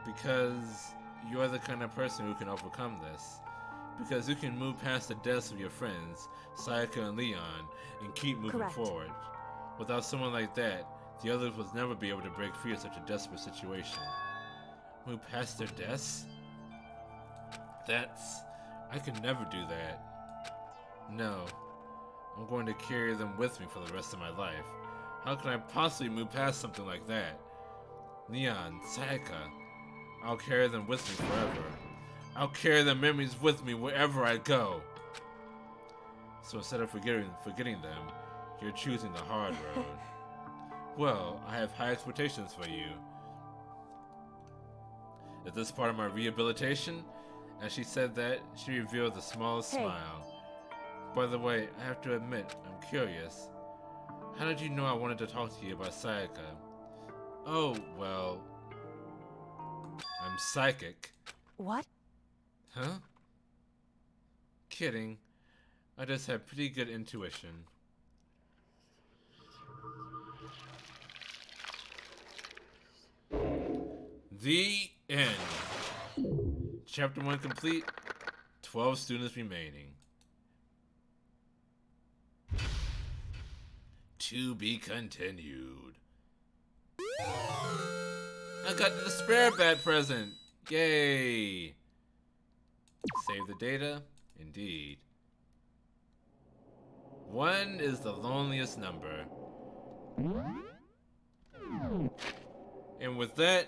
Speaker 1: Because you're the kind of person who can overcome this. Because you can move past the deaths of your friends, Sayaka and Leon, and keep moving forward. Without someone like that, the others would never be able to break free of such a desperate situation. Move past their deaths? I could never do that. No. I'm going to carry them with me for the rest of my life. How can I possibly move past something like that? Leon, Sayaka, I'll carry them with me forever. I'll carry their memories with me wherever I go. So instead of forgetting them, you're choosing the hard road. Well, I have high expectations for you. Is this part of my rehabilitation? As she said that, she revealed the smallest smile. By the way, I have to admit, I'm curious. How did you know I wanted to talk to you about Sayaka? Oh, well... I'm psychic.
Speaker 8: What?
Speaker 1: Huh? Kidding. I just have pretty good intuition. The end. Chapter 1 complete. 12 students remaining. To be continued. I got the spare bat present. Yay. Save the data. Indeed. 1 is the loneliest number. And with that,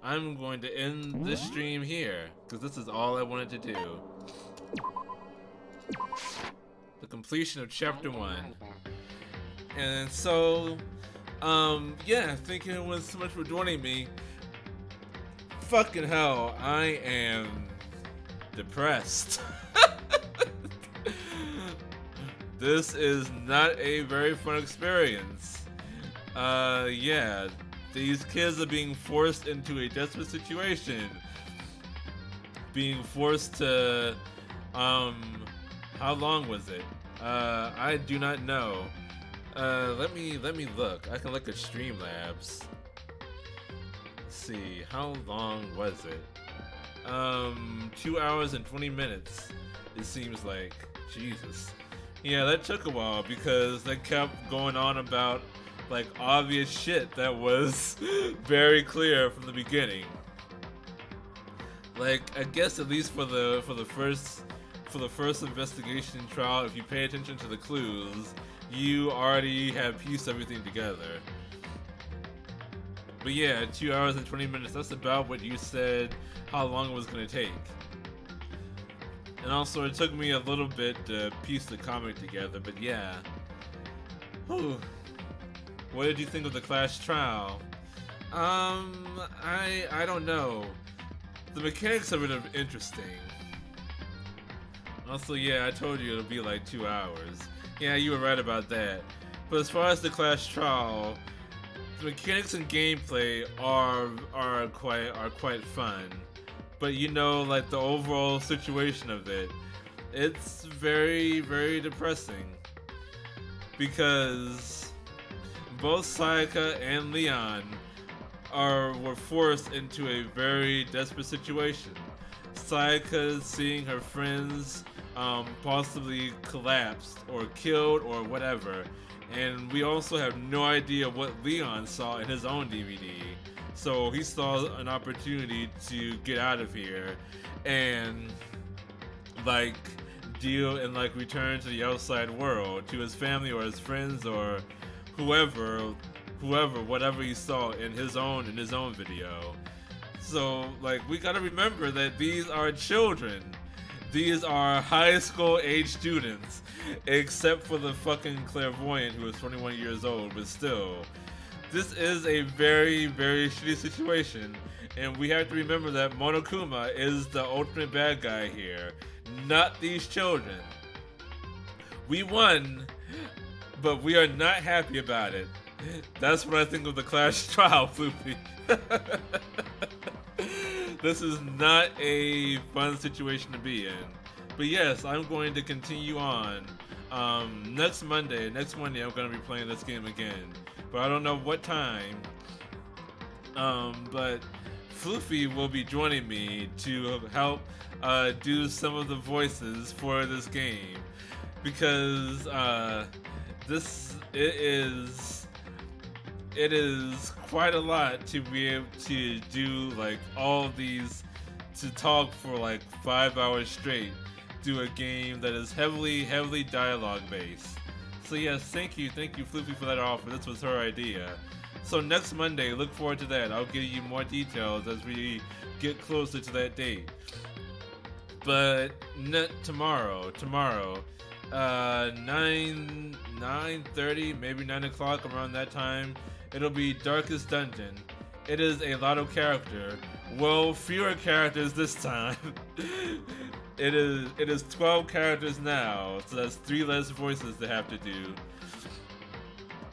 Speaker 1: I'm going to end this stream here, because this is all I wanted to do. The completion of chapter 1. And so, yeah, thank you everyone so much for joining me. Fucking hell, I am depressed. This is not a very fun experience. Yeah, these kids are being forced into a desperate situation. Being forced to, how long was it? I do not know. Let me look. I can look at Streamlabs. Let's see, how long was it? 2 hours and 20 minutes, it seems like. Jesus. Yeah, that took a while because they kept going on about like obvious shit that was very clear from the beginning. Like, I guess at least for the first investigation trial, if you pay attention to the clues, you already have pieced everything together. But yeah, 2 hours and 20 minutes, that's about what you said how long it was going to take. And also, it took me a little bit to piece the comic together, but yeah. Whew. What did you think of the Clash trial? I don't know. The mechanics of it are interesting. Also, yeah, I told you it'll be like 2 hours. Yeah, you were right about that. But as far as the Clash trial, the mechanics and gameplay are quite fun. But you know, like the overall situation of it, it's very, very depressing. Because both Sayaka and Leon were forced into a very desperate situation. Sayaka seeing her friends possibly collapsed or killed or whatever, and we also have no idea what Leon saw in his own DVD. So he saw an opportunity to get out of here and like deal and like return to the outside world, to his family or his friends or whatever he saw in his own video. So like, we gotta remember that these are children. These are high school age students, except for the fucking clairvoyant who is 21 years old, but still. This is a very, very shitty situation, and we have to remember that Monokuma is the ultimate bad guy here, not these children. We won, but we are not happy about it. That's what I think of the Clash trial, Floopy. This is not a fun situation to be in. But yes, I'm going to continue on. Next Monday, I'm going to be playing this game again. But I don't know what time. But Floofy will be joining me to help do some of the voices for this game. Because it is quite a lot to be able to do like all these, to talk for like 5 hours straight, do a game that is heavily dialogue based. So yes, thank you Floopy for that offer. This was her idea. So next Monday, look forward to that. I'll give you more details as we get closer to that date. But tomorrow, 9:30, maybe 9 o'clock, around that time, it'll be Darkest Dungeon. It is a lot of character. Well, fewer characters this time. It is 12 characters now, so that's 3 less voices to have to do.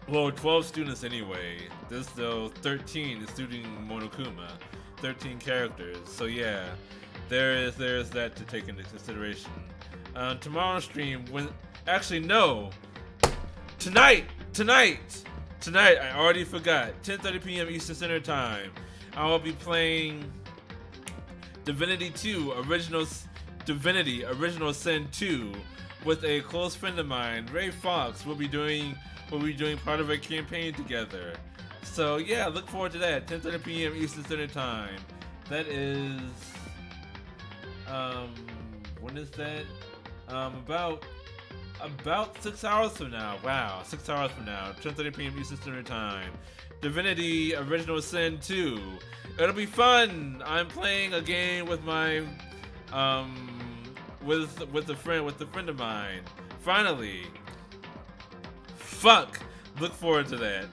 Speaker 1: Well, 12 students anyway. This though 13 including Monokuma. 13 characters. So yeah, there is that to take into consideration. Tomorrow's stream, tonight, I already forgot, 10:30 p.m. Eastern Standard Time, I will be playing Divinity Original Sin 2 with a close friend of mine, Ray Fox. We'll be doing part of a campaign together. So yeah, look forward to that, 10:30 p.m. Eastern Standard Time. That is, when is that? About 6 hours from now. Wow, 6 hours from now, 10:30 p.m. Eastern Standard Time. Divinity Original Sin 2. It'll be fun. I'm playing a game with my with a friend of mine. Finally. Fuck. Look forward to that.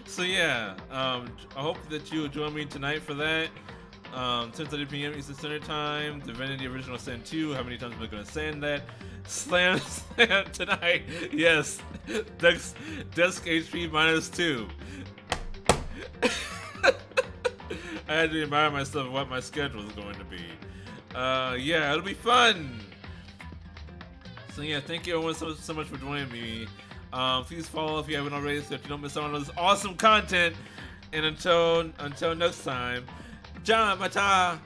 Speaker 1: So yeah, I hope that you will join me tonight for that. 10:30 p.m. Eastern Standard Time. Divinity Original Sin 2. How many times am I gonna say that? Slam tonight. Yes. Desk HP -2. I had to remind myself what my schedule is going to be. Yeah, it'll be fun. So yeah, thank you everyone so much for joining me. Please follow if you haven't already, so that you don't miss out on this awesome content. And until next time, John Mata.